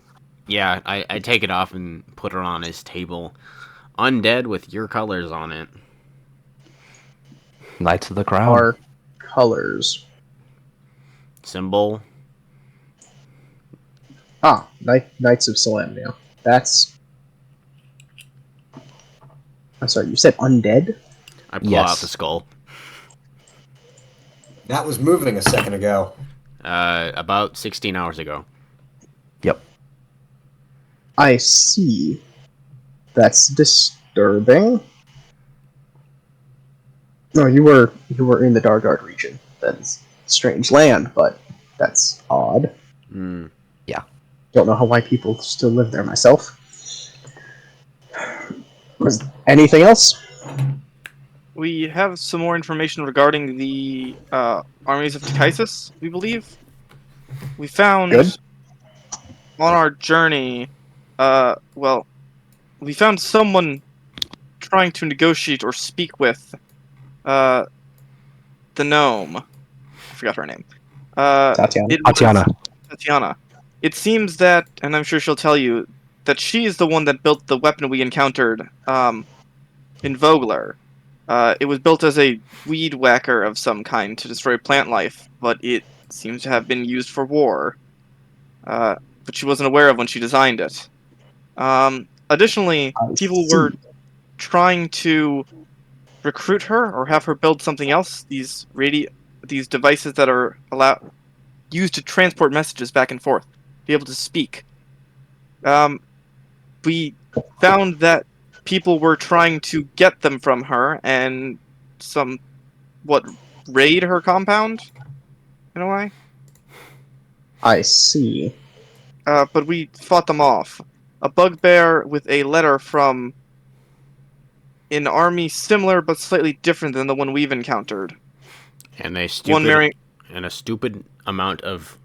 Yeah, I take it off and put it on his table. Undead with your colors on it. Knights of the Crown. Our colors. Symbol. Knights of Salamnia. That's... I'm sorry, you said undead? I pull Yes. out the skull. That was moving a second ago. About 16 hours ago. Yep. I see. That's disturbing. No, you were in the Dargard region. That's strange land, but that's odd. Hmm. Don't know why people still live there myself. Anything else? We have some more information regarding the armies of Tychus, we believe. We found Good. on our journey, we found someone trying to negotiate or speak with the gnome. I forgot her name. Tatiana. Tatiana. It seems that, and I'm sure she'll tell you, that she is the one that built the weapon we encountered in Vogler. It was built as a weed whacker of some kind to destroy plant life, but it seems to have been used for war. But she wasn't aware of when she designed it. Additionally, people were trying to recruit her or have her build something else. These devices that are used to transport messages back and forth, be able to speak. We found that people were trying to get them from her and raid her compound in a way. I see. But we fought them off. A bugbear with a letter from an army similar but slightly different than the one we've encountered. And a One marrying stupid amount of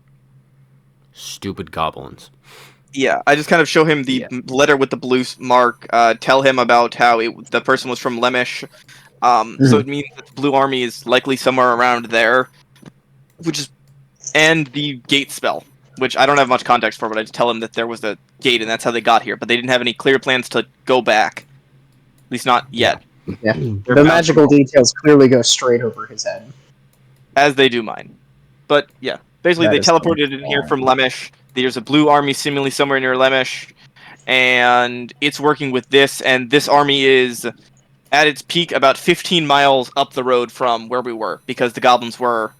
Stupid goblins. Yeah, I just kind of show him the letter with the blue mark. Tell him about how the person was from Lemish. So it means that the Blue Army is likely somewhere around there, and the gate spell, which I don't have much context for, but I just tell him that there was a gate and that's how they got here, but they didn't have any clear plans to go back. At least not yet. Yeah. They're The bound magical to- details clearly go straight over his head. As they do mine. But yeah, basically That they is teleported in here from Lemish. There's a Blue Army seemingly somewhere near Lemish, and it's working with this, and this army is at its peak about 15 miles up the road from where we were, because the goblins were...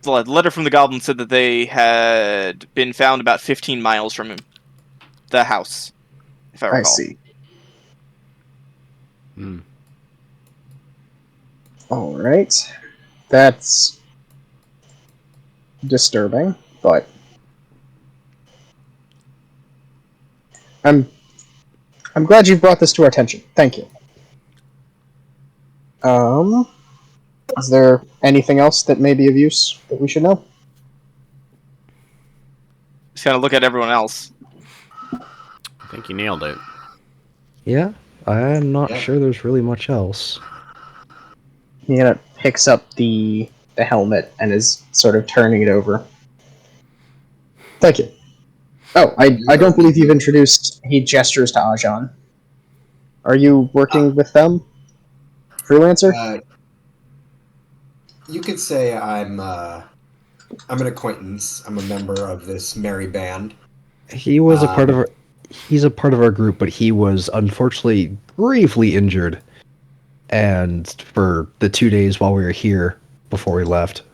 The letter from the goblin said that they had been found about 15 miles from the house, if I recall. I see. Alright. That's disturbing, but I'm glad you've brought this to our attention. Thank you. Is there anything else that may be of use that we should know? Just kind of look at everyone else. I think you nailed it. Yeah, I'm not sure there's really much else. He kind of picks up the helmet and is sort of turning it over. Thank you. Oh, I don't believe you've introduced... He gestures to Ajan. Are you working with them? Freelancer? You could say I'm an acquaintance. I'm a member of this merry band. He was a part of our... He's a part of our group, but he was unfortunately gravely injured. And for the 2 days while we were here, before we left.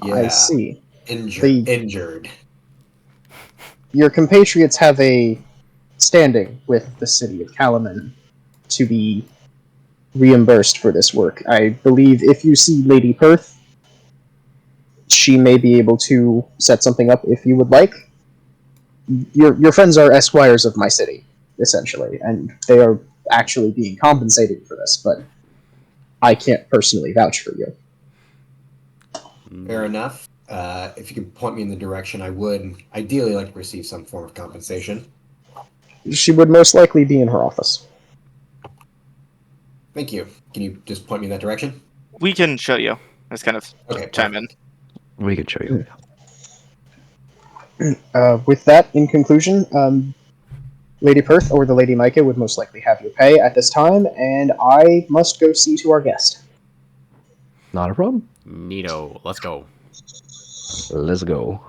Yeah, I see. Injured. Your compatriots have a standing with the city of Kalaman to be reimbursed for this work. I believe if you see Lady Perth, she may be able to set something up if you would like. Your friends are esquires of my city, essentially, and they are actually being compensated for this, but I can't personally vouch for you. Fair enough. If you could point me in the direction, I would ideally like to receive some form of compensation. She would most likely be in her office. Thank you. Can you just point me in that direction? We can show you. Let's kind of chime in. We could show you. With that, in conclusion, Lady Perth or the Lady Micah would most likely have your pay at this time, and I must go see to our guest. Not a problem. Neato. Let's go. Let's go.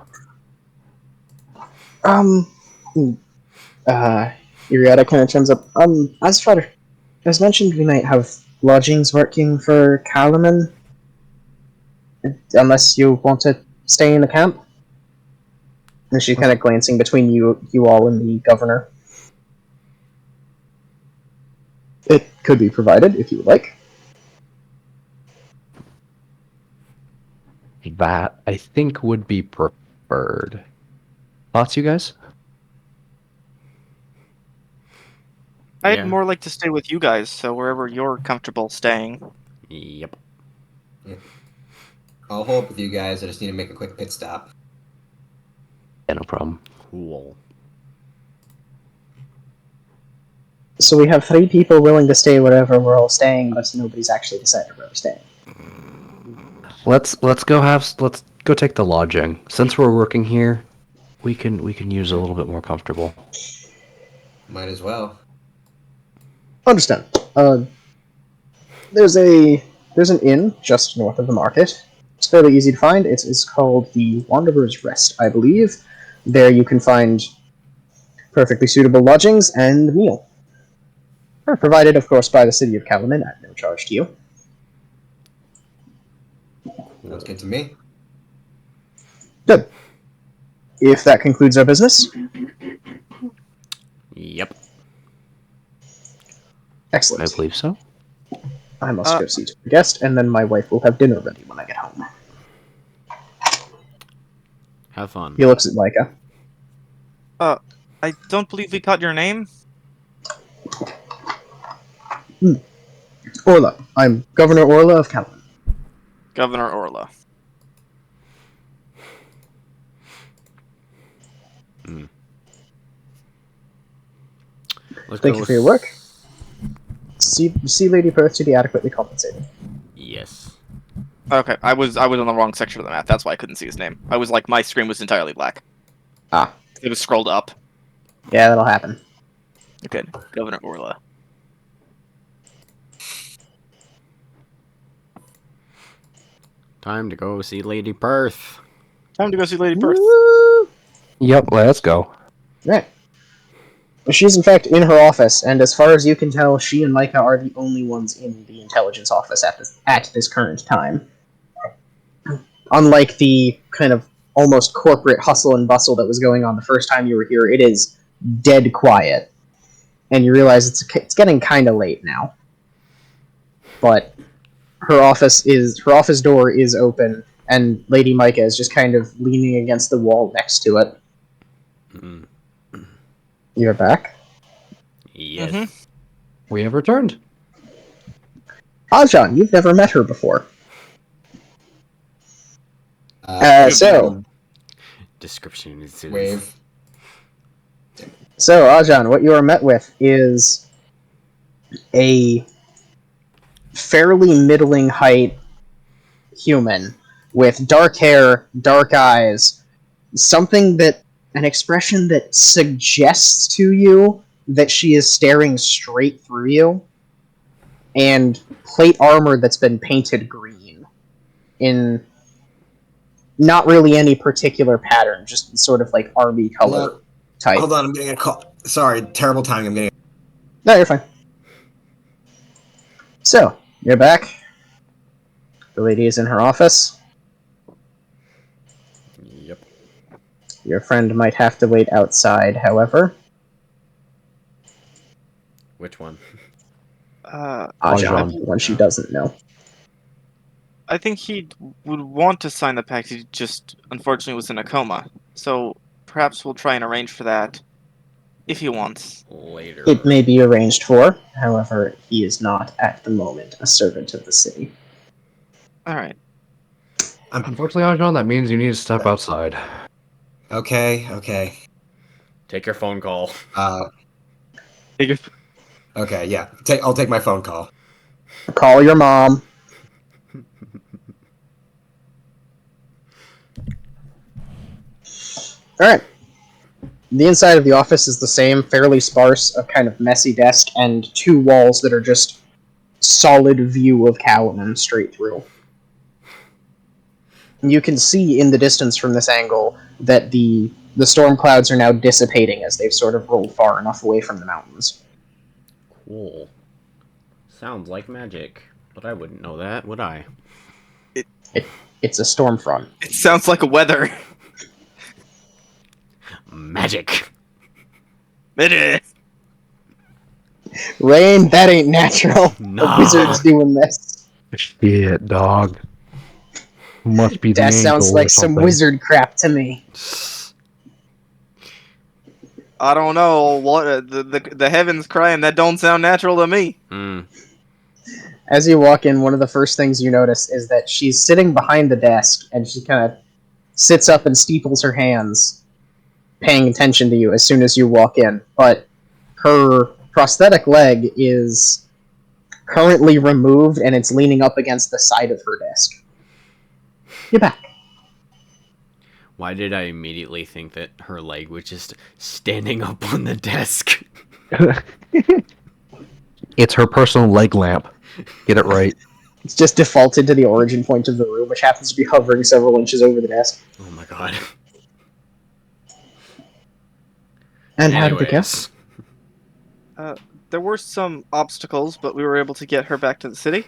Iriada kind of turns up. As far as mentioned, we might have lodgings working for Kalaman, unless you want to stay in the camp. And she's kind of glancing between you all and the governor. It could be provided if you would like. That, I think, would be preferred. Thoughts, you guys? I'd more like to stay with you guys, so wherever you're comfortable staying. Yep. Yeah. I'll hold up with you guys. I just need to make a quick pit stop. Yeah, no problem. Cool. So we have 3 people willing to stay wherever we're all staying, but nobody's actually decided where we're staying. Let's go take the lodging. Since we're working here, we can use a little bit more comfortable. Might as well. Understand. There's an inn just north of the market. It's fairly easy to find. It's called the Wanderer's Rest, I believe. There you can find perfectly suitable lodgings and meal. Provided, of course, by the city of Kalaman at no charge to you. Sounds good to me. Good. If that concludes our business. Yep. Excellent. I believe so. I must go see to the guest, and then my wife will have dinner ready when I get home. Have fun. He looks at Micah. I don't believe we caught your name. Orla. I'm Governor Orla of Kalaman. Governor Orla. Thank you for your work. See Lady Perth to be adequately compensated. Yes. Okay, I was on the wrong section of the map. That's why I couldn't see his name. I was like, my screen was entirely black. Ah. It was scrolled up. Yeah, that'll happen. Okay, Governor Orla. Time to go see Lady Perth. Time to go see Lady Perth. Woo! Yep, let's go. Right. She's in fact in her office, and as far as you can tell, she and Micah are the only ones in the intelligence office at this current time. Unlike the kind of almost corporate hustle and bustle that was going on the first time you were here, it is dead quiet. And you realize it's getting kind of late now. But her office door is open, and Lady Micah is just kind of leaning against the wall next to it. Mm. You're back. Yes. Mhm. We have returned. Ajan, you've never met her before. So, Description is wave. So, Ajan, what you are met with is a fairly middling height human with dark hair, dark eyes, an expression that suggests to you that she is staring straight through you, and plate armor that's been painted green in not really any particular pattern, just sort of like army color type. Hold on, I'm getting a call. Sorry, terrible timing. I'm getting. No, you're fine. So, you're back. The lady is in her office. Yep. Your friend might have to wait outside, however. Which one? Ajan, the one she doesn't know. I think he would want to sign the pact. He just unfortunately was in a coma. So perhaps we'll try and arrange for that if he wants. Later. It may be arranged for, however, he is not at the moment a servant of the city. All right. Unfortunately, Ajan, that means you need to step outside. Okay. Take your phone call. Okay, yeah. I'll take my phone call. Call your mom. Alright. The inside of the office is the same, fairly sparse, a kind of messy desk, and two walls that are just solid view of Calaman straight through. You can see in the distance from this angle that the storm clouds are now dissipating as they've sort of rolled far enough away from the mountains. Cool. Sounds like magic. But I wouldn't know that, would I? It's a storm front. It sounds like a weather. Magic! It is. Rain, that ain't natural. Nah. The wizard's doing this. Shit, dog. Must be the That sounds angel like or some something. wizard crap to me. I don't know what the heavens crying. That don't sound natural to me. Hmm. As you walk in, one of the first things you notice is that she's sitting behind the desk, and she kind of sits up and steeples her hands, paying attention to you as soon as you walk in. But her prosthetic leg is currently removed, and it's leaning up against the side of her desk. You're back. Why did I immediately think that her leg was just standing up on the desk? It's her personal leg lamp. Get it right. It's just defaulted to the origin point of the room, which happens to be hovering several inches over the desk. Oh my god. And how did it go? Anyways. There were some obstacles, but we were able to get her back to the city.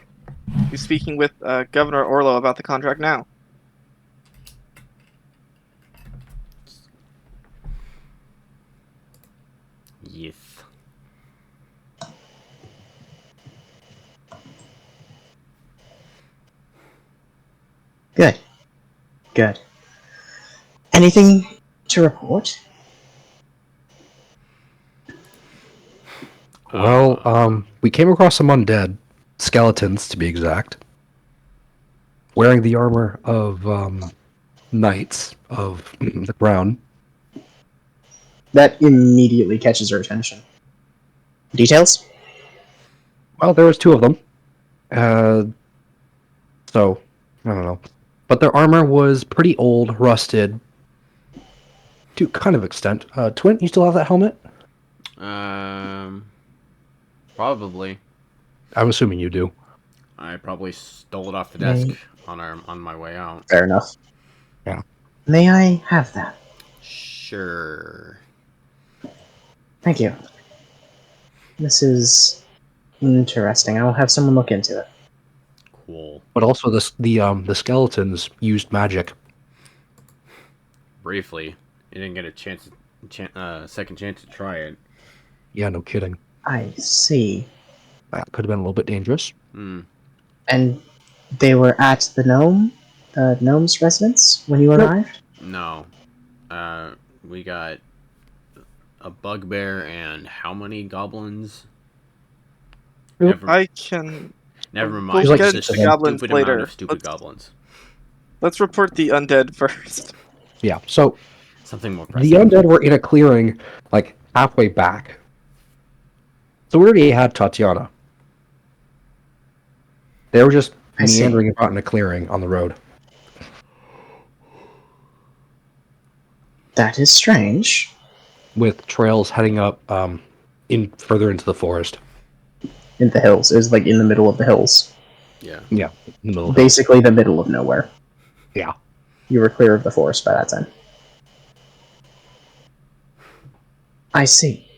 We're speaking with Governor Orlo about the contract now. Yes. Good. Anything to report? Well, we came across some undead skeletons, to be exact, wearing the armor of knights of the crown. That immediately catches her attention. Details? Well, there was two of them. So, I don't know. But their armor was pretty old, rusted, to kind of extent. Twin, you still have that helmet? Probably. I'm assuming you do. I probably stole it off the May- desk on my way out. Fair enough. Yeah. May I have that? Sure. Thank you. This is interesting. I will have someone look into it. Cool. But also the skeletons used magic. Briefly, you didn't get a second chance to try it. Yeah, no kidding. I see. That could have been a little bit dangerous. Hmm. And they were at the gnome's residence when you Nope. arrived? No. We got a bugbear and how many goblins? Nope. I can. Never We'll mind. get It's to just the a goblins stupid later. amount of stupid goblins. Let's report the undead first. Yeah, so Something more the pressing. undead were in a clearing, like, halfway back. So we already had Tatiana. They were just I see. meandering about in a clearing on the road. That is strange. With trails heading up in further into the forest. In the hills. It was like in the middle of the hills. Yeah. Yeah, in the middle of Basically the middle of nowhere. Yeah. You were clear of the forest by that time. I see.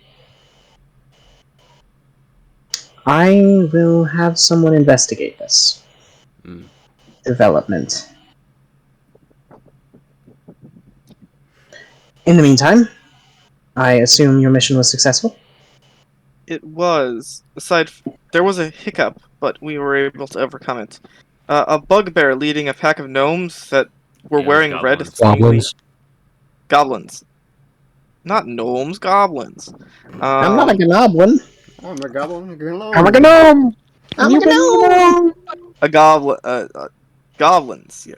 I will have someone investigate this. Mm. Development. In the meantime, I assume your mission was successful? It was. There was a hiccup, but we were able to overcome it. A bugbear leading a pack of gnomes that were Yeah, wearing red, goblins. seemingly Goblins. goblins. Not gnomes, goblins. I'm not a goblin. I'm a goblin. I'm a gnome! I'm You a been gnome! A goblin. Goblins. Yeah.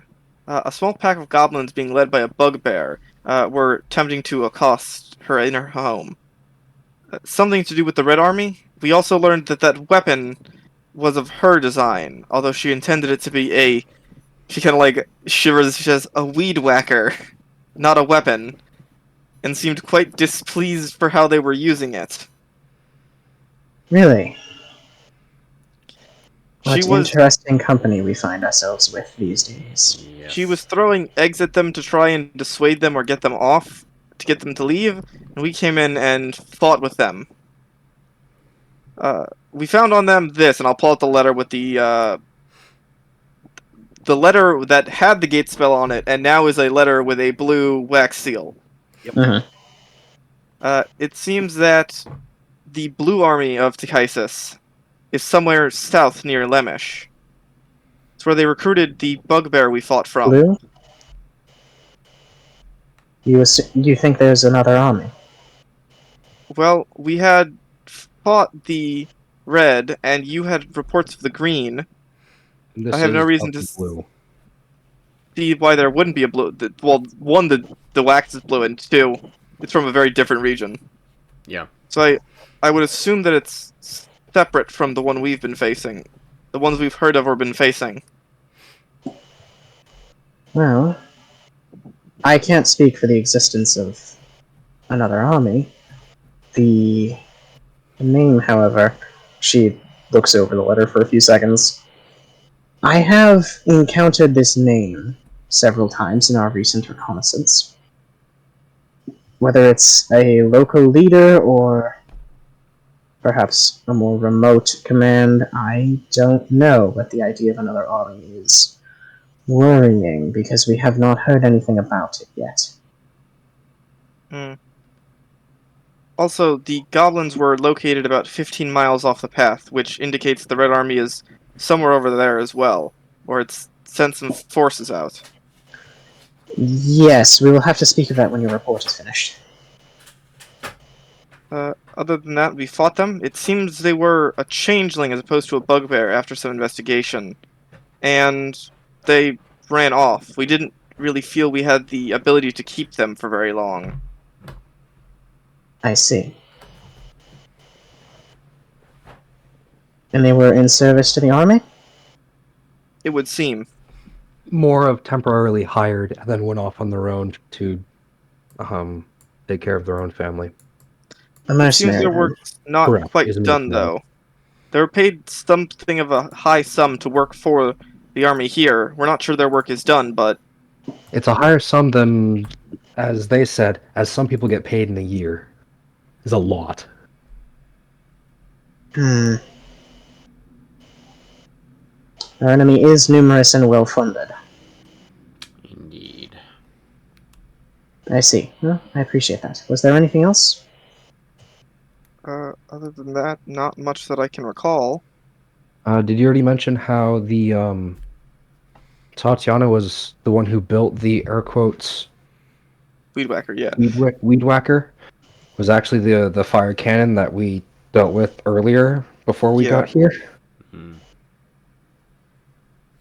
A small pack of goblins being led by a bugbear were attempting to accost her in her home. Something to do with the Red Army? We also learned that that weapon was of her design, although she intended it to be a. She kind of like shivers. She says, "A weed whacker, not a weapon," and seemed quite displeased for how they were using it. Really? She What was interesting company we find ourselves with these days. Yes. She was throwing eggs at them to try and dissuade them or get them off, to get them to leave, and we came in and fought with them. We found on them this, and I'll pull out the letter with the letter that had the gate spell on it, and now is a letter with a blue wax seal. Mm-hmm. It seems that the blue army of Tychisus is somewhere south near Lemish. It's where they recruited the bugbear we fought from. Blue? You think there's another army? Well, we had fought the red, and you had reports of the green. This I have no is reason of to the blue. see why there wouldn't be a blue. Well, one, the wax is blue, and two, it's from a very different region. Yeah. So I would assume that it's separate from the one we've been facing, the ones we've heard of or been facing. Well, I can't speak for the existence of another army. The name, however, she looks over the letter for a few seconds. I have encountered this name several times in our recent reconnaissance. Whether it's a local leader or perhaps a more remote command, I don't know, but the idea of another army is worrying because we have not heard anything about it yet. Also, the goblins were located about 15 miles off the path, which indicates the Red Army is somewhere over there as well, or it's sent some forces out. Yes, we will have to speak of that when your report is finished. Other than that, we fought them. It seems they were a changeling as opposed to a bugbear after some investigation, and they ran off. We didn't really feel we had the ability to keep them for very long. I see. And they were in service to the army? It would seem. More of temporarily hired and then went off on their own to take care of their own family. A It seems mercenary, their then. work's not Correct, quite is a done, mercenary. though. They were paid something of a high sum to work for the army here. We're not sure their work is done, but It's a higher sum than, as they said, as some people get paid in a year. Is a lot. Our enemy is numerous and well-funded. Indeed. I see. Well, I appreciate that. Was there anything else? other than that, not much that I can recall. Did you already mention how the Tatiana was the one who built the air quotes Weed Whacker, yeah. weed whacker? Was actually the fire cannon that we dealt with earlier before we Yeah. got here? Mm.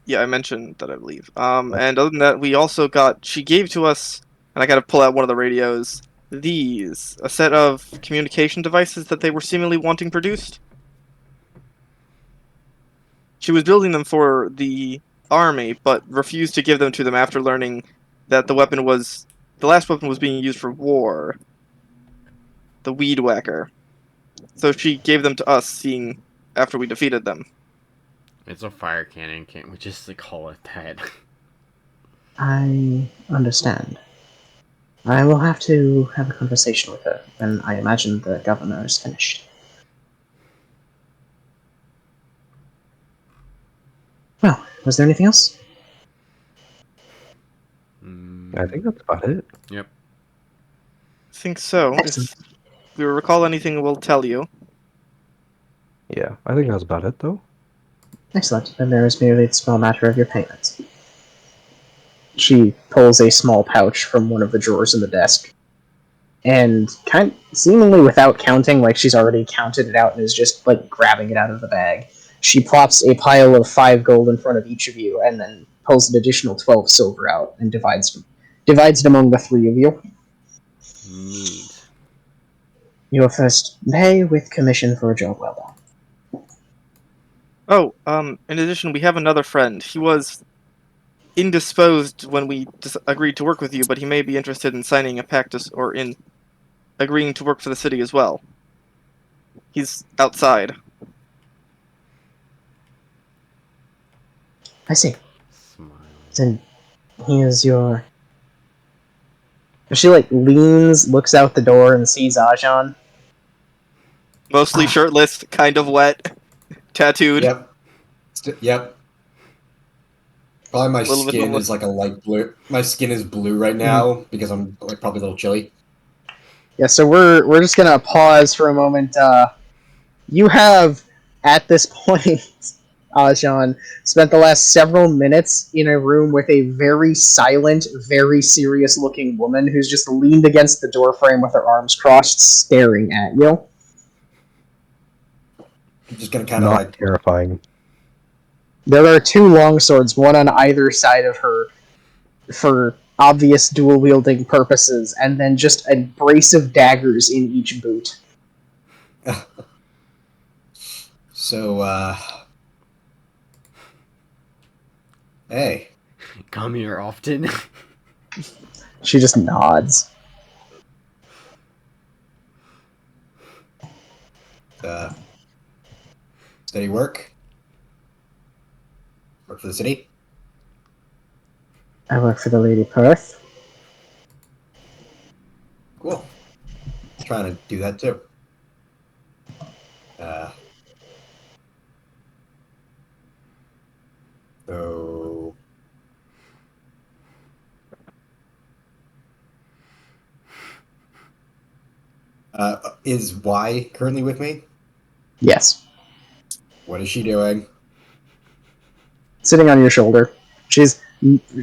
Yeah, I mentioned that, I believe. And other than that, we also she gave to us, and I gotta pull out one of the radios, a set of communication devices that they were seemingly wanting produced. She was building them for the army, but refused to give them to them after learning that the last weapon was being used for war. The Weed Whacker. So she gave them to us, seeing after we defeated them. It's a fire cannon, can't we just call it that? I understand. I will have to have a conversation with her when I imagine the governor is finished. Well, was there anything else? I think that's about it. Yep. I think so. Excellent. If we recall anything, we'll tell you. Yeah, I think that's about it, though. Excellent. Then there is merely the small matter of your payment. She pulls a small pouch from one of the drawers in the desk, and seemingly without counting, like she's already counted it out and is just like grabbing it out of the bag. She plops a pile of 5 gold in front of each of you, and then pulls an additional 12 silver out and divides it among the 3 of you. Neat. Your first pay with commission for a job well done. Oh, in addition, we have another friend. He was indisposed when we agreed to work with you, but he may be interested in signing a pact or in agreeing to work for the city as well. He's outside. I see. Smile. Then he is your... She leans, looks out the door, and sees Ajan. Mostly shirtless, kind of wet, tattooed. Yep. Yep. Probably my Little bit skin homeless. is a light blue. My skin is blue right now because I'm probably a little chilly. Yeah, so we're just gonna pause for a moment. You have, at this point, Ajan, spent the last several minutes in a room with a very silent, very serious-looking woman who's just leaned against the doorframe with her arms crossed, staring at you. I'm just gonna kind Not of terrifying. There are 2 longswords, one on either side of her, for obvious dual-wielding purposes, and then just a brace of daggers in each boot. So, hey. Come here often. She just nods. Steady work. Work for the city. I work for the Lady Perth. Cool. Trying to do that too. So is Y currently with me? Yes. What is she doing? Sitting on your shoulder. She's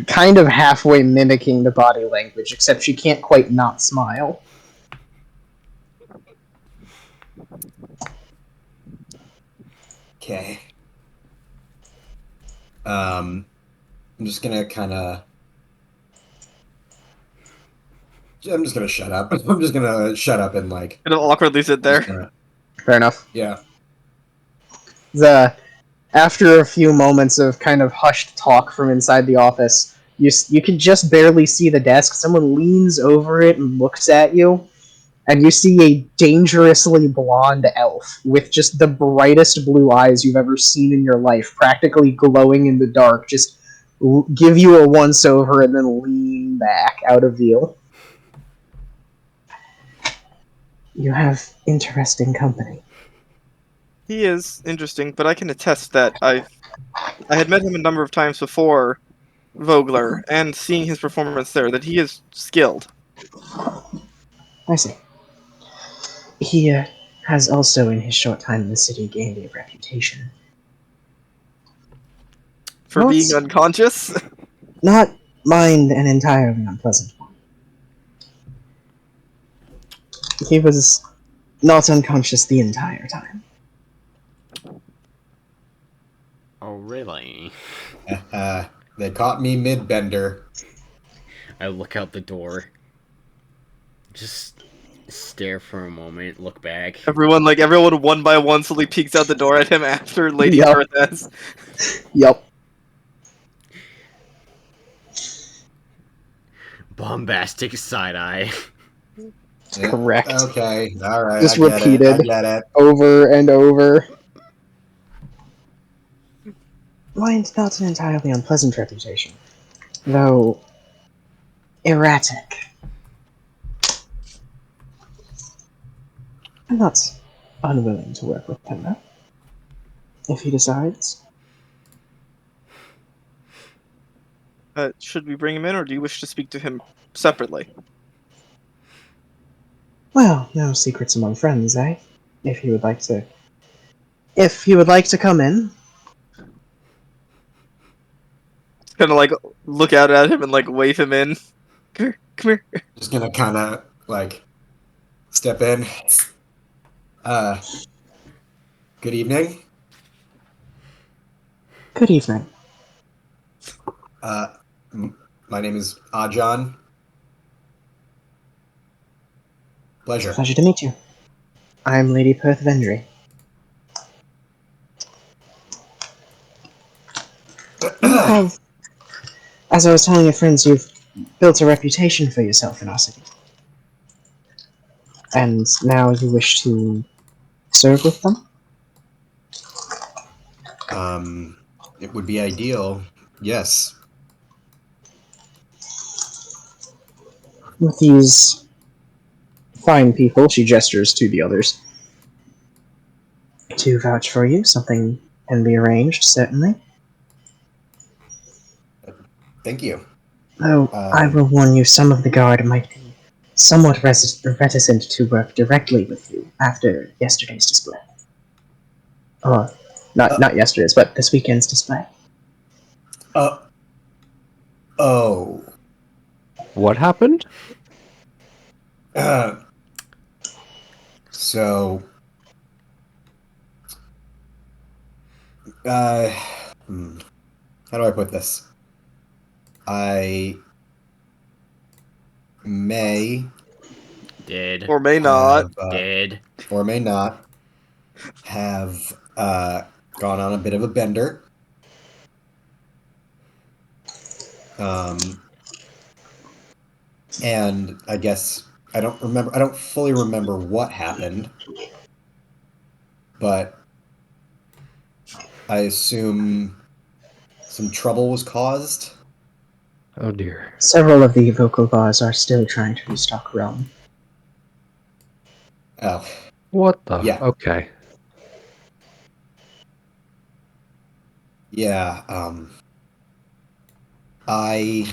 kind of halfway mimicking the body language, except she can't quite not smile. Okay. I'm just gonna I'm just gonna shut up. I'm just gonna shut up and It'll awkwardly sit there. Fair enough. yeah. The After a few moments of kind of hushed talk from inside the office, you can just barely see the desk. Someone leans over it and looks at you, and you see a dangerously blonde elf with just the brightest blue eyes you've ever seen in your life, practically glowing in the dark, just give you a once over and then lean back out of view. You have interesting company. He is interesting, but I can attest that I had met him a number of times before Vogler, and seeing his performance there, that he is skilled. I see. He has also, in his short time in the city, gained a reputation. For being unconscious? Not mind an entirely unpleasant one. He was not unconscious the entire time. Oh, really? They caught me mid-bender. I look out the door. Just stare for a moment, look back. Everyone one by one slowly peeks out the door at him after Lady Yep. Perthes. Yep. Bombastic side eye. Correct. Okay, alright, Just I get repeated. it, I get it. Over and over. Mine's not an entirely unpleasant reputation, though erratic. I'm not unwilling to work with him, though, if he decides. Should we bring him in, or do you wish to speak to him separately? Well, no secrets among friends, eh? If he would like to come in. Kind of look out at him and wave him in. Come here. Just gonna kind of step in. Good evening. Good evening. My name is Ajan. Pleasure. Pleasure to meet you. I'm Lady Perth Vendry. You have, as I was telling your friends, you've built a reputation for yourself in our city. And now you wish to serve with them? It would be ideal, yes. With these fine people, she gestures to the others, to vouch for you, something can be arranged, certainly. Thank you. Though, I will warn you, some of the guard might be somewhat reticent to work directly with you after yesterday's display. Or, not yesterday's, but this weekend's display. Oh. What happened? So, how do I put this? I may Did. Or may not. Did. or may not have gone on a bit of a bender. And I guess I don't fully remember what happened, but I assume some trouble was caused. Oh dear. Several of the vocal bars are still trying to restock Rome. Oh, What the? Yeah. Okay. yeah. I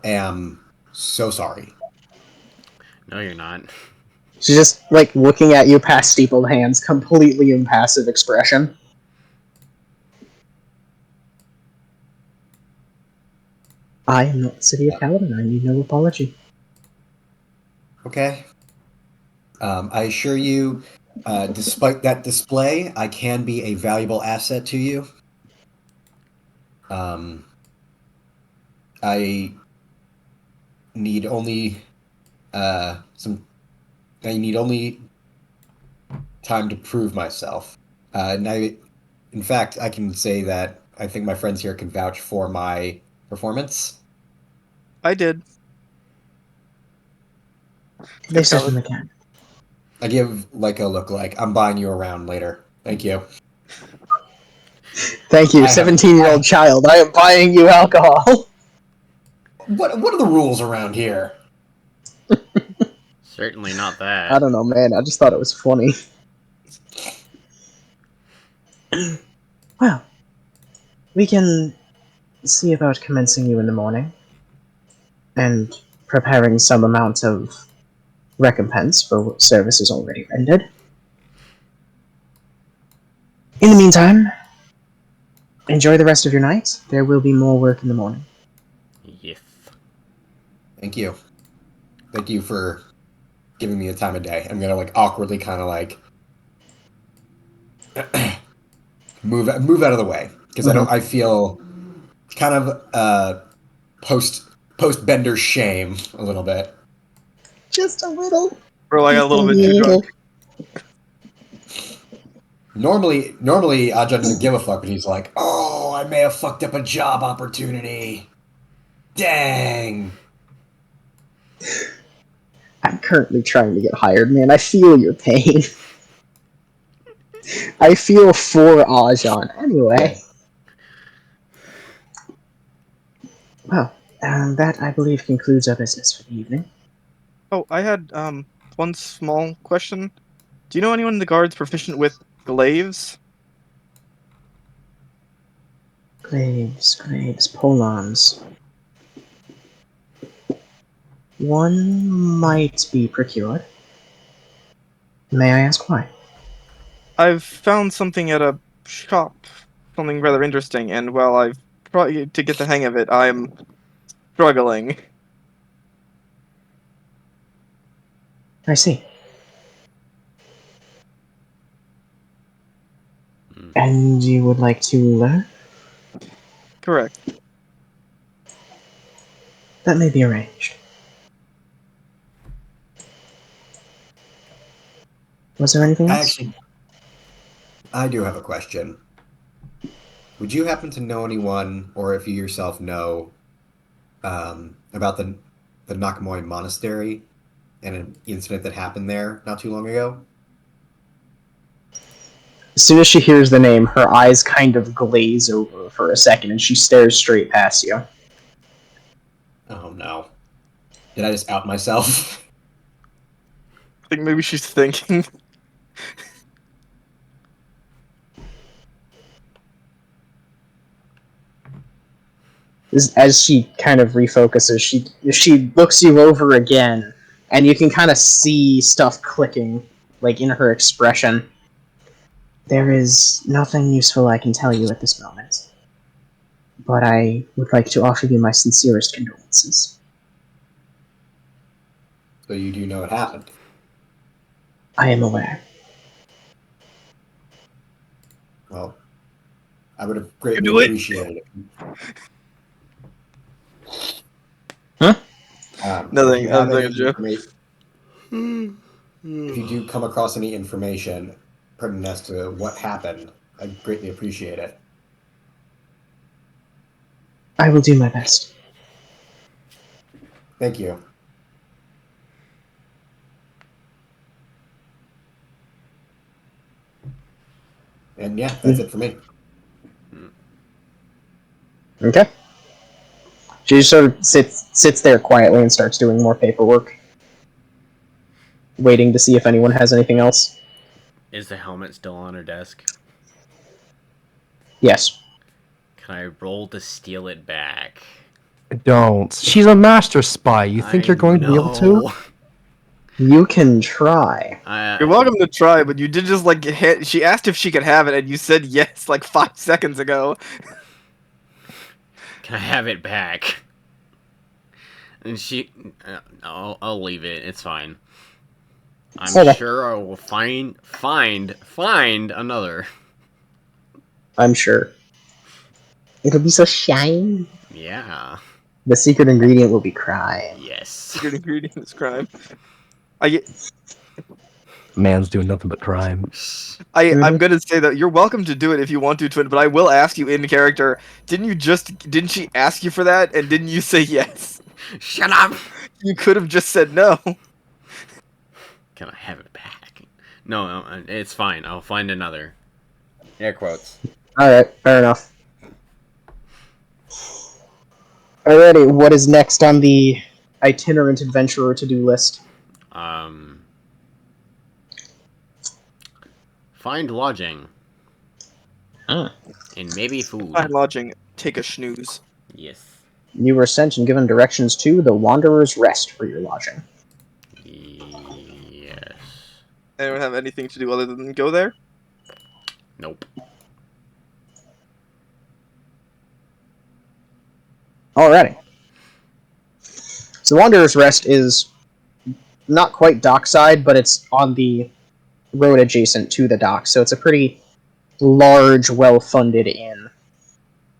am so sorry. No, you're not. She's just, looking at you past steepled hands, completely impassive expression. I am not the city of Caledon. I need no apology. Okay. I assure you, despite that display, I can be a valuable asset to you. I need only I need only time to prove myself. And In fact, I can say that I think my friends here can vouch for my performance. I did. They It's valid. certainly can. I give like a look like I'm buying you around later. Thank you. Thank you, I have 17-year-old child. I am buying you alcohol. What are the rules around here? Certainly not I that. don't know, man. I just thought it was funny. Well, we can see about commencing you in the morning and preparing some amount of recompense for services already rendered. In the meantime, enjoy the rest of your night. There will be more work in the morning. Yes. Thank you. Thank you for giving me the time of day. I'm gonna like awkwardly kind of like move out of the way because I feel kind of post bender shame a little bit. Just a little. Bro, I got a Just a little bit too little. drunk. Normally Ajahn doesn't give a fuck, but he's like, "Oh, I may have fucked up a job opportunity. Dang." I'm currently trying to get hired, man. I feel your pain. I feel for Ajahn. Anyway. Well, that, I believe, concludes our business for the evening. Oh, I had one small question. Do you know anyone in the guards proficient with glaives? Glaives, polons. One might be procured. May I ask why? I've found something at a shop, something rather interesting, and while I've tried to get the hang of it, I'm struggling. I see. And you would like to learn? Correct. That may be arranged. Was there anything else? I do have a question. Would you happen to know anyone, or if you yourself know, about the Nakamoi Monastery and an incident that happened there not too long ago? As soon as she hears the name, her eyes kind of glaze over for a second, and she stares straight past you. Oh no. Did I just out myself? I think maybe she's thinking. As she kind of refocuses, she looks you over again, and you can kind of see stuff clicking, like in her expression. There is nothing useful I can tell you at this moment, but I would like to offer you my sincerest condolences. So you do know what happened. I am aware. Well, I would have greatly do it. appreciated it. Huh? Nothing. If you have I'm any thinking, Joe. information, if you do come across any information pertinent as to what happened, I'd greatly appreciate it. I will do my best. Thank you. And yeah, that's it for me. Okay. She just sort of sits there quietly and starts doing more paperwork, waiting to see if anyone has anything else. Is the helmet still on her desk? Yes. Can I roll to steal it back? Don't. She's a master spy. You think I you're going to be able to? know. You can try. You're welcome to try, but you did just like hit. She asked if she could have it, and you said yes like 5 seconds ago. Can I have it back? And she... I'll leave it. It's fine. I'm sure I will find another. I'm sure. It'll be so shiny. Yeah. The secret ingredient will be crime. Yes. Secret ingredient is crime. I get. man's doing nothing but crime. I'm gonna say that you're welcome to do it if you want to, Twin, but I will ask you in character, didn't she ask you for that, and didn't you say yes? Shut up! You could have just said no. Can I have it back? No, it's fine. I'll find another. Air quotes. Alright, fair enough. Alrighty, what is next on the itinerant adventurer to-do list? Find lodging. Huh. And maybe food. Find lodging, take a snooze. Yes. You were sent and given directions to the Wanderer's Rest for your lodging. Yes. Anyone have anything to do other than go there? Nope. Alrighty. So the Wanderer's Rest is not quite dockside, but it's on the road adjacent to the dock, so it's a pretty large, well-funded inn.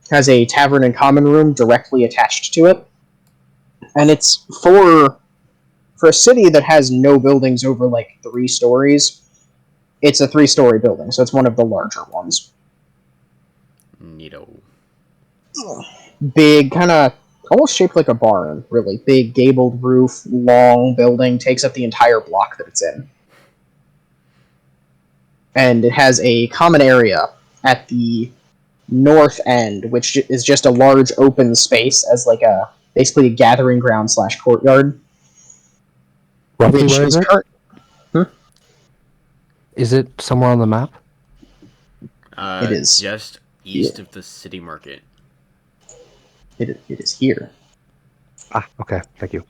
Has a tavern and common room directly attached to it, and it's for a city that has no buildings over like 3 stories. It's a 3-story building, so it's one of the larger ones. Neato. Big, kind of almost shaped like a barn, really. Big gabled roof, long building, takes up the entire block that it's in. And it has a common area at the north end, which is just a large open space as like basically a gathering ground / courtyard. Roughly Which where is is it? Is it somewhere on the map? It is. Just east of the city market. It is here. Ah, okay, thank you.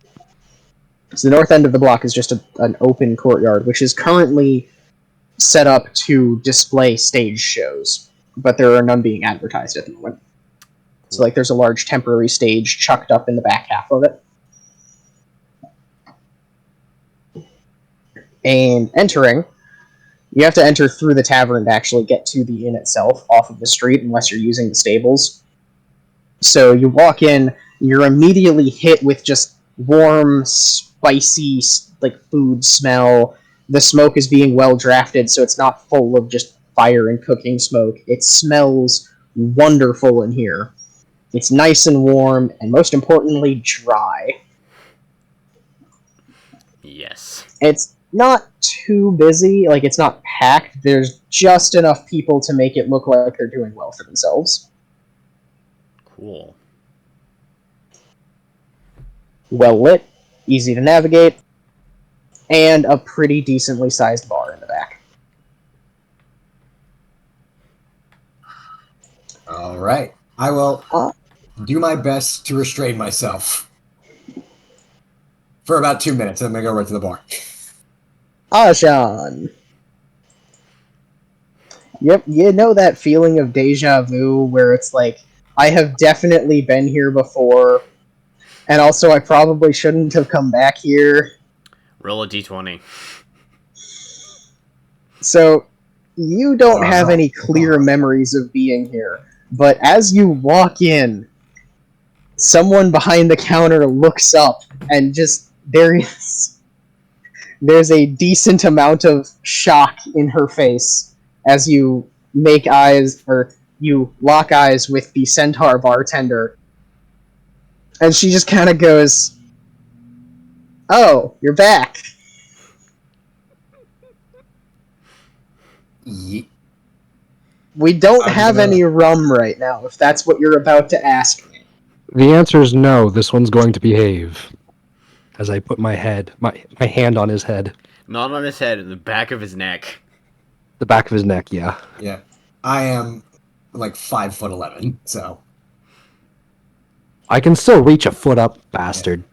So the north end of the block is just an open courtyard, which is currently set up to display stage shows, but there are none being advertised at the moment. So like there's a large temporary stage chucked up in the back half of it. And entering, you have to enter through the tavern to actually get to the inn itself off of the street, unless you're using the stables. So you walk in, you're immediately hit with just warm, spicy, like food smell. The smoke is being well drafted, so it's not full of just fire and cooking smoke. It smells wonderful in here. It's nice and warm, and most importantly, dry. Yes. It's not too busy, like it's not packed. There's just enough people to make it look like they're doing well for themselves. Cool. Well lit, easy to navigate, and a pretty decently sized bar in the back. All right. I will do my best to restrain myself for about 2 minutes, and then I'm going to go right to the bar. Ashan! Yep, you know that feeling of deja vu where it's like, I have definitely been here before, and also I probably shouldn't have come back here. Roll a d20. So, you don't have any clear memories of being here, but as you walk in, someone behind the counter looks up, and just, there's a decent amount of shock in her face as you make eyes, or you lock eyes with the centaur bartender. And she just kind of goes, "Oh, you're back." We don't have any rum right now, if that's what you're about to ask me. The answer is no, this one's going to behave. As I put my hand on his head. Not on his head, in the back of his neck. The back of his neck, yeah. Yeah. I am like 5'11", so. I can still reach a foot up, bastard.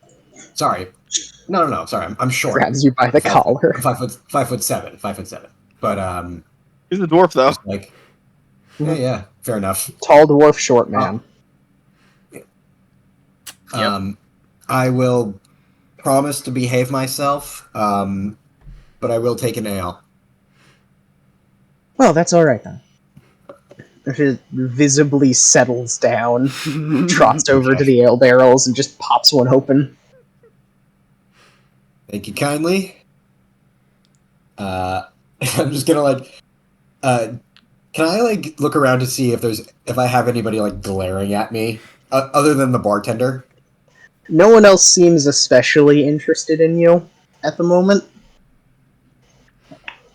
Yeah. Sorry. No. Sorry, I'm short. Grabs you by the collar. I'm 5'7". But He's a dwarf, though. like, yeah, fair enough. Tall dwarf, short man. Yep. I will promise to behave myself, but I will take an ale. Well, that's alright then. It visibly settles down, trots over to the ale barrels, and just pops one open. Thank you kindly. I'm just gonna like, can I like look around to see if I have anybody like glaring at me other than the bartender? No one else seems especially interested in you at the moment.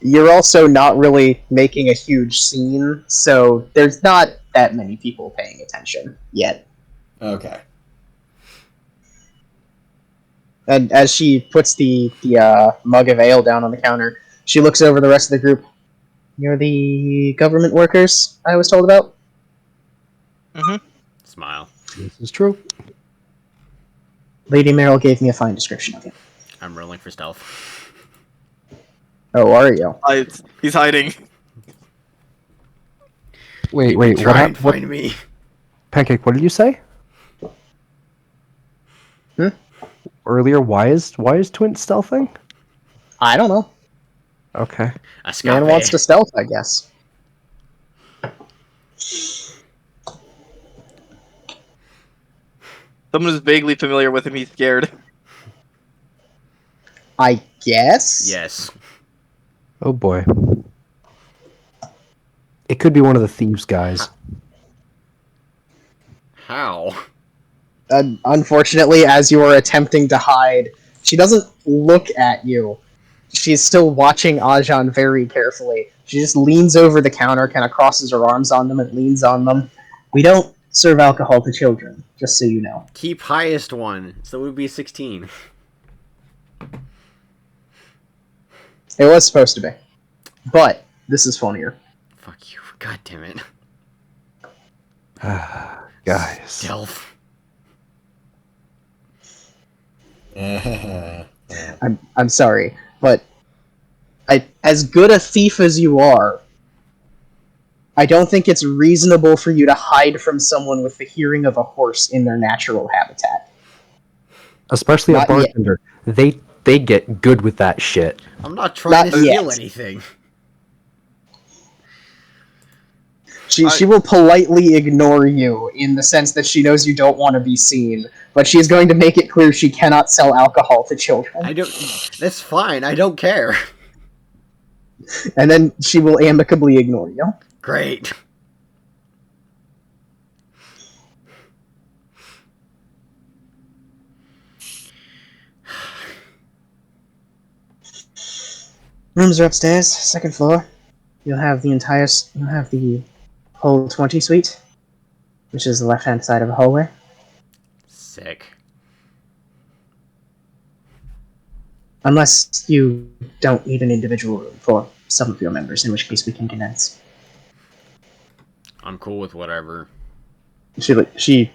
You're also not really making a huge scene, so there's not that many people paying attention yet. Okay. And as she puts the mug of ale down on the counter, she looks over the rest of the group. You're the government workers I was told about? Smile. This is true. Lady Merrill gave me a fine description of you. I'm rolling for stealth. Oh, are you? He's hiding. Wait, Try what and happened? find me. Pancake, what did you say? Earlier, why is Twint stealthing? I don't know. Okay. Man wants to stealth, I guess. Someone who's vaguely familiar with him, he's scared. I guess? Yes. Oh boy. It could be one of the thieves' guys. How? Unfortunately, as you are attempting to hide, she doesn't look at you. She's still watching Ajahn very carefully. She just leans over the counter, kind of crosses her arms on them, and leans on them. We don't serve alcohol to children, just so you know. Keep highest one, so it would be 16. It was supposed to be. But this is funnier. Fuck you. God damn it. Guys. Stealth. I'm sorry, but as good a thief as you are, I don't think it's reasonable for you to hide from someone with the hearing of a horse in their natural habitat. Especially a Not yet. bartender. They get good with that shit. I'm not trying Not to steal yet. anything. She will politely ignore you in the sense that she knows you don't want to be seen, but she's going to make it clear she cannot sell alcohol to children. That's fine. I don't care. And then she will amicably ignore you. Great. Rooms are upstairs, second floor. You'll have the whole 20 suite, which is the left-hand side of the hallway. Sick. Unless you don't need an individual room for some of your members, in which case we can condense. I'm cool with whatever. She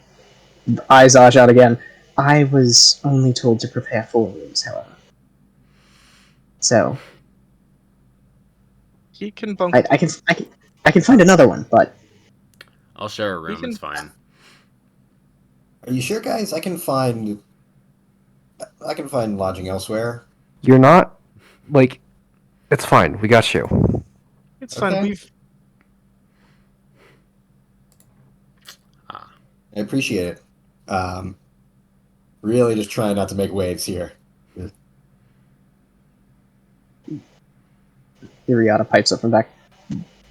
eyes Ajahn again. I was only told to prepare 4 rooms, however. So He can bunk. I can find another one, but I'll share a room. It's fine. Are you sure, guys? I can find lodging elsewhere. You're not like it's fine. We got you. It's fine. Okay. I appreciate it. Really just trying not to make waves here. Iriata pipes up from back.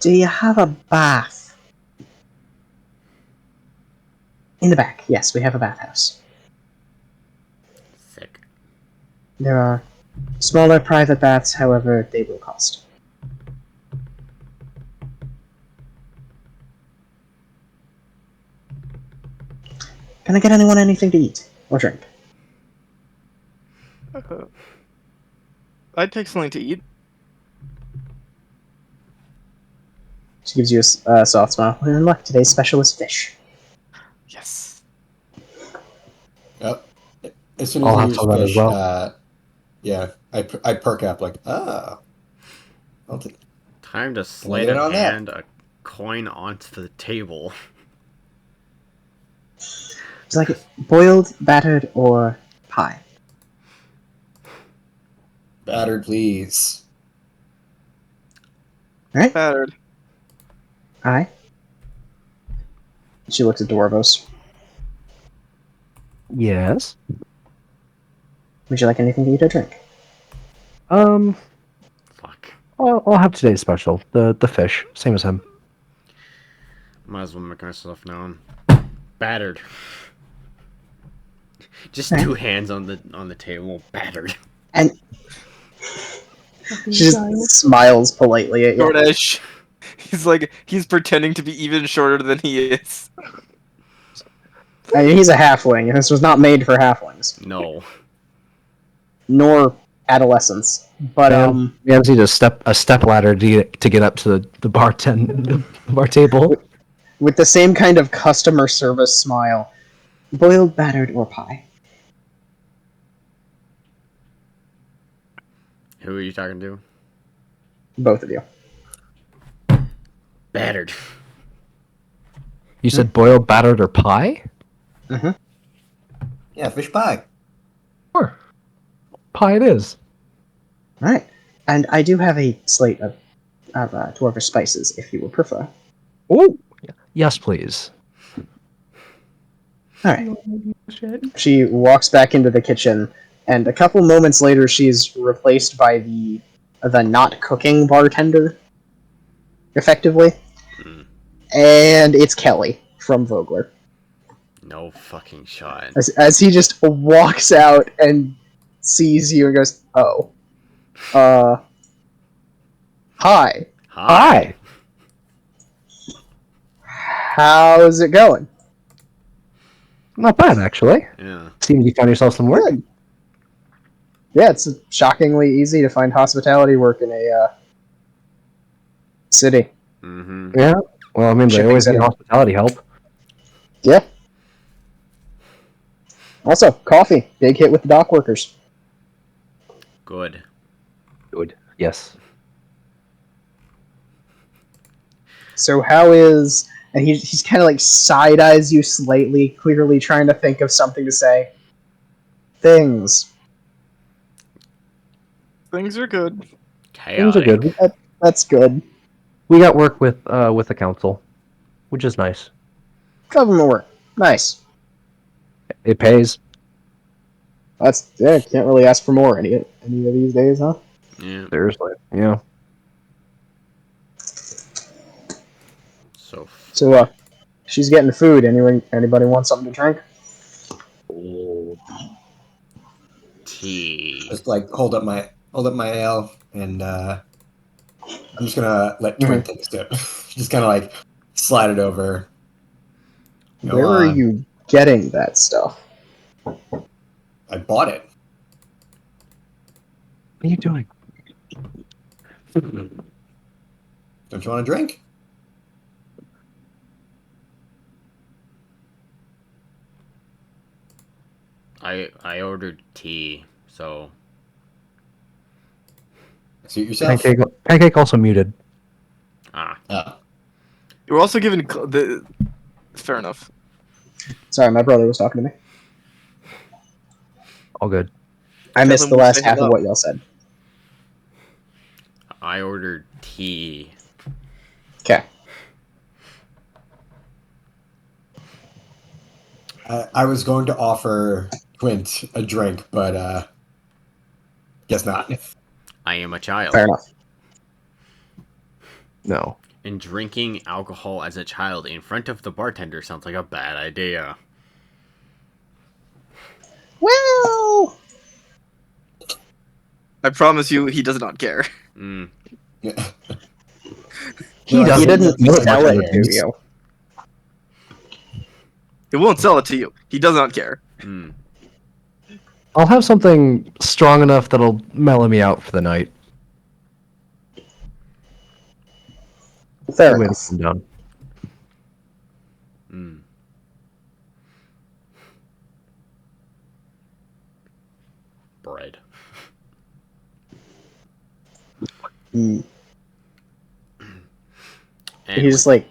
Do you have a bath? In the back, yes, we have a bathhouse. Sick. There are smaller private baths, however, they will cost. Can I get anyone anything to eat or drink? I'd take something to eat. She gives you a soft smile. We're in luck. Today's special is fish. Yes. Yep. As soon as I'll I have use some of that as fish, well. yeah, I perk up like, I'll take. Time to sleight get of on that? hand a coin onto the table. It's like boiled, battered, or pie. Battered, please. Alright? Battered. Aye. She looks at Dwarvos. Yes. Would you like anything to eat or drink? Fuck. I'll have today's special. The fish, same as him. Might as well make myself known. Battered. Just Okay. 2 hands on the table. Battered. And she just smiles politely at you. Jordash. He's pretending to be even shorter than he is. I mean, he's a halfling, and this was not made for halflings. No. Nor adolescents. But, Man needs a step ladder to get up to the bar table. with the same kind of customer service smile. Boiled, battered, or pie? Who are you talking to? Both of you. Battered. You said boiled, battered, or pie? Yeah, fish pie. Sure. Pie it is. Alright. And I do have a slate of dwarvish spices, if you would prefer. Oh, yes, please. Alright. She walks back into the kitchen, and a couple moments later, she's replaced by the not cooking bartender, effectively. And it's Kelly from Vogler. No fucking shot. As he just walks out and sees you and goes, "Oh, hi. Hi. How's it going?" Not bad, actually. Yeah. Seems you found yourself some work. Good. Yeah, it's shockingly easy to find hospitality work in a city. Mm-hmm. Yeah. Well, I mean, they Shipping always center. need hospitality help. Yeah. Also, coffee. Big hit with the dock workers. Good. Good. Yes. So how is... And he's kind of like side-eyes you slightly, clearly trying to think of something to say. Things. Things are good. Things are Chaotic. good. That's good. We got work with the council, which is nice. Government work. Nice. It pays. Can't really ask for more any of these days, huh? Yeah. Seriously. Yeah. So So, she's getting food. Anybody want something to drink? tea. Just like hold up my ale, and I'm just gonna let Twin take a sip. Just kind of like slide it over. Go Where are on. you getting that stuff? I bought it. What are you doing? Don't you want a drink? I ordered tea, so Suit yourself. Pancake also muted. Oh. You were also given the. Fair enough. Sorry, my brother was talking to me. All good. I Tell missed him the we'll last say half of hello. what y'all said. I ordered tea. Okay. I was going to offer Quint a drink, but guess not. I am a child. Fair enough. No. And drinking alcohol as a child in front of the bartender sounds like a bad idea. Well, I promise you, he does not care. Mm. He he doesn't didn't know much sell of it the to things. you. He won't sell it to you. He does not care. Mm. I'll have something strong enough that'll mellow me out for the night. Fair Way to enough. calm down. Mm. Bread. Mm. And He's just like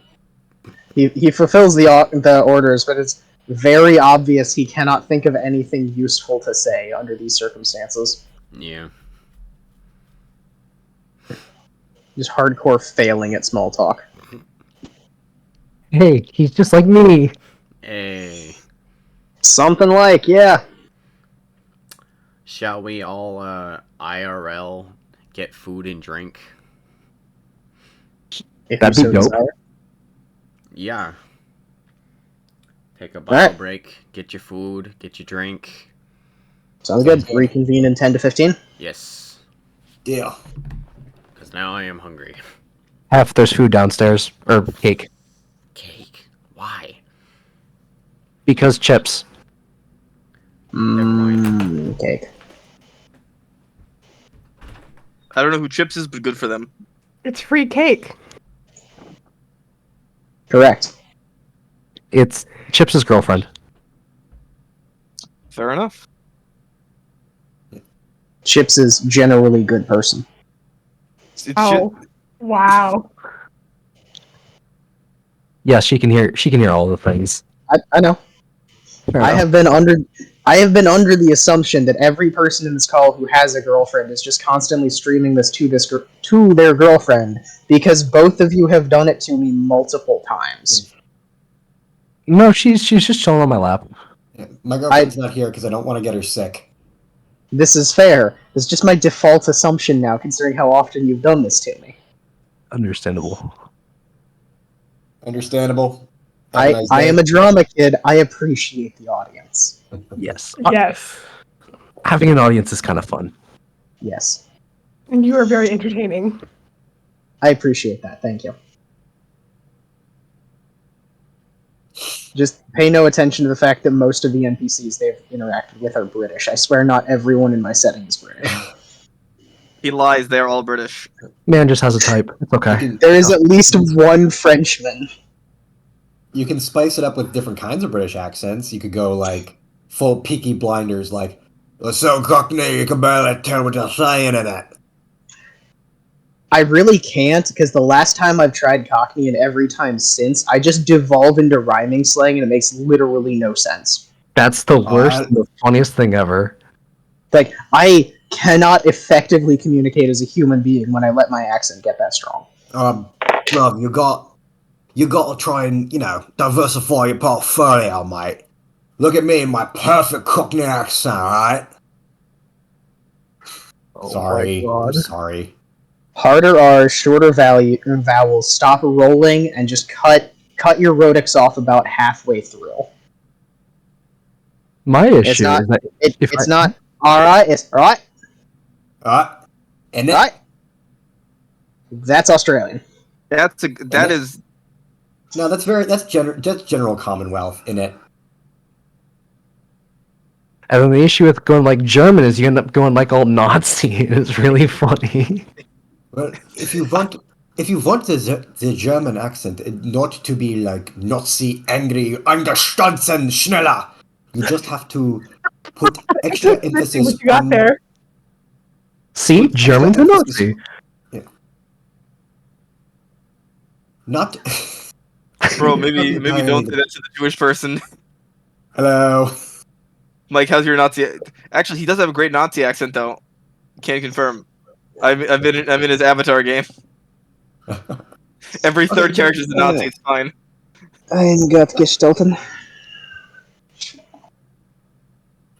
he fulfills the orders, but it's very obvious he cannot think of anything useful to say under these circumstances. yeah. Just hardcore failing at small talk. Hey, he's just like me. Hey. Something like, yeah. Shall we all IRL get food and drink? if That'd you be so dope. desire. Yeah. Take a Alright. bio break, get your food, get your drink. Sounds good. Reconvene in 10 to 15. Yes. Deal. Because now I am hungry. There's food downstairs. Or cake. Cake. Why? Because chips. Never mind. Cake. I don't know who Chips is, but good for them. It's free cake. Correct. It's Chips' girlfriend. Fair enough. Chips is generally good person. It's Oh, wow. Yeah, she can hear all the things. I know. Fair I enough. have been under the assumption that every person in this call who has a girlfriend is just constantly streaming this to their girlfriend because both of you have done it to me multiple times. No, she's just chilling on my lap. Yeah, my girlfriend's not here because I don't want to get her sick. This is fair. It's just my default assumption now, considering how often you've done this to me. Understandable. Understandable. Have a nice I day. am a drama kid. I appreciate the audience. Yes. Yes. Having an audience is kind of fun. Yes. And you are very entertaining. I appreciate that. Thank you. Just pay no attention to the fact that most of the NPCs they've interacted with are British. I swear not everyone in my setting is British. He lies. They're all British. Man just has a type. It's okay. There is at least one Frenchman. You can spice it up with different kinds of British accents. You could go like full Peaky Blinders, like so Cockney you can barely tell what you're saying in it. I really can't, because the last time I've tried Cockney and every time since, I just devolve into rhyming slang and it makes literally no sense. That's the worst and the funniest thing ever. Like, I cannot effectively communicate as a human being when I let my accent get that strong. Love, you got to try and, diversify your portfolio, mate. Look at me in my perfect Cockney accent, alright? Oh Sorry. my God. I'm sorry. Harder R's, shorter vowels, stop rolling, and just cut your rhotics off about halfway through. My It's issue not. is that It's not. All right. It's all right. Alright? And All right. That's Australian. That is. No, that's general Commonwealth in it. and then the issue with going like German is you end up going like all Nazi. It's really funny. Well, if you want the German accent not to be like Nazi, angry, angestanzen, schneller, you just have to put extra Let's see emphasis what you got on there. See, put extra German's a emphasis- Nazi. Yeah. Not. Bro, Not maybe entirely don't the- say that to the Jewish person. Hello. Mike, how's your Nazi? Actually, he does have a great Nazi accent, though. Can't confirm. I'm in his Avatar game. Every third character is a Nazi. It's fine. I'm got gestalten.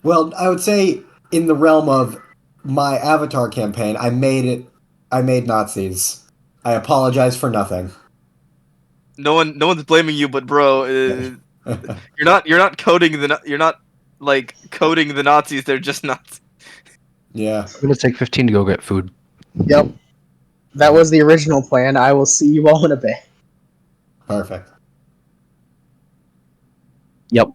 Well, I would say in the realm of my Avatar campaign, I made Nazis. I apologize for nothing. No one's blaming you, but bro, you're not coding coding the Nazis. They're just Nazis. Yeah. I'm gonna take 15 to go get food. Yep. That was the original plan. I will see you all in a bit. Perfect. Yep.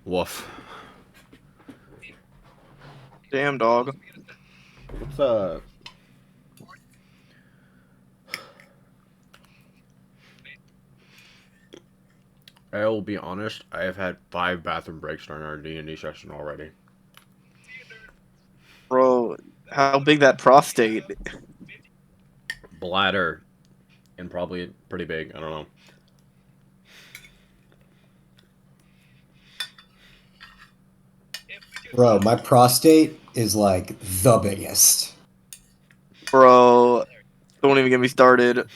Woof. Damn dog. What's I will be honest, I have had 5 bathroom breaks during our D&D session already. Bro, how big that prostate? Bladder. And probably pretty big, I don't know. Bro, my prostate is like the biggest. Bro, don't even get me started.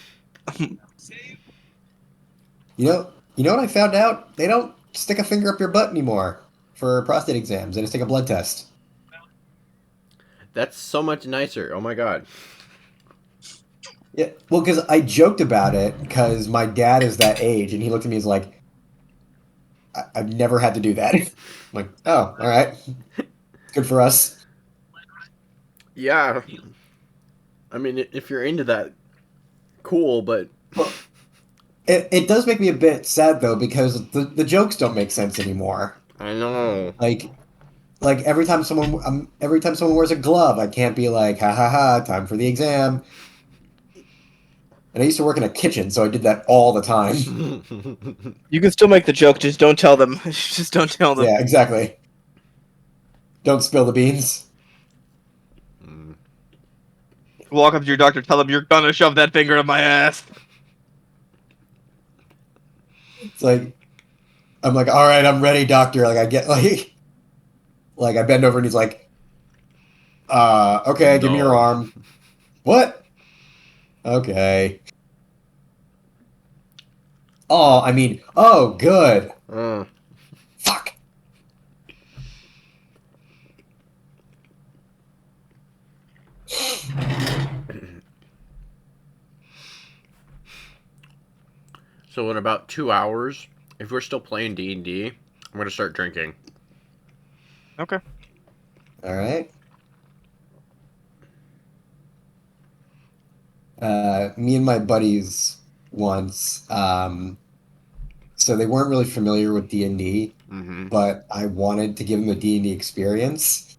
You know what I found out? They don't stick a finger up your butt anymore for prostate exams. They just take a blood test. That's so much nicer. Oh my god. Yeah, well, because I joked about it because my dad is that age, and he looked at me as like, I've never had to do that. I'm like, oh, all right, good for us. Yeah. I mean, if you're into that, cool, but... Well, it does make me a bit sad though because the jokes don't make sense anymore. I know. Like every time someone wears a glove, I can't be like, ha ha ha, time for the exam. And I used to work in a kitchen, so I did that all the time. You can still make the joke, just don't tell them. Just don't tell them. Yeah, exactly. Don't spill the beans. Walk up to your doctor, tell him you're gonna shove that finger in my ass. It's like, I'm like, all right, I'm ready, doctor. Like I get like I bend over and he's like, okay, give me your No. arm. What? Okay. Oh, I mean, oh, good. Fuck. So in about 2 hours, if we're still playing D&D, I'm going to start drinking. Okay. All right. Me and my buddies once, so they weren't really familiar with D&D, Mm-hmm. but I wanted to give them a D&D experience.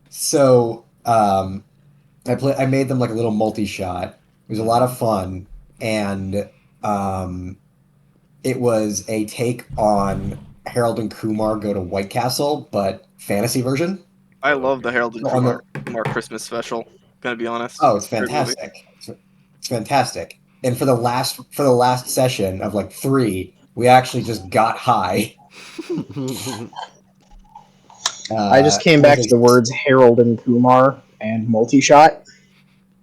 So I made them like a little multi-shot. It was a lot of fun, and it was a take on Harold and Kumar Go to White Castle, but fantasy version. I love the Harold and So on the- Kumar Christmas special. Gonna be honest. Oh, it's Great movie. fantastic. It's fantastic. And for the last session of like 3, we actually just got high. I just came back to the words Harold and Kumar and multi-shot,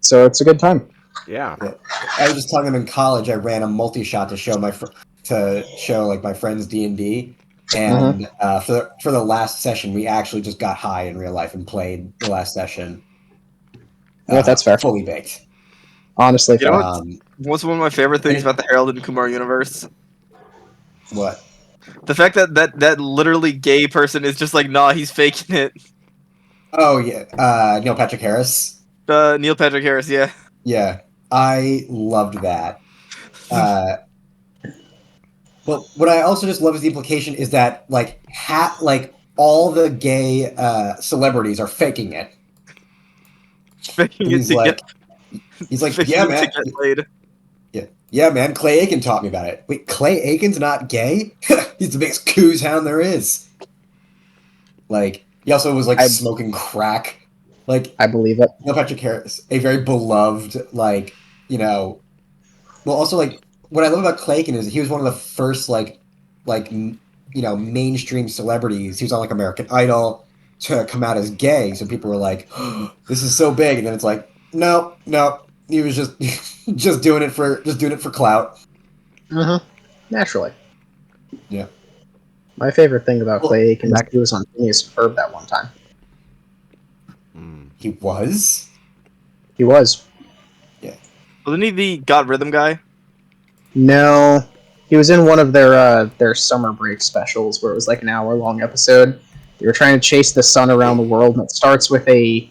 so it's a good time. Yeah. I was just telling them in college I ran a multi-shot to show like my friends D&D, and for the last session we actually just got high in real life and played the last session. Yeah, that's fair. Fully baked. Honestly, You know fair. what's one of my favorite things about the Harold and Kumar universe? What? The fact that literally gay person is just like, nah, he's faking it. Oh yeah, Neil Patrick Harris. Neil Patrick Harris, yeah. Yeah, I loved that. But what I also just love is the implication is that like all the gay celebrities are faking it. Faking it He's to like, faking yeah, it man. to get laid. Yeah, man. Clay Aiken taught me about it. Wait, Clay Aiken's not gay? He's the biggest coos hound there is. Like, he also was like smoking crack. Like I believe it. Neil Patrick Harris, a very beloved, like, well, also like what I love about Clayton is he was one of the first mainstream celebrities. He was on like American Idol to come out as gay, so people were like, oh, "This is so big," and then it's like, no, he was just just doing it for clout. Naturally. Yeah. My favorite thing about Clay Aiken is back- he was on Phineas and Ferb that one time. He was. He was. Wasn't he the God Rhythm guy? No, he was in one of their summer break specials where it was like an hour-long episode. They were trying to chase the sun around the world, and it starts with a...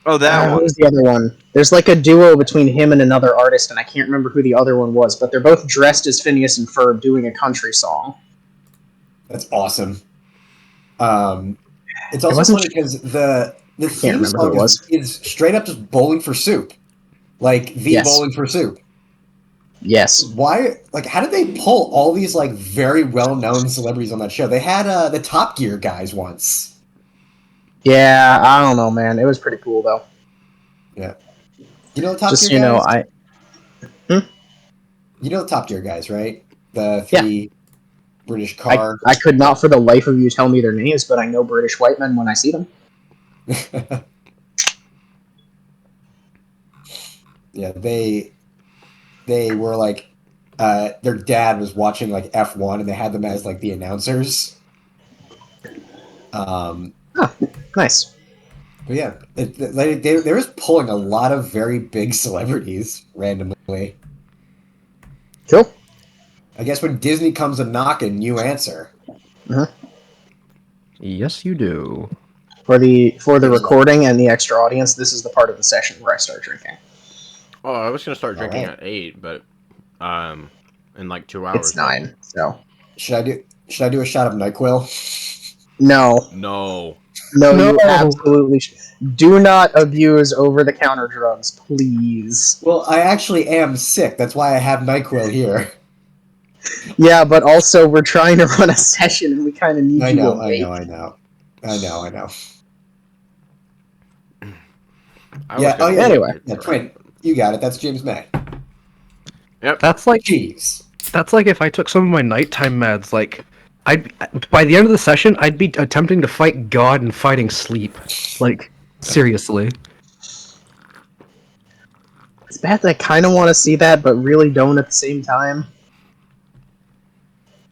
Oh, that What one. was the other one? There's like a duo between him and another artist, and I can't remember who the other one was, but they're both dressed as Phineas and Ferb doing a country song. That's awesome. It's also wasn't funny because the theme remember who song it was. is straight up just bowling for soup, like the Yes. bowling for soup. Yes. Why? Like, how did they pull all these like very well-known celebrities on that show? They had the Top Gear guys once. Yeah, I don't know, man. It was pretty cool, though. Yeah, you know the Top Just so Gear you know, guys. I You know the Top Gear guys, right? The three British car. I could not for the life of you tell me their names, but I know British white men when I see them. Yeah, they were like their dad was watching like F1 and they had them as like the announcers. Nice. But yeah, they were pulling a lot of very big celebrities randomly. Cool. I guess when Disney comes a knocking, you answer. Yes, you do. For the recording and the extra audience, this is the part of the session where I start drinking. Oh, I was gonna start drinking Alright. at 8, but in like 2 hours. It's 9, so Should I do a shot of NyQuil? no, No. no, No. you absolutely do not abuse over-the-counter drugs, please. Well, I actually am sick. That's why I have NyQuil here. Yeah, but also we're trying to run a session and we kind of need I you know. awake. I Yeah, was gonna yeah. Anyway. drink it, Yeah, right. Twin, you got it. That's James May. That's like Jeez. if I took some of my nighttime meds. Like, by the end of the session, I'd be attempting to fight God and fighting sleep. Like, seriously. It's bad that I kind of want to see that, but really don't at the same time.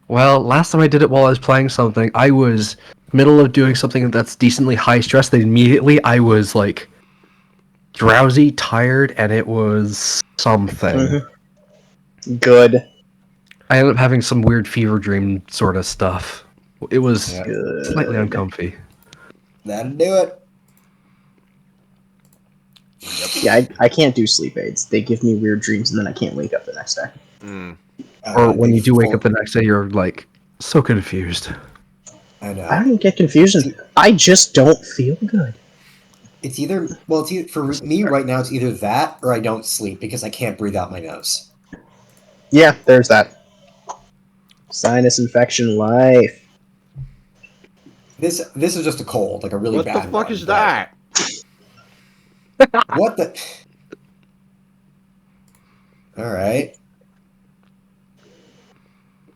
Well, last time I did it while I was playing something, I was middle of doing something that's decently high stress. Then immediately I was like drowsy, tired, and it was something. Good. I ended up having some weird fever dream sort of stuff. It was Yeah. Good. slightly uncomfy. That'll do it. Yeah, I can't do sleep aids. They give me weird dreams and then I can't wake up the next day. Or when they you do wake full- up the next day, you're like so confused. I know. I don't even get confusion. I just don't feel good. It's either for me right now. It's either that or I don't sleep because I can't breathe out my nose. Yeah, there's that. Sinus infection life. This is just a cold, like a really What the bad fuck one, is but- that? What the? All right.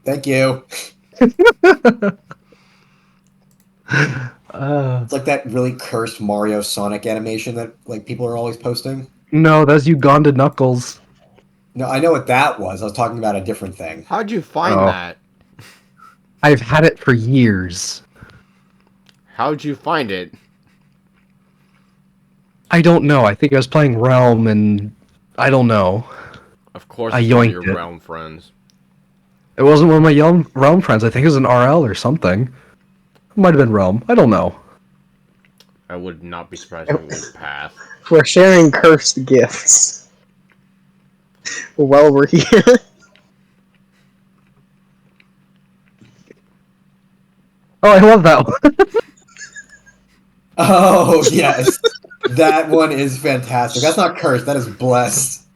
Thank you. It's like that really cursed Mario Sonic animation that like people are always posting. No, that's Uganda Knuckles. No, I know what that was. I was talking about a different thing. How'd you find Oh. that? I've had it for years. How'd you find it? I don't know. I think I was playing Realm and I don't know. Of course, I it's one of yoinked your it. realm friends. It wasn't one of my Realm friends. I think it was an RL or something. It might have been Realm. I don't know. I would not be surprised if it was Path. We're sharing cursed gifts. While we're here. Oh, I love that one. Oh yes, that one is fantastic. That's not cursed. That is blessed.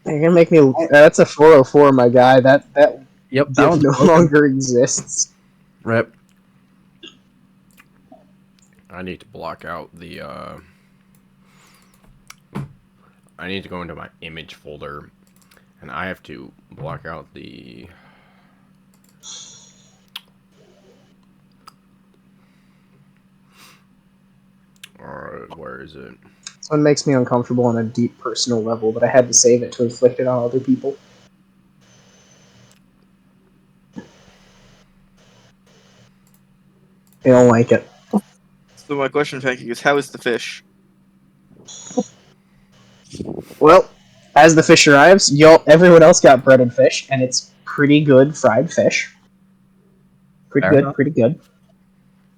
You're gonna make me. That's a 404, my guy. That Yep, that gift one's no broken. longer exists. Rip. I need to block out the, I need to go into my image folder, and I have to block out the... Alright, where is it? This one makes me uncomfortable on a deep personal level, but I had to save it to inflict it on other people. They don't like it. So my question, Frankie, is how is the fish? Well, as the fish arrives, everyone else got breaded fish, and it's pretty good fried fish. Pretty Fair good, enough. pretty good.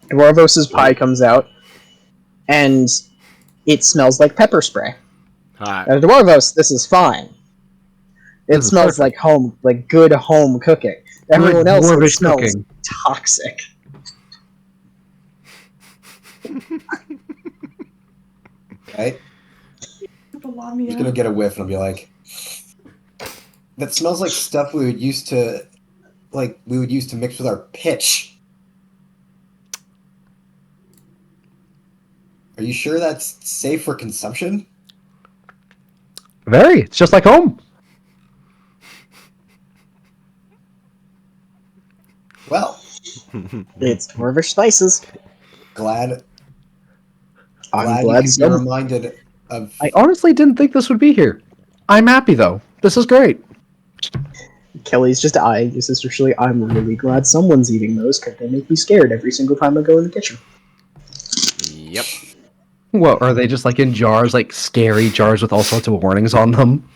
Dwarvos's pie comes out, and it smells like pepper spray. Hi. Now, Dwarvos, this is fine. It This is smells like perfect. home, like good home cooking. Everyone Good else, it dwarvish smells cooking. toxic. Right? I'm just gonna get a whiff and I'll be like, that smells like stuff we would use to mix with our pitch. Are you sure that's safe for consumption? Very. It's just like home. Well, It's dwarvish spices. glad I'm you glad could be some. reminded of. I honestly didn't think this would be here. I'm happy though. This is great. Kelly's just eyeing his sister Shirley. I'm really glad someone's eating those because they make me scared every single time I go in the kitchen. Yep. What, are they just like in jars, like scary jars with all sorts of warnings on them?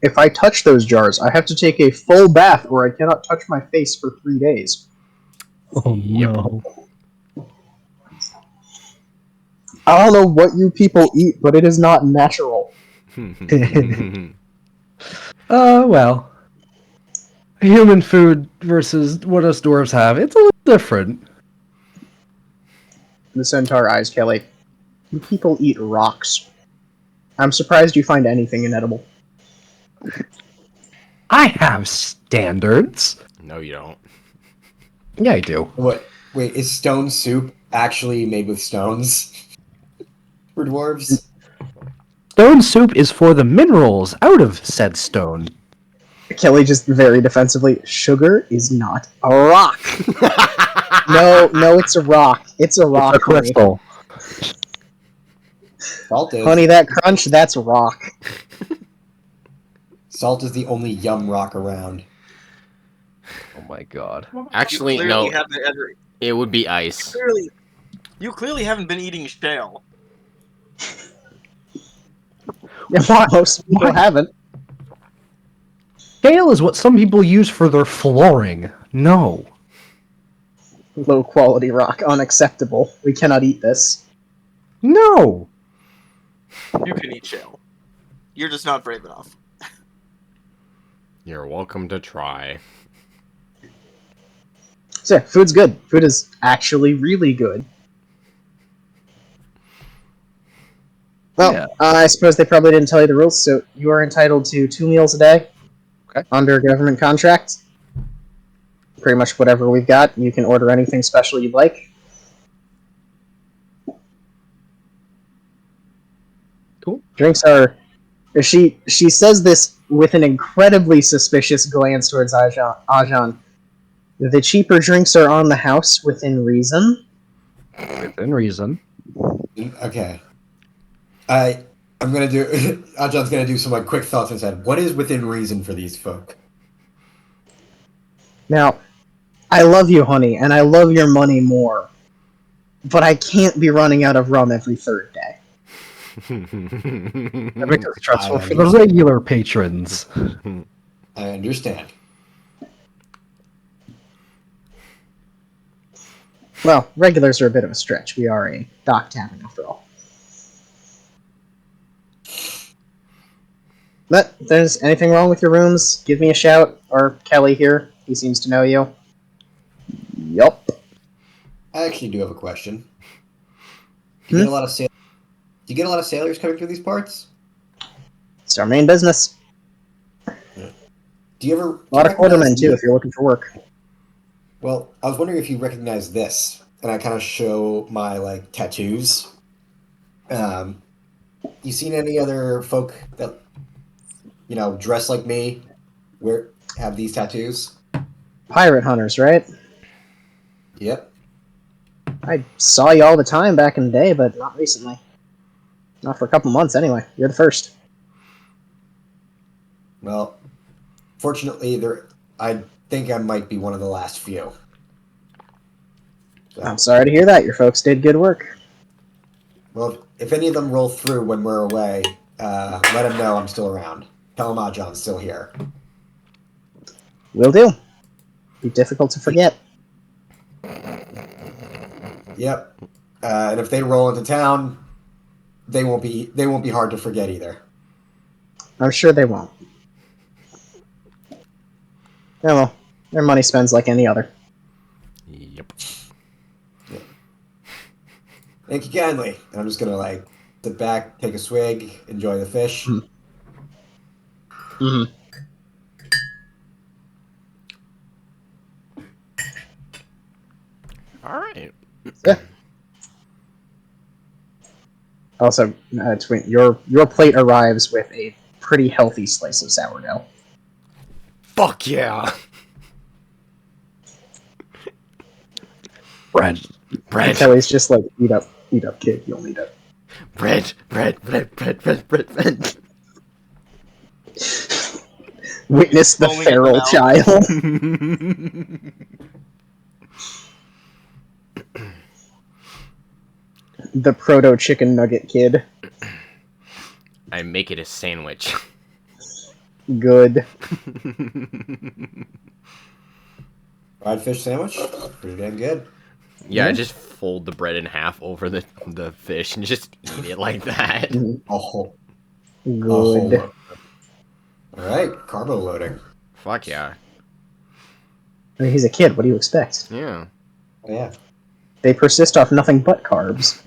If I touch those jars, I have to take a full bath or I cannot touch my face for 3 days. Oh Yep. no. I don't know what you people eat, but it is not natural. Well. Human food versus what us dwarves have, it's a little different. The centaur eyes Kelly. You people eat rocks. I'm surprised you find anything inedible. I have standards. No, you don't. Yeah, I do. What? Wait, is stone soup actually made with stones for dwarves? Stone soup is for the minerals out of said stone. Kelly just very defensively. Sugar is not a rock. No, it's a rock. It's a rock. It's a crystal. Salt is. Honey, that crunch, that's rock. Salt is the only yum rock around. Oh my god. Actually, You no. clearly haven't ever- It would be ice. You clearly haven't been eating shale. Yeah, most people haven't. Scale is what some people use for their flooring. No. Low quality rock, unacceptable. We cannot eat this. No. You can eat shale. You're just not brave enough. You're welcome to try. So yeah, food's good. Food is actually really good. Well, Yeah. I suppose they probably didn't tell you the rules, so you are entitled to 2 meals a day. Okay. Under government contract. Pretty much whatever we've got. You can order anything special you'd like. Cool. Drinks are... She says this with an incredibly suspicious glance towards Ajan. The cheaper drinks are on the house within reason. Within reason. Okay. I'm gonna do. Ajan's gonna do some like quick thoughts inside. What is within reason for these folk? Now, I love you, honey, and I love your money more. But I can't be running out of rum every third day. That makes it stressful I for the regular patrons. I understand. Well, regulars are a bit of a stretch. We are a dock tavern, after all. But if there's anything wrong with your rooms, give me a shout, or Kelly here. He seems to know you. Yup. I actually do have a question. Do you get a lot of Do you get a lot of sailors coming through these parts? It's our main business. Do you ever? A lot of quartermen, too, if you're looking for work. Well, I was wondering if you recognize this, and I kind of show my like tattoos. Um, you seen any other folk that dress like me, have these tattoos? Pirate hunters, right? Yep. I saw you all the time back in the day, but not recently. Not for a couple months, anyway. You're the first. Well, fortunately, I think I might be one of the last few. So, I'm sorry to hear that. Your folks did good work. well, if any of them roll through when we're away, let them know I'm still around. Tell them John's still here. Will do. Be difficult to forget. Yep. And if they roll into town, they won't be hard to forget either. I'm sure they won't. Yeah, well, their money spends like any other. Yep. Thank you kindly. And I'm just gonna sit back, take a swig, enjoy the fish. Mm-hmm. All right. Yeah. Also, your plate arrives with a pretty healthy slice of sourdough. Fuck yeah. Bread. Bread. Kelly's just like, eat up, kid. You'll need it. Bread. Witness the Foaming at the feral mouth. child. The proto chicken nugget kid. I make it a sandwich. Good. Fried fish sandwich? Pretty damn good. Yeah, just fold the bread in half over the fish and just eat it like that. A whole. Good. Alright, carbo loading. Fuck yeah. I mean, he's a kid. What do you expect? Yeah. Oh, yeah. They persist off nothing but carbs.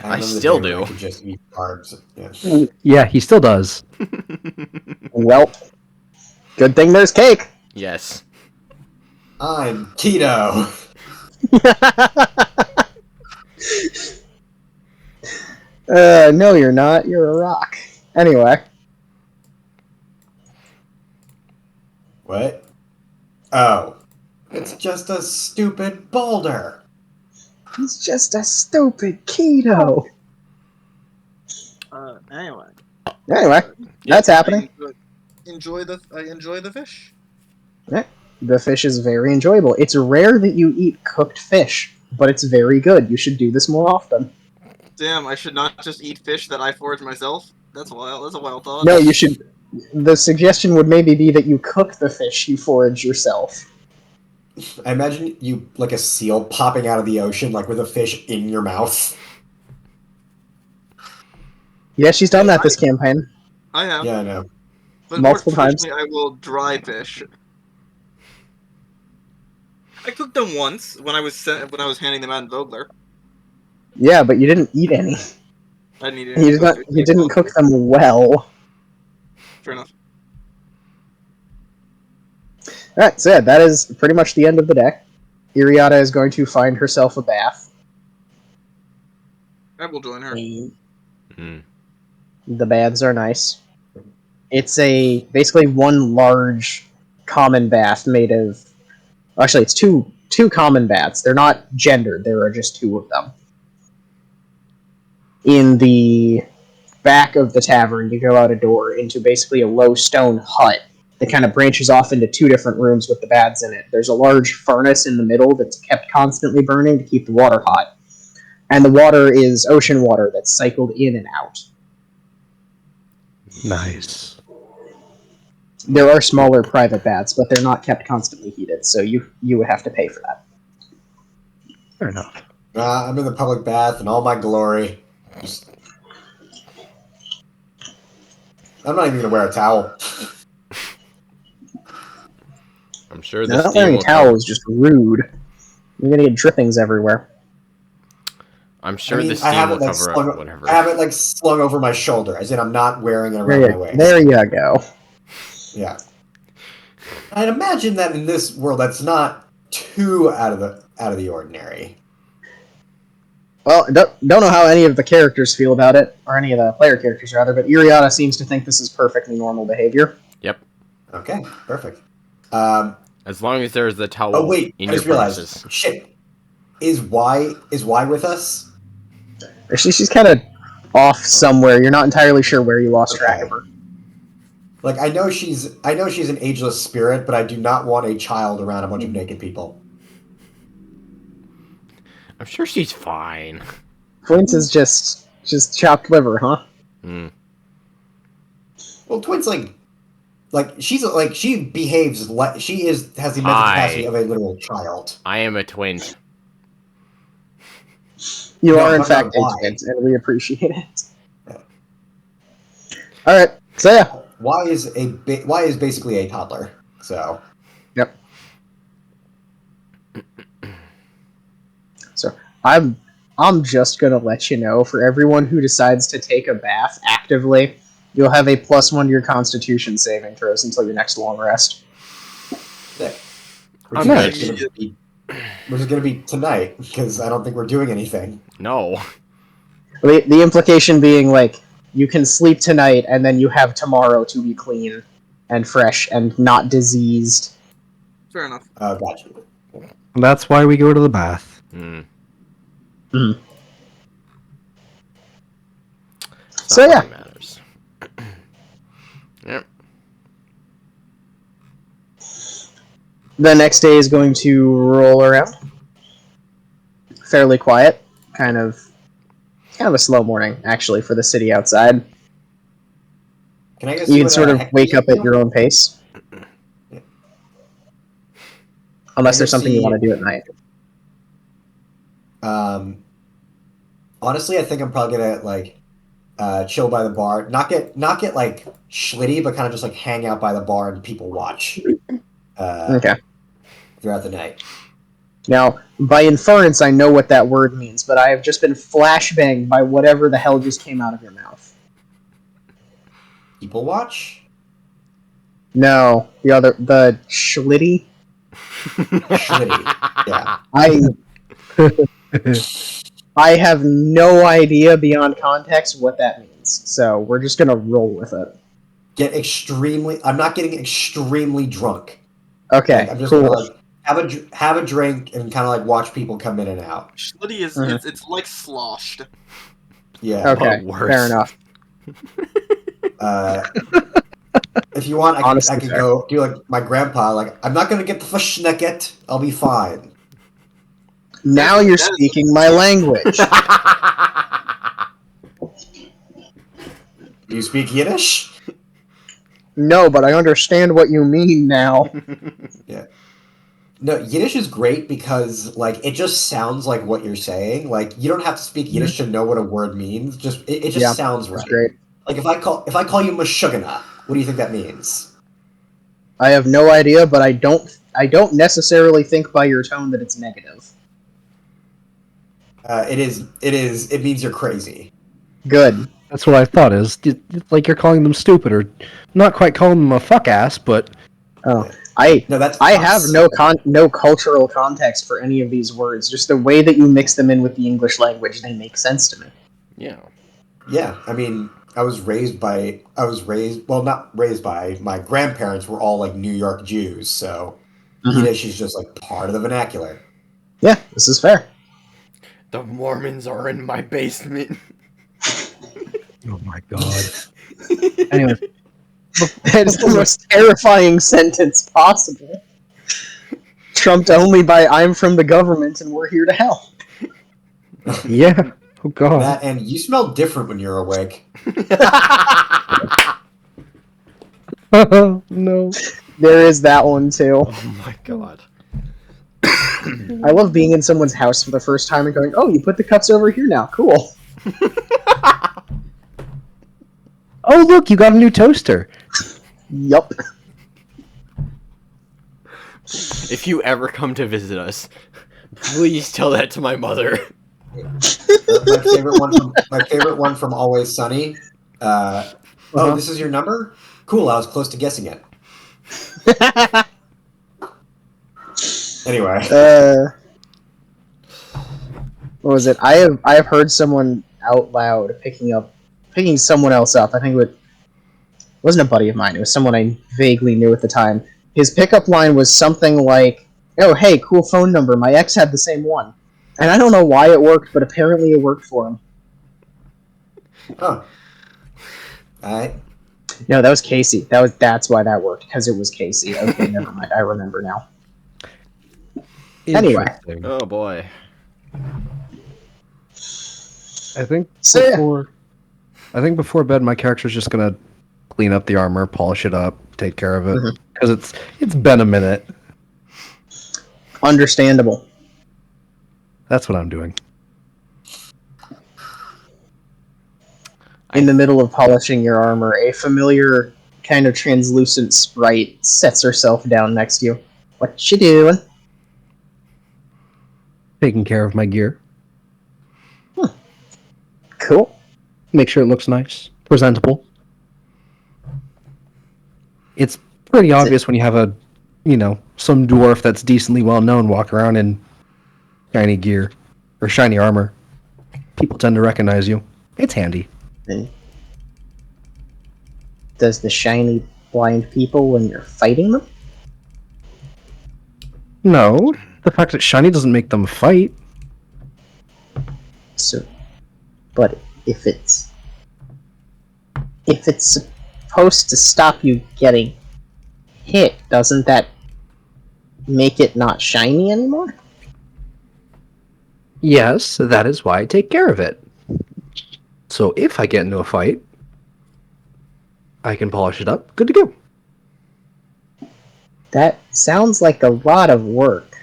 I remember the still day when do. I could just eat carbs. Yeah. Yeah, he still does. Well, good thing there's cake. Yes. I'm keto. No, you're not. You're a rock. Anyway. What? Oh. It's just a stupid boulder. He's just a stupid keto. Anyway. Anyway, that's happening. I enjoy the fish. The fish is very enjoyable. It's rare that you eat cooked fish, but it's very good. You should do this more often. Damn, I should not just eat fish that I forage myself. That's wild. That's a wild thought. No, you should. The suggestion would maybe be that you cook the fish you forage yourself. I imagine you like a seal popping out of the ocean, like with a fish in your mouth. Yeah, she's done that this campaign. I have. Yeah, I know. But Multiple more times. traditionally, I will dry fish. I cooked them once when I was handing them out in Vogler. Yeah, but you didn't eat any. I didn't eat any. You didn't cook them well. Fair enough. Alright, so yeah, that is pretty much the end of the deck. Iriata is going to find herself a bath. I will join her. The baths are nice. It's basically one large common bath made of... Actually, it's two common baths. They're not gendered, there are just two of them. In the back of the tavern, you go out a door into basically a low stone hut that kind of branches off into two different rooms with the baths in it. There's a large furnace in the middle that's kept constantly burning to keep the water hot. And the water is ocean water that's cycled in and out. Nice. There are smaller private baths, but they're not kept constantly heated, so you would have to pay for that. Fair enough. I'm in the public bath in all my glory. I'm not even gonna wear a towel. I'm sure the Not steam wearing a will towel cover. is just rude. You're gonna get drippings everywhere. I'm sure I mean, the steam will cover up whatever. I have it slung over my shoulder, as in I'm not wearing it around my waist. There you go. Yeah. I'd imagine that in this world, that's not too out of the ordinary. Well, don't know how any of the characters feel about it, or any of the player characters rather, but Iriana seems to think this is perfectly normal behavior. Yep. Okay, perfect. As long as there's the towel Oh wait, in I your just realized. premises. Shit. Is Y with us? She's kind of off somewhere. You're not entirely sure where you lost track of her. Like I know she's an ageless spirit, but I do not want a child around a bunch of naked people. I'm sure she's fine. Quince is just chopped liver, huh? Hmm. Well, Twin's she behaves like has the mental capacity of a literal child. I am a twin. You No, are in but fact not a twin, and we appreciate it. All right, so yeah. Y is basically a toddler. So. Yep. So I'm just gonna let you know, for everyone who decides to take a bath actively, you'll have a +1 to your Constitution saving throws until your next long rest. Which is going to be tonight, because I don't think we're doing anything. No. The implication being, like, you can sleep tonight, and then you have tomorrow to be clean and fresh and not diseased. Fair enough. Gotcha. That's why we go to the bath. Mm. Mm. It's So, not yeah. what matters. Yep. The next day is going to roll around. Fairly quiet. Kind of a slow morning, actually, for the city outside. Can I You can sort of wake up at your own pace. Unless there's something you want to do at night. Honestly, I think I'm probably gonna chill by the bar. Not get like schlitty, but kind of just like hang out by the bar and people watch. Okay. Throughout the night. Now, by inference, I know what that word means, but I have just been flashbanged by whatever the hell just came out of your mouth. People watch? No, the schlitty. Schlitty. Yeah. I have no idea beyond context what that means, so we're just gonna roll with it. I'm not getting extremely drunk. Okay, Like, I'm just cool. gonna like have a drink and kind of like watch people come in and out. Schlitty is it's like sloshed. Yeah. Okay, worse. fair enough. If you want, I Honestly, could fair. go do like my grandpa. Like, I'm not gonna get the verschnecket. I'll be fine. Now you're speaking my language. Do you speak Yiddish? No, but I understand what you mean now. Yeah. No, Yiddish is great because like it just sounds like what you're saying. Like you don't have to speak Yiddish to know what a word means. Just it just sounds right. That's great. Like if I call you Meshuggah, what do you think that means? I have no idea, but I don't necessarily think by your tone that it's negative. It means you're crazy. Good. That's what I thought. Is like you're calling them stupid, or not quite calling them a fuck ass, but Oh, No, I have no cultural context for any of these words. Just the way that you mix them in with the English language, they make sense to me. Yeah. Yeah, I mean, not raised by, my grandparents were all like New York Jews, so Yiddish is just like part of the vernacular. Yeah, this is fair. The Mormons are in my basement. oh my god. Anyway, That is the most terrifying sentence possible. Trumped only by "I'm from the government and we're here to help." yeah. Oh god. That and you smell different when you're awake. No. There is that one too. Oh my god. I love being in someone's house for the first time and going, "Oh, you put the cups over here now. Cool." Oh look, you got a new toaster. Yup. If you ever come to visit us, please tell that to my mother. My favorite one from Always Sunny. Oh, this is your number? Cool, I was close to guessing it. Anyway. What was it? I have heard someone out loud picking someone else up. I think it wasn't a buddy of mine. It was someone I vaguely knew at the time. His pickup line was something like, "Oh, hey, cool phone number. My ex had the same one." And I don't know why it worked, but apparently it worked for him. Oh. Alright. No, that was Casey. That's why that worked, because it was Casey. Okay, never mind. I remember now. Anyway. Interesting. Oh boy. I think So, before bed, my character's just gonna clean up the armor, polish it up, take care of it, because it's been a minute. understandable. That's what I'm doing. In the middle of polishing your armor, a familiar kind of translucent sprite sets herself down next to you. What you doing? Taking care of my gear. Cool. Make sure it looks nice, presentable. It's pretty obvious when you have some dwarf that's decently well known walk around in shiny gear or shiny armor. People tend to recognize you. It's handy. And does the shiny blind people when you're fighting them? No, the fact that shiny doesn't make them fight. So, but if it's supposed to stop you getting hit, doesn't that make it not shiny anymore? Yes, that is why I take care of it. So if I get into a fight, I can polish it up. Good to go. That sounds like a lot of work.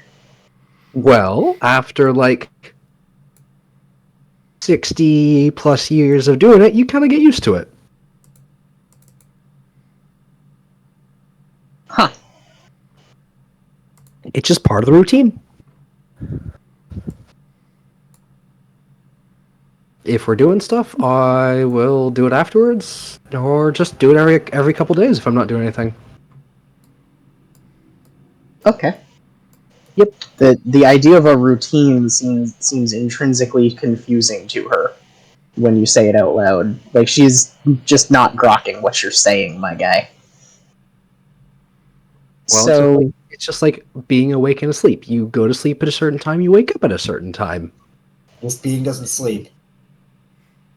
Well, after like 60 plus years of doing it, you kind of get used to it. Huh. It's just part of the routine. If we're doing stuff, I will do it afterwards, or just do it every couple days if I'm not doing anything. Okay. Yep. The idea of a routine seems intrinsically confusing to her when you say it out loud. Like, she's just not grokking what you're saying, my guy. Well, So it's just like being awake and asleep. You go to sleep at a certain time, you wake up at a certain time. This being doesn't sleep.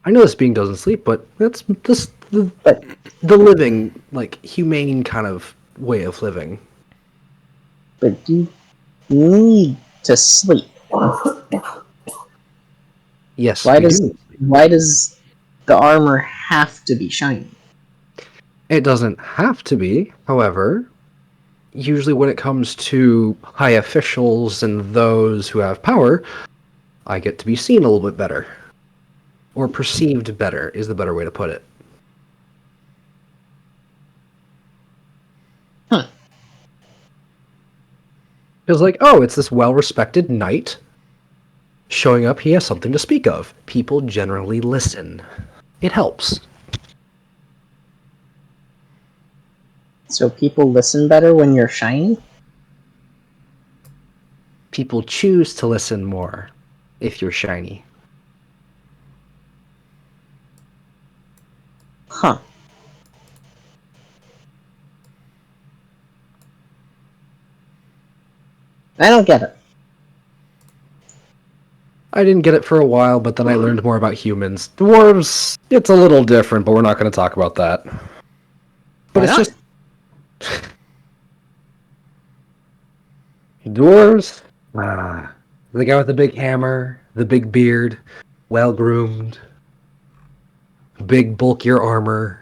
I know this being doesn't sleep, but that's the living, like, humane kind of way of living. but you need to sleep. Yes, Why we does do. why does the armor have to be shiny? It doesn't have to be, however, usually when it comes to high officials and those who have power, I get to be seen a little bit better. Or perceived better is the better way to put it. Huh. It's like, oh, it's this well-respected knight showing up, he has something to speak of. People generally listen. It helps. So people listen better when you're shiny? People choose to listen more if you're shiny. Huh. I don't get it. I didn't get it for a while, but then I learned more about humans. Dwarves, it's a little different, but we're not going to talk about that. But Why it's not? just... Dwarves? The guy with the big hammer, the big beard, well-groomed, big bulkier armor,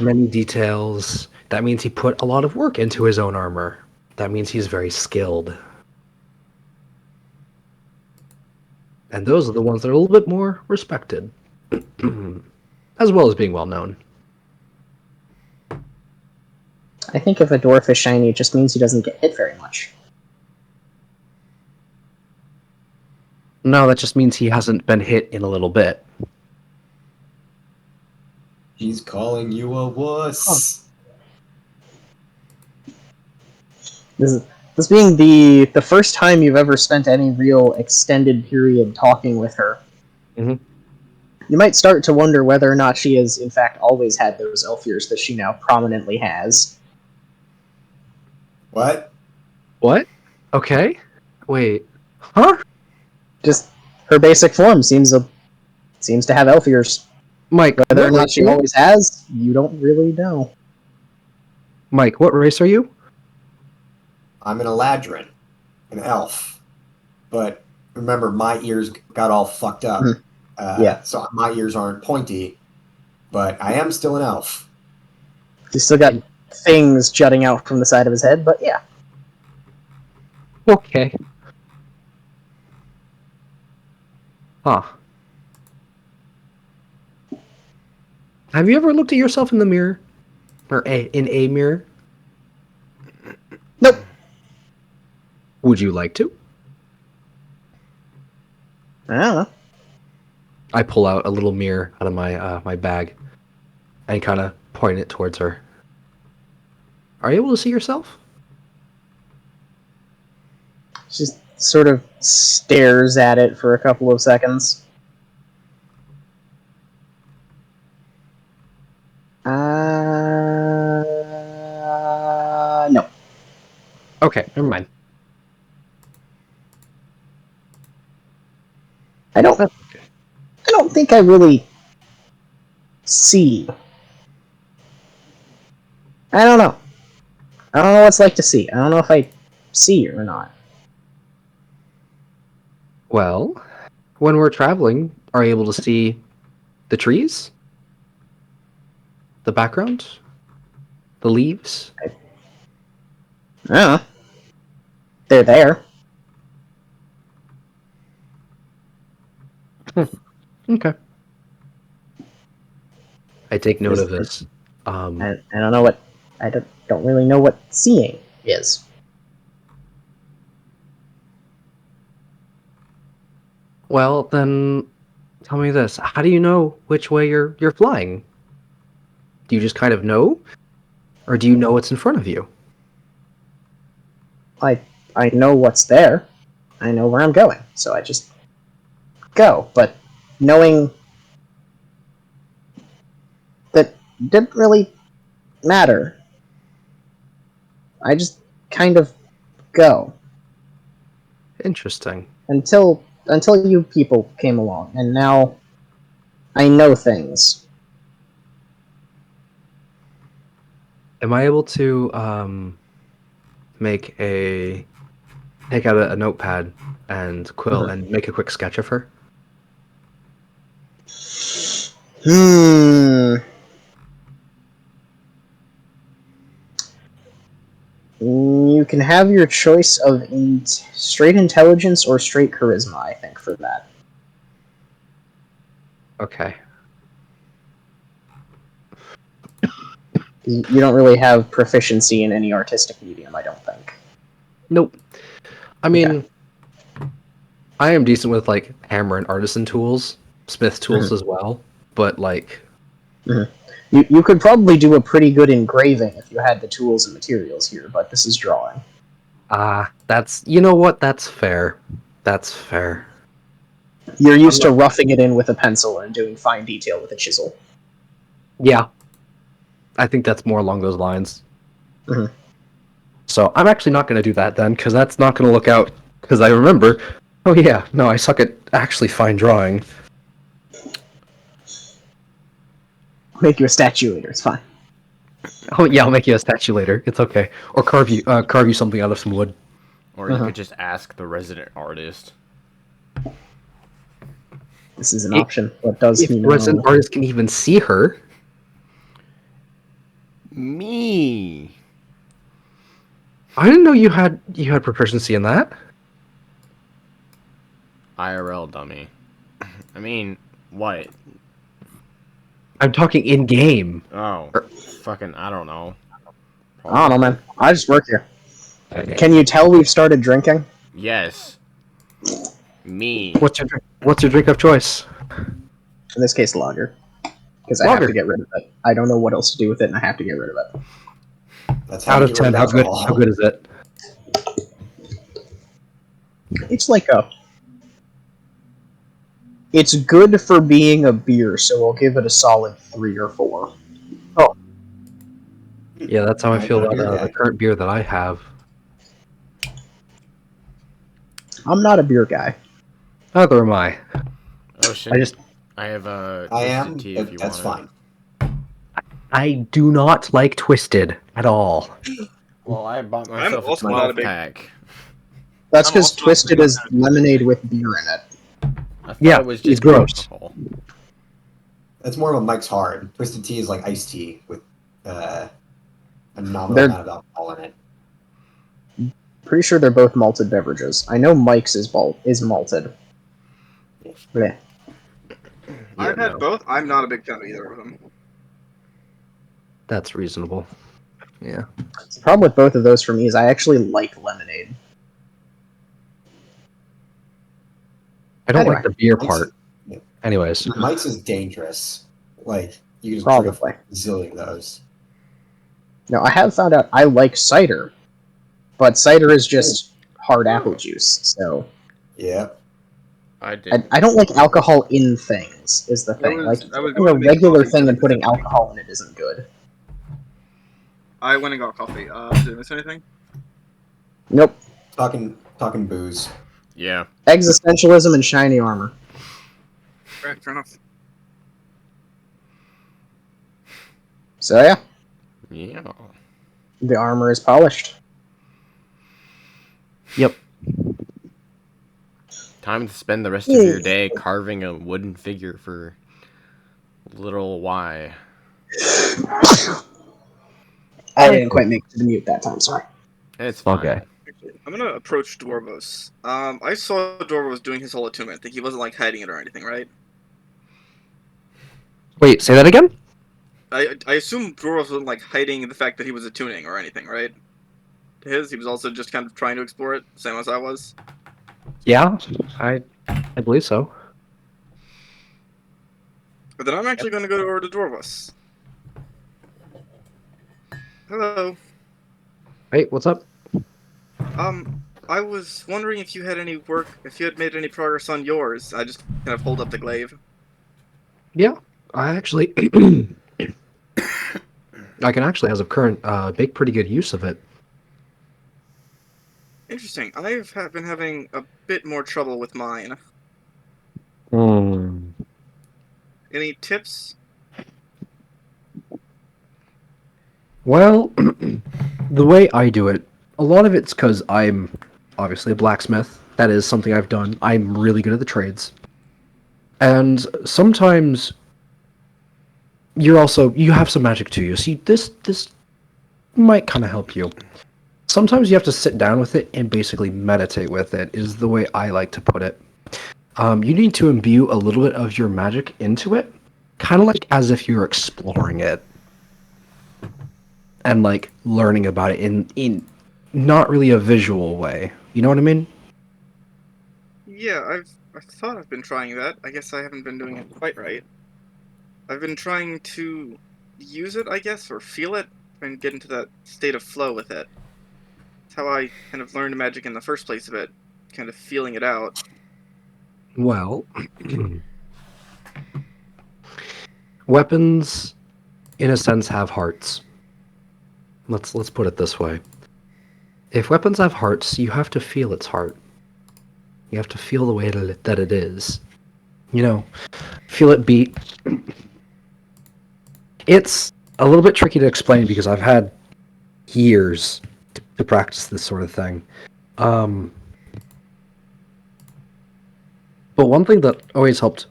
many details. That means he put a lot of work into his own armor. That means he's very skilled. And those are the ones that are a little bit more respected. As well as being well known. I think if a dwarf is shiny, it just means he doesn't get hit very much. No, that just means he hasn't been hit in a little bit. He's calling you a wuss. This This being the first time you've ever spent any real extended period talking with her, Mhm. you might start to wonder whether or not she has, in fact, always had those elf ears that she now prominently has. What? What? Okay. Wait. Huh? Just her basic form seems to have elf ears. Mike, Whether or what not race she are you? always has, you don't really know. Mike, what race are you? I'm an Eladrin, an elf. But remember, my ears got all fucked up. Mhm. Yeah. So my ears aren't pointy, but I am still an elf. He's still got things jutting out from the side of his head, but yeah. Okay. Huh. Have you ever looked at yourself in the mirror? Or in a mirror? Nope. Would you like to? I don't know. I pull out a little mirror out of my bag and kind of point it towards her. Are you able to see yourself? She sort of stares at it for a couple of seconds. No. Okay, never mind. I don't think I really see. I don't know. I don't know what it's like to see. I don't know if I see or not. Well, when we're traveling, are you able to see the trees? The background? The leaves? I don't know. They're there. Okay. I take note of this. I don't know what. I don't really know what seeing is. Well, then tell me this. How do you know which way you're flying? Do you just kind of know? Or do you know what's in front of you? I know what's there. I know where I'm going, so I just go. But knowing that didn't really matter. I just kind of go Interesting. until you people came along, and now I know things. Am I able to take out a notepad and quill and make a quick sketch of her? You can have your choice of straight intelligence or straight charisma, I think, for that. Okay. You don't really have proficiency in any artistic medium, I don't think. Nope. I mean, I am decent with like hammer and artisan tools, smith tools as well, but like You could probably do a pretty good engraving if you had the tools and materials here, but this is drawing. that's, you know what? That's fair. That's fair. You're used to roughing it in with a pencil and doing fine detail with a chisel. Yeah. I think that's more along those lines. Mhm. So I'm actually not going to do that then, because that's not going to look out. Because I remember, oh yeah, no, I suck at actually fine drawing. Make you a statue later, it's fine. Oh yeah, I'll make you a statue later. It's okay. Or carve you something out of some wood. Or you could just ask the resident artist. This is an option. What does If he the know? resident artist can even see her. Me. I didn't know you had proficiency in that. IRL dummy. I mean, what? I'm talking in game. Oh, fucking, I don't know. I don't know, man. I just work here. Can you tell we've started drinking? Yes. Me. What's your drink of choice? In this case, lager. Because I have to get rid of it. I don't know what else to do with it, and I have to get rid of it. That's how Out you of get rid 10, how alcohol. good is it? It's like a. It's good for being a beer, so we'll give it a solid 3 or 4. Yeah, that's how I I'm feel not a about beer the guy. current beer that I have. I'm not a beer guy. Neither am I. Ocean. I just I have I twisted am, tea if but you that's want it. fine. I do not like Twisted at all. Well, I bought I'm myself a also not a 12 big. pack. That's I'm because also not a big Twisted is fan of lemonade tea. with beer in it. I thought Yeah, it was it's just gross. alcohol. That's more of a Mike's Hard. Twisted tea is like iced tea with a nominal They're amount of alcohol in it. pretty sure they're both malted beverages. I know Mike's is malted. Bleh. Yeah, I've had no, both. I'm not a big fan of either of them. that's reasonable. Yeah. The problem with both of those for me is I actually like lemonade. I don't Anyway, like the beer Mike's, part. Anyways, Mike's is dangerous. Like, you can just drink probably. a zillion of those. No, I have found out I like cider, but cider is just hard apple juice, so Yeah. I I didn't. don't like alcohol in things, is the thing. Like, I was taking a going to make regular coffee. thing Did I and miss putting anything? alcohol in it isn't good. I went and got coffee. Did I miss anything? Nope. Talking booze. Yeah. Existentialism and shiny armor. Right, fair enough. So yeah, Yeah. the armor is polished. yep. Time to spend the rest of your day carving a wooden figure for little Y. I didn't quite make it to the mute that time, sorry. It's fine. Okay. I'm gonna approach Dwarvos. I saw Dwarvos doing his whole attunement. I think he wasn't like hiding it or anything, right? Wait, say that again? I assume Dwarvos wasn't like hiding the fact that he was attuning or anything, right? He was also just kind of trying to explore it, same as I was. Yeah, I believe so. But then I'm actually going to go over to Dwarvos. Hello. Hey, what's up? I was wondering if you had if you had made any progress on yours. I just kind of hold up the glaive. Yeah, I actually, I can actually, as of current, make pretty good use of it. Interesting. I've been having a bit more trouble with mine. Hmm. Any tips? Well, the way I do it, a lot of it's because I'm obviously a blacksmith. That is something I've done. I'm really good at the trades. And sometimes you have some magic to you. See, this might kind of help you. Sometimes you have to sit down with it and basically meditate with it, is the way I like to put it. You need to imbue a little bit of your magic into it, kind of like as if you're exploring it and like learning about it in not really a visual way. You know what I mean? Yeah, I thought I've been trying that. I guess I haven't been doing it quite right. I've been trying to use it, I guess, or feel it, and get into that state of flow with it. That's how I kind of learned magic in the first place of it, kind of feeling it out. Well, weapons, in a sense, have hearts. Let's put it this way. If weapons have hearts, you have to feel its heart. You have to feel the way that it is. You know, feel it beat. It's a little bit tricky to explain because I've had years to practice this sort of thing. But one thing that always helped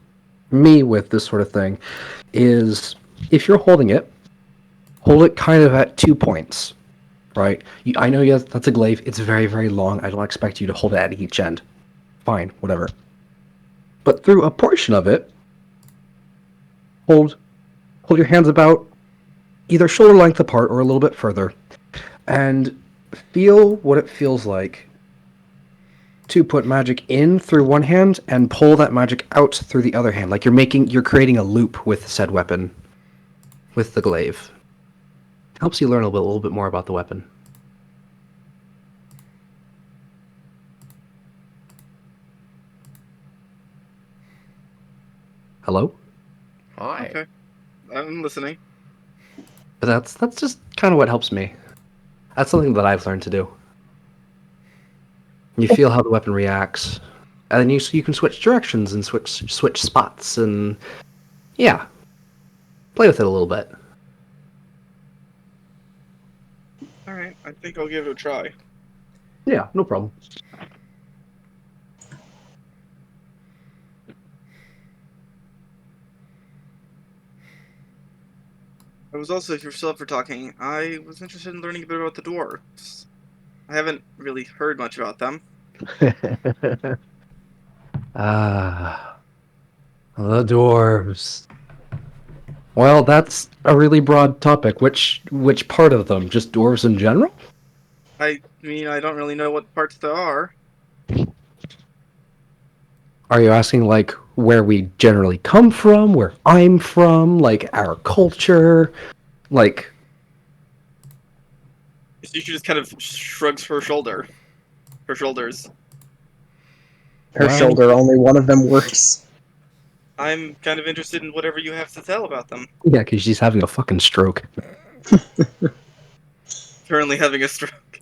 me with this sort of thing is if you're holding it, hold it kind of at 2 points, right? I know yes, that's a glaive. It's very, very long. I don't expect you to hold it at each end. Fine, whatever. But through a portion of it, hold your hands about either shoulder length apart or a little bit further, and feel what it feels like to put magic in through one hand and pull that magic out through the other hand. Like you're creating a loop with said weapon, with the glaive. Helps you learn a little bit more about the weapon. Hello? Hi. Okay, I'm listening. But that's just kind of what helps me. That's something that I've learned to do. You feel how the weapon reacts, and then you can switch directions and switch spots, and yeah, play with it a little bit. All right, I think I'll give it a try. Yeah, no problem. I was also, if you're still up for talking, I was interested in learning a bit about the dwarves. I haven't really heard much about them. Ah, the dwarves. Well, that's a really broad topic. Which part of them? Just dwarves in general? I mean, I don't really know what parts there are. Are you asking like where we generally come from, where I'm from, like our culture, like She just kind of shrugs her shoulders. Her well, shoulder, only one of them works. I'm kind of interested in whatever you have to tell about them. yeah, because she's having a fucking stroke. Currently having a stroke.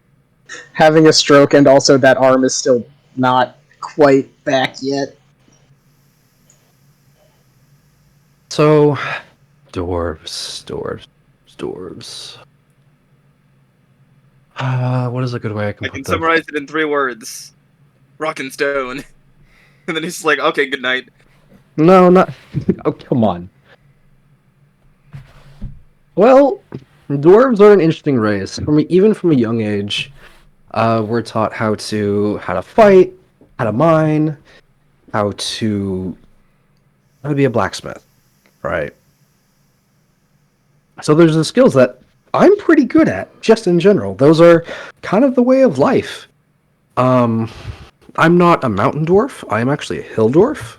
Having a stroke, and also that arm is still not quite back yet. So, dwarves. What is a good way I can I put can them? summarize it in 3 words: rock and stone. And then he's like, "Okay, good night." No, not. Oh, come on. Well, dwarves are an interesting race. Even from a young age, we're taught how to fight, how to mine, how to be a blacksmith, right? So there's the skills that I'm pretty good at, just in general. Those are kind of the way of life. I'm not a mountain dwarf. I am actually a hill dwarf.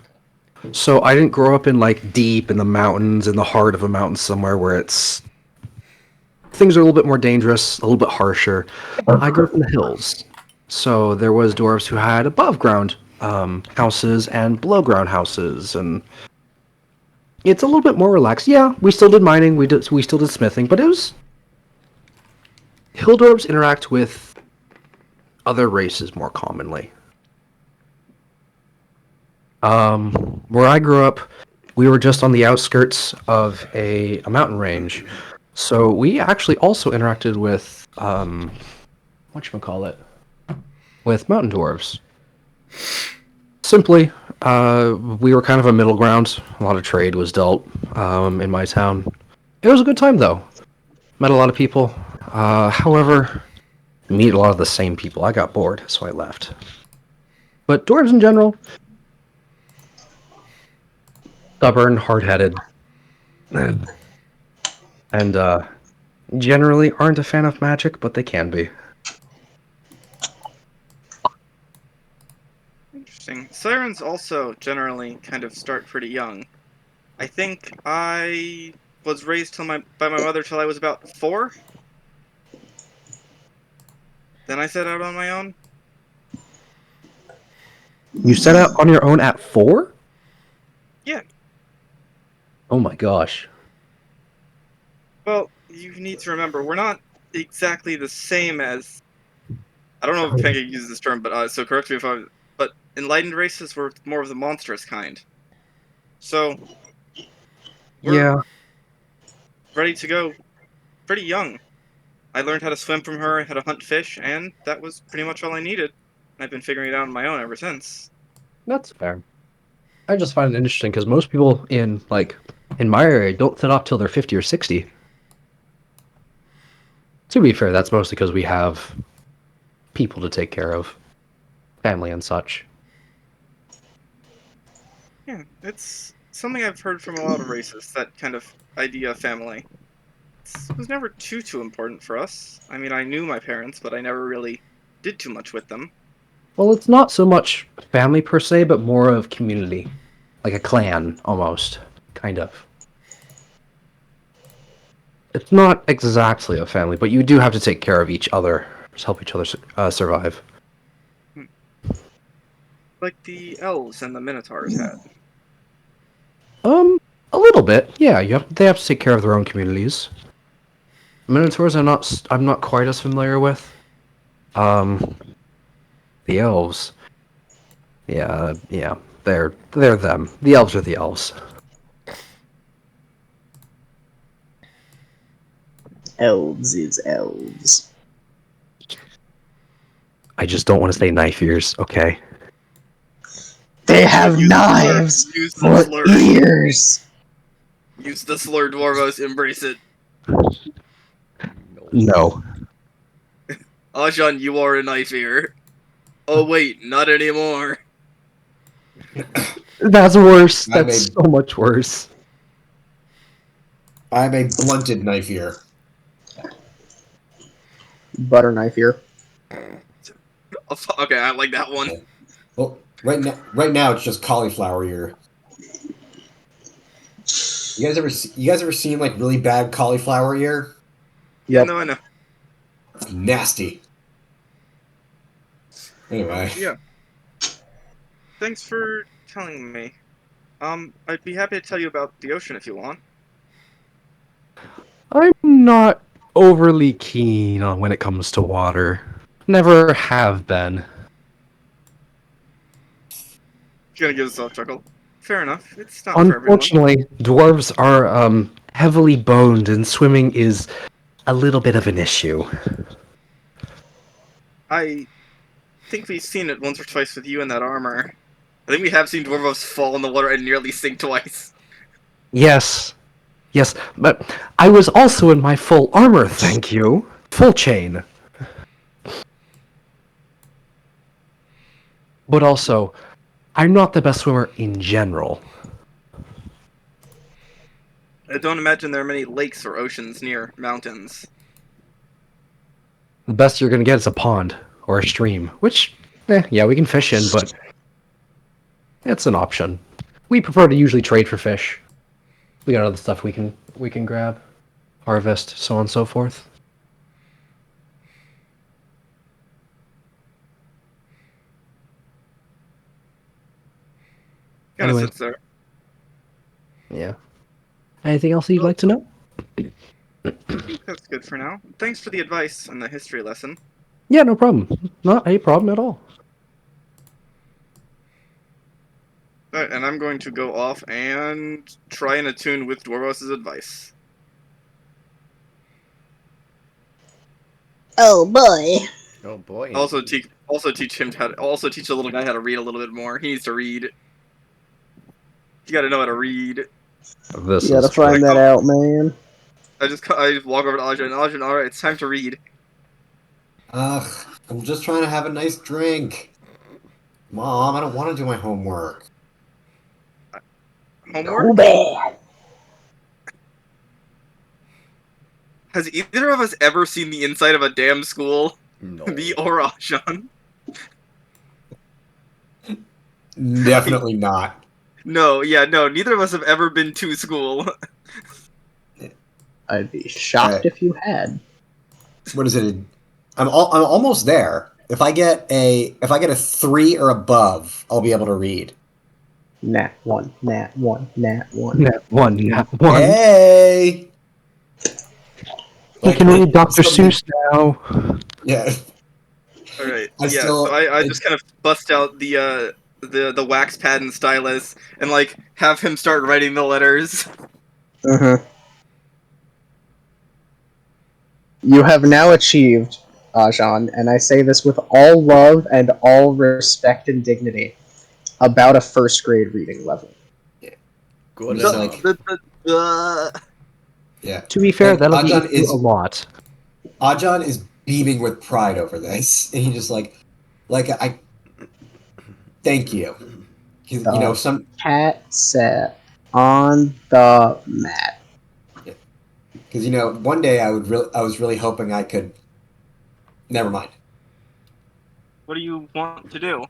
So I didn't grow up in like deep in the mountains, in the heart of a mountain somewhere where it's things are a little bit more dangerous, a little bit harsher. I grew up in the hills, so there was dwarves who had above ground houses and below ground houses, and it's a little bit more relaxed. Yeah, we still did mining, we still did smithing, but it was hill dwarves interact with other races more commonly. Where I grew up, we were just on the outskirts of a mountain range, so we actually also interacted with whatchamacallit, with mountain dwarves. Simply, we were kind of a middle ground. A lot of trade was dealt in my town. It was a good time though. Met a lot of people. However, meet a lot of the same people. I got bored, so I left. But dwarves in general, stubborn, hard-headed, and generally aren't a fan of magic, but they can be. Interesting. Sirens also generally kind of start pretty young. I think I was raised by my mother till I was about 4. Then I set out on my own. You set out on your own at 4? Yeah. Oh my gosh. Well, you need to remember, we're not exactly the same as. I don't know if Pancake uses this term, but so correct me if I. But enlightened races were more of the monstrous kind. So we're Yeah. ready to go pretty young. I learned how to swim from her, how to hunt fish, and that was pretty much all I needed. I've been figuring it out on my own ever since. That's fair. I just find it interesting because most people in my area don't set off till they're 50 or 60. To be fair, that's mostly because we have people to take care of, family and such. Yeah, it's something I've heard from a lot of races, that kind of idea of family. It was never too important for us. I mean, I knew my parents, but I never really did too much with them. Well, it's not so much family per se, but more of community. Like a clan, almost. Kind of. It's not exactly a family, but you do have to take care of each other, just help each other survive. Like the elves and the minotaurs had. A little bit. Yeah, they have to take care of their own communities. Minotaurs, I'm not quite as familiar with. Um, the elves. Yeah, they're them. The elves are the elves. Elves is elves. I just don't want to say knife ears. Okay. They have Use the slur. knives Use the for slur. ears. Use the slur, Dwarvos. Embrace it. No. Ajan, you are a knife ear. Oh wait, not anymore. That's worse. I'm That's a- so much worse. I'm a blunted knife ear. Butter knife ear. Okay, I like that one. Well, right now it's just cauliflower ear. You guys ever seen like really bad cauliflower ear? Yeah, Yep. no, I know. It's nasty. Anyway, Yeah. Thanks for telling me. I'd be happy to tell you about the ocean if you want. I'm not overly keen on when it comes to water. Never have been. Gonna give a soft chuckle. Fair enough. It's not for everyone. Unfortunately, dwarves are heavily boned, and swimming is a little bit of an issue. I think we've seen it once or twice with you in that armor. I think we have seen Dwarvos fall in the water and nearly sink twice. Yes, but I was also in my full armor, thank you. Full chain. But also, I'm not the best swimmer in general. I don't imagine there are many lakes or oceans near mountains. The best you're gonna get is a pond or a stream, which, yeah, we can fish in, but it's an option. We prefer to usually trade for fish. We got other stuff we can grab, harvest, so on and so forth. Kinda Anyway. sits there. Yeah. Anything else you'd like to know? I think that's good for now. Thanks for the advice and the history lesson. Yeah, no problem. Not a problem at all. Alright, and I'm going to go off and try and attune with Dwarvos' advice. Oh boy. Oh boy. Also teach the little guy how to read a little bit more. He needs to read. You gotta know how to read. This You gotta is find that out, man. I just walk over to Aja and alright, it's time to read. ugh, I'm just trying to have a nice drink. Mom, I don't want to do my homework. Homework? Too bad. Has either of us ever seen the inside of a damn school? No. Me or Ajan? Definitely not. No, neither of us have ever been to school. I'd be shocked if you had. What is it? I'm almost there. If I get a 3 or above, I'll be able to read. Nat 1, nat 1, nat 1. Nat 1. Hey. You can read Dr. Something- Seuss now. Yeah. Alright, I still- so I just kind of bust out the wax pad and stylus and like have him start writing the letters. You have now achieved, Ajan, and I say this with all love and all respect and dignity, about a first grade reading level. Good Just enough. like- Yeah. To be fair, And that'll be Ajan is- a lot. Ajan is beaming with pride over this, and he just I thank you. You know, some Cat sat on the mat. because one day I was really hoping I could. Never mind. What do you want to do?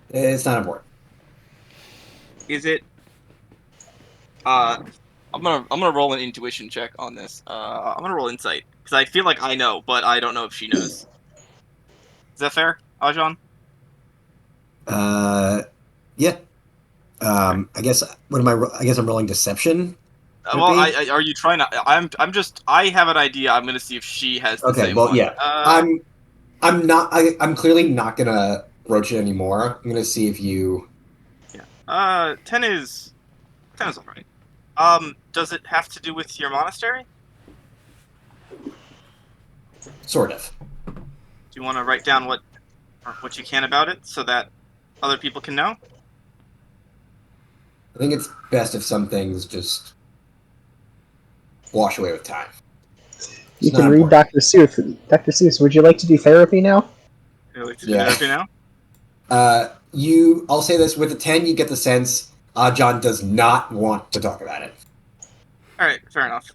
It's not important. Is it I'm gonna roll an intuition check on this. I'm gonna roll insight because I feel like I know, but I don't know if she knows. Is that fair, Ajan? Yeah. I guess what am I? I guess I'm rolling deception. Well, are you trying to? I'm just. I have an idea. I'm gonna see if she has the Okay, same well, one. yeah. I'm not. I'm clearly not gonna broach it anymore. I'm gonna see if you. Yeah. 10 is alright. Does it have to do with your monastery? Sort of. Do you want to write down what you can about it so that other people can know? I think it's best if some things just wash away with time. You can read Dr. Seuss. Dr. Seuss, would you like to do therapy now? Would you like to do therapy now? I'll say this, with a 10, you get the sense John does not want to talk about it. Alright, fair enough.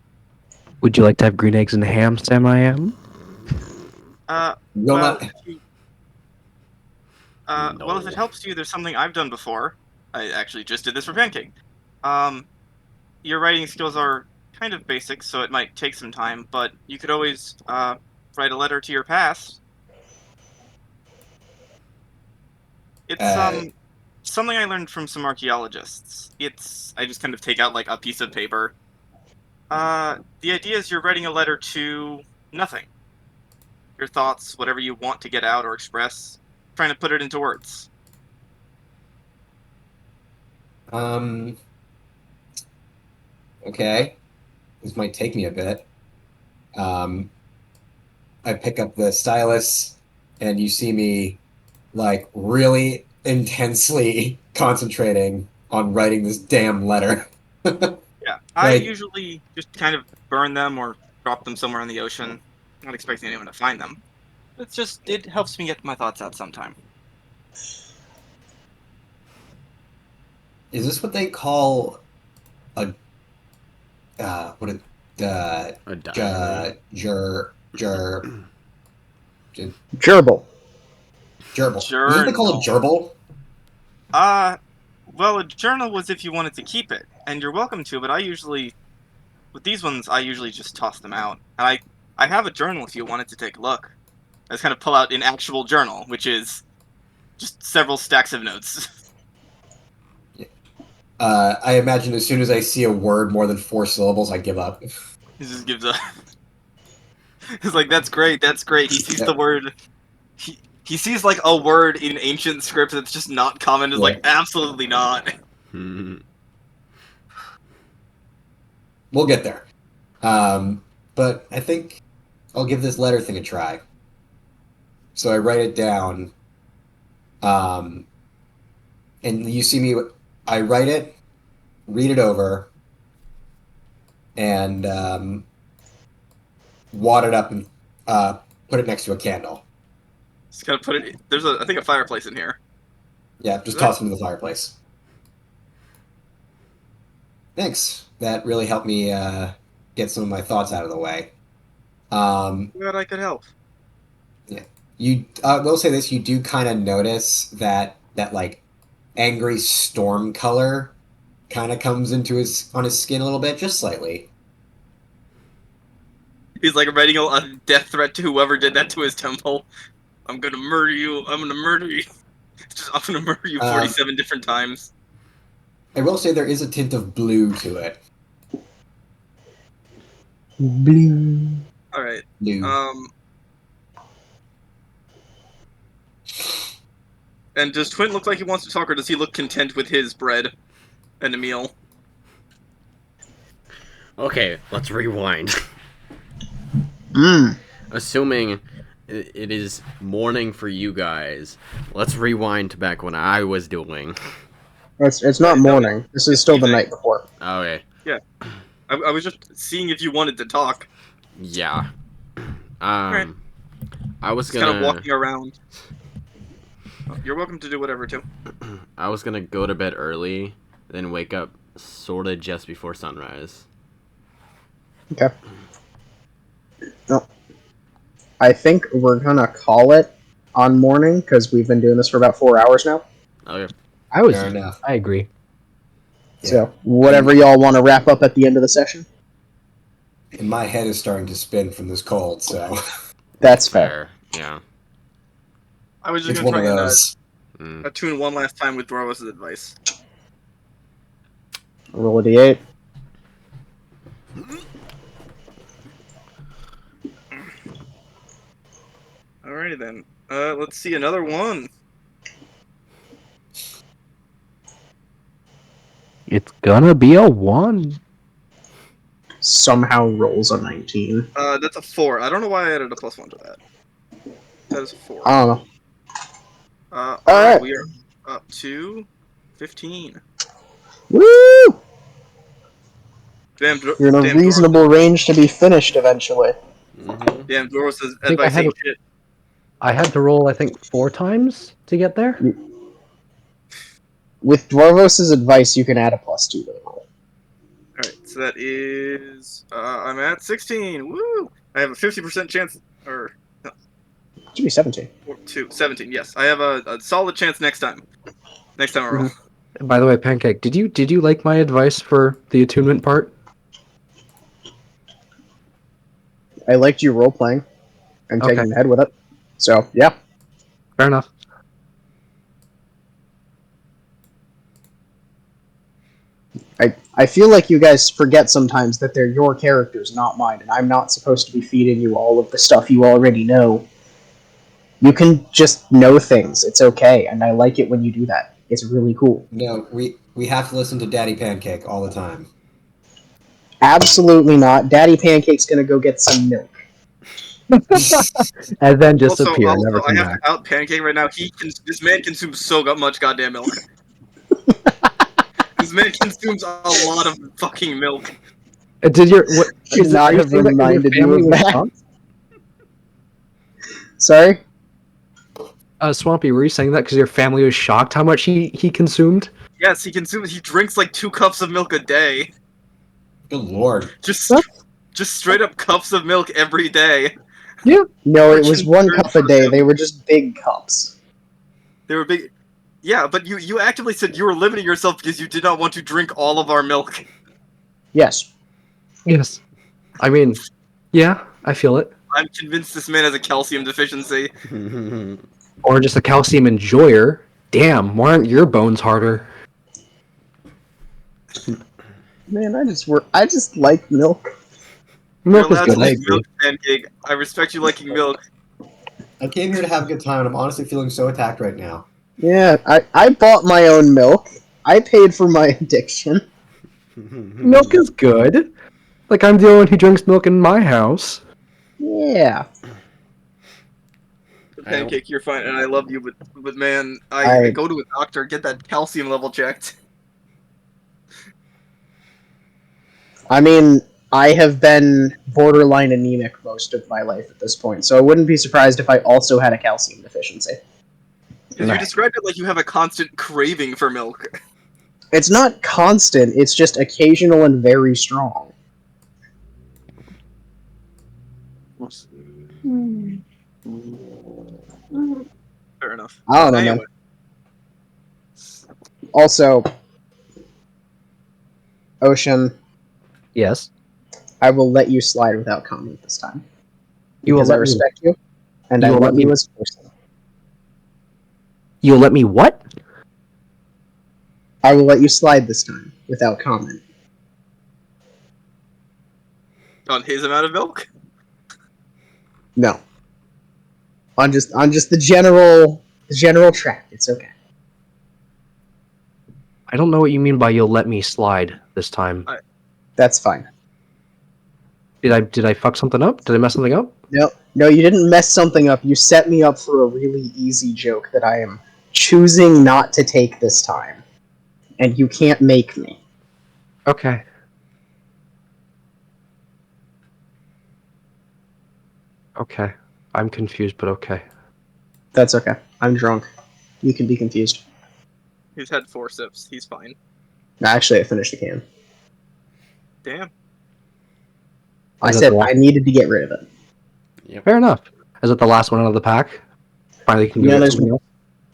Would you like to have green eggs and ham, Sam? I am. Well, Not... well, if it helps you, there's something I've done before. I actually just did this for Pancake. Your writing skills are kind of basic, so it might take some time, but you could always, write a letter to your past. It's, something I learned from some archaeologists. I just kind of take out, like, a piece of paper. The idea is you're writing a letter to nothing. Your thoughts, whatever you want to get out or express, trying to put it into words. Okay. This might take me a bit. I pick up the stylus, and you see me, like, really intensely concentrating on writing this damn letter. Yeah, I usually just kind of burn them or drop them somewhere in the ocean. Not expecting anyone to find them. It helps me get my thoughts out sometime. Is this what they call a what a diary. Gerbil. Gerbil? Journal. Is this what they call a gerbil? Well, a journal was if you wanted to keep it, and you're welcome to, but with these ones, I usually just toss them out. And I have a journal if you wanted to take a look. I just kind of pull out an actual journal, which is just several stacks of notes. I imagine as soon as I see a word more than 4 syllables, I give up. He just gives up. He's like, that's great. He sees the word. He sees, like, a word in ancient script that's just not common. Is like, absolutely not. We'll get there. But I think I'll give this letter thing a try. So I write it down. And you see me, I write it, read it over, and wad it up and put it next to a candle. Just gotta put it. There's I think a fireplace in here. Yeah, just toss it into the fireplace. Thanks. That really helped me get some of my thoughts out of the way. Glad I could help. Yeah, you will say this. You do kind of notice that like angry storm color kind of comes into on his skin a little bit, just slightly. He's like writing a death threat to whoever did that to his temple. I'm gonna murder you. I'm gonna murder you. I'm gonna murder you 47 different times. I will say there is a tint of blue to it. Blue. All right. Blue. And does Twin look like he wants to talk, or does he look content with his bread and a meal? Okay, let's rewind. Assuming it is morning for you guys, let's rewind to back when I was doing. It's not morning. This is still the night before. Okay. Yeah. I was just seeing if you wanted to talk. Yeah. Right. I was just kind of walking around. You're welcome to do whatever, too. I was gonna go to bed early, then wake up sorta just before sunrise. Okay. No. I think we're gonna call it on morning, because we've been doing this for about 4 hours now. Okay. Fair enough. I agree. Yeah. So, whatever y'all want to wrap up at the end of the session? And my head is starting to spin from this cold, so... That's fair. Yeah. I was just going to try and attune one last time with Broros' advice. Roll a d8. Alrighty then. Let's see another one. It's gonna be a 1. Somehow rolls a 19. That's a 4. I don't know why I added a +1 to that. That is a 4. I don't know. Alright, Alright. we are up to 15. Woo! Damn, You're in a damn reasonable range to be finished eventually. Damn, Doros' I think I advice had ain't shit. I had to roll, I think, 4 times to get there. With Dwarvos' advice, you can add a +2 to the roll. Alright, so that is... I'm at 16. Woo! I have a 50% chance... Or... It should be 17. 17, yes. I have a solid chance next time. Next time I roll. By the way, Pancake, did you like my advice for the attunement part? I liked you role-playing and Okay. taking the head with it. So, yeah. Fair enough. I feel like you guys forget sometimes that they're your characters, not mine, and I'm not supposed to be feeding you all of the stuff you already know. You can just know things. It's okay, and I like it when you do that. It's really cool. No, we have to listen to Daddy Pancake all the time. Absolutely not. Daddy Pancake's gonna go get some milk. And then disappear, never I come have back. to out Pancake right now. This man consumes so much goddamn milk. This man consumes a lot of fucking milk. Did your what? Should not have reminded you of that. Shocked? Sorry? Swampy, were you saying that because your family was shocked how much he consumed? Yes, he drinks like 2 cups of milk a day. Good lord. Just straight up cups of milk every day. Yeah. No, it was 1 cup a day. They were just big cups. They were big. Yeah, but you actively said you were limiting yourself because you did not want to drink all of our milk. Yes. Yes. I mean, yeah, I feel it. I'm convinced this man has a calcium deficiency. Or just a calcium enjoyer. Damn, why aren't your bones harder? Man, I just like milk. Milk You're is allowed good. to I like agree. milk, Pancake. I respect you liking milk. I came here to have a good time, and I'm honestly feeling so attacked right now. Yeah, I bought my own milk. I paid for my addiction. Milk is good. Like, I'm the only one who drinks milk in my house. Yeah. Pancake, you're fine, and I love you, but man, I go to a doctor, get that calcium level checked. I mean, I have been borderline anemic most of my life at this point, so I wouldn't be surprised if I also had a calcium deficiency. Because you described it like you have a constant craving for milk. It's not constant, it's just occasional and very strong. Fair enough. I don't know, Anyway. man. Also, Ocean, Yes. I will let you slide without comment this time. You will Because I let me. respect you, and You I will love let you me- as a person. You'll let me what? I will let you slide this time without comment. On his amount of milk? No. On just the general track. It's okay. I don't know what you mean by you'll let me slide this time. That's fine. Did I fuck something up? Did I mess something up? No, you didn't mess something up. You set me up for a really easy joke that I am choosing not to take this time. And you can't make me. Okay. Okay. I'm confused, but okay. That's okay. I'm drunk. You can be confused. He's had 4 sips. He's fine. Actually, I finished the can. Damn. I Is it said the I needed to get rid of it. Fair enough. Is it the last one out of the pack? Finally, can No, get there's something else?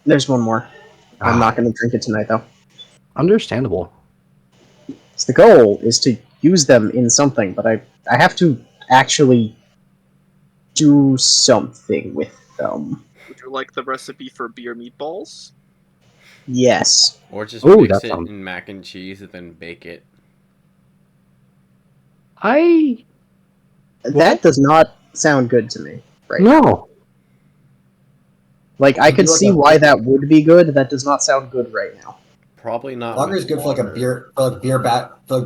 There's one more. I'm Ah. not going to drink it tonight, though. Understandable. So the goal is to use them in something, but I have to actually do something with them. Would you like the recipe for beer meatballs? Yes. Or just Ooh, mix that it sounds- in mac and cheese and then bake it. I That What? does not sound good to me. Right. no. Like, I It'd be could like see a- why that would be good. That does not sound good right now. Probably not. Lager with is good for like a water.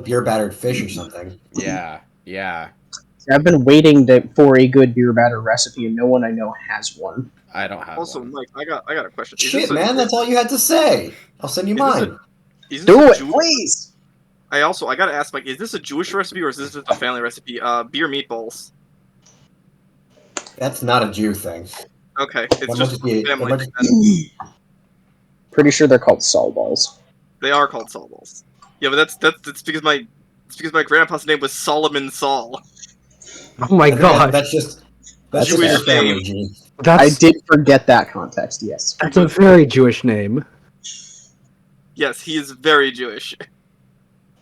beer battered fish or something. Yeah, yeah. I've been waiting for a good beer batter recipe, and no one I know has one. I don't have Also, one. Mike, I got a question. Shit, man, that's all you had to say. I'll send you Is this a- mine. Is this Do a it, Jewish? please. I gotta ask, Mike, is this a Jewish recipe or is this just a family recipe? Beer meatballs. That's not a Jew thing. Okay, it's That might just just be. a That family might thing. just, Then. Pretty sure they're called sol balls. They are called Saul balls. Yeah, but that's because my grandpa's name was Solomon Saul. Oh my I think god. that's just Jewish your family name. gene. I That's did forget that context, yes. that's a very Jewish name. Yes, he is very Jewish.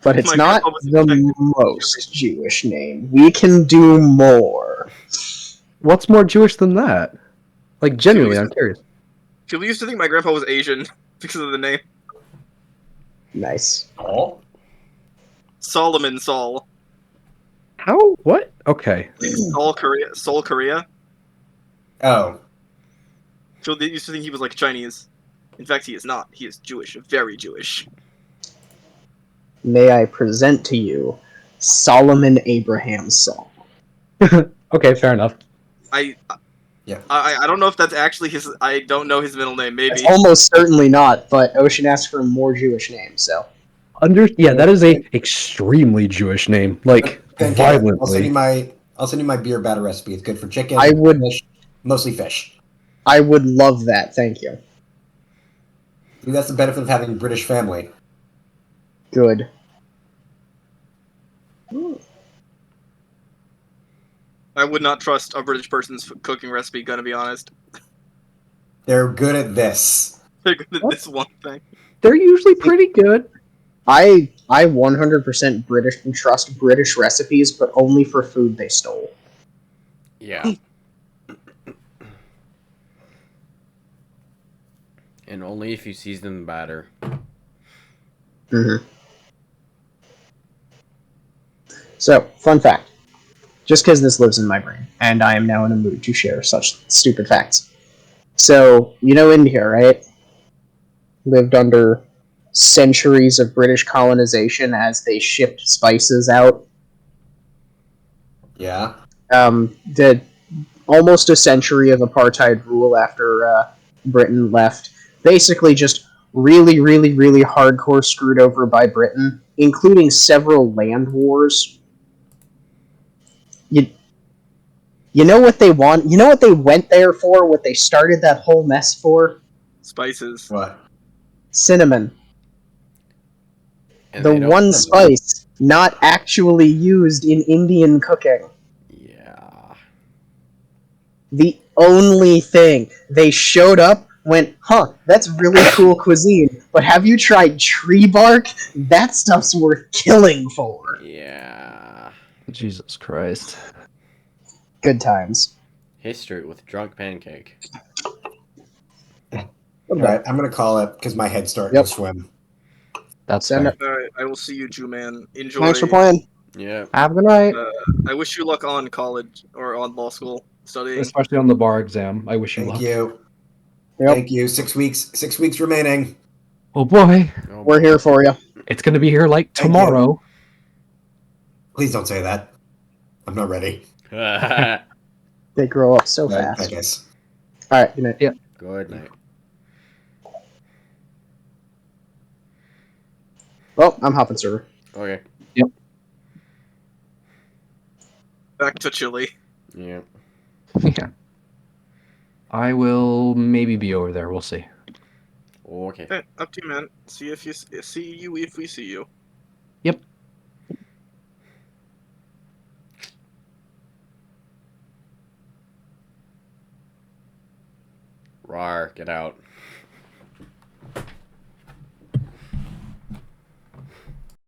But it's My not grandpa was the most Jewish name. We can do more. What's more Jewish than that? Like genuinely, I'm curious. People used to think my grandpa was Asian because of the name Nice. Oh, Solomon Saul. How? What? Okay. Seoul, Korea. oh, So they used to think he was like Chinese. In fact, he is not. He is Jewish, very Jewish. May I present to you Solomon Abraham Saul. Okay, fair enough. I yeah. I don't know if that's actually his. I don't know his middle name. It's Maybe. almost certainly not, but Ocean asked for a more Jewish name, so. Yeah, that is a extremely Jewish name. Like Okay, violently. I'll send you my beer batter recipe. It's good for chicken, I would- fish, mostly fish. I would love that, thank you. See, that's the benefit of having a British family. Good. I would not trust a British person's cooking recipe. Gonna be honest. They're good at this. They're good at this one thing. They're usually pretty good. I 100% trust British recipes, but only for food they stole. Yeah. And only if you season the batter. Mm-hmm. So, fun fact. Just because this lives in my brain, and I am now in a mood to share such stupid facts. So, you know India, right? Lived under centuries of British colonization as they shipped spices out. Yeah. Did almost a century of apartheid rule after Britain left. Basically, just really, really, really hardcore screwed over by Britain, including several land wars. You know what they want? You know what they went there for? What they started that whole mess for? Spices. What? Cinnamon. And The they don't- one spice not actually used in Indian cooking. Yeah. The only thing. They showed up, went, huh, that's really cool cuisine, but have you tried tree bark? That stuff's worth killing for. Yeah. Jesus Christ. Good times. History with drunk pancake. All right, I'm gonna call it because my head's starting Yep. to swim. That's Send fair. it. Alright, I will see you, Jew man. Enjoy. Thanks for playing. Yeah. Have a good night. I wish you luck on college or on law school studying. Especially on the bar exam. I wish you Thank luck. you. Yep. Thank you. 6 weeks. 6 weeks remaining. Oh boy. Oh, We're boy. here for you. It's gonna be here like Thank you. tomorrow. Please don't say that. I'm not ready. They grow up so I fast. guess. Alright, good night. Yeah. Good night. Well, I'm hopping server. Okay. Back to Chile. Yeah. Yeah. I will maybe be over there. We'll see. Okay. Hey, up to you, man. See if you see you if we see you. Yep. Rar, get out.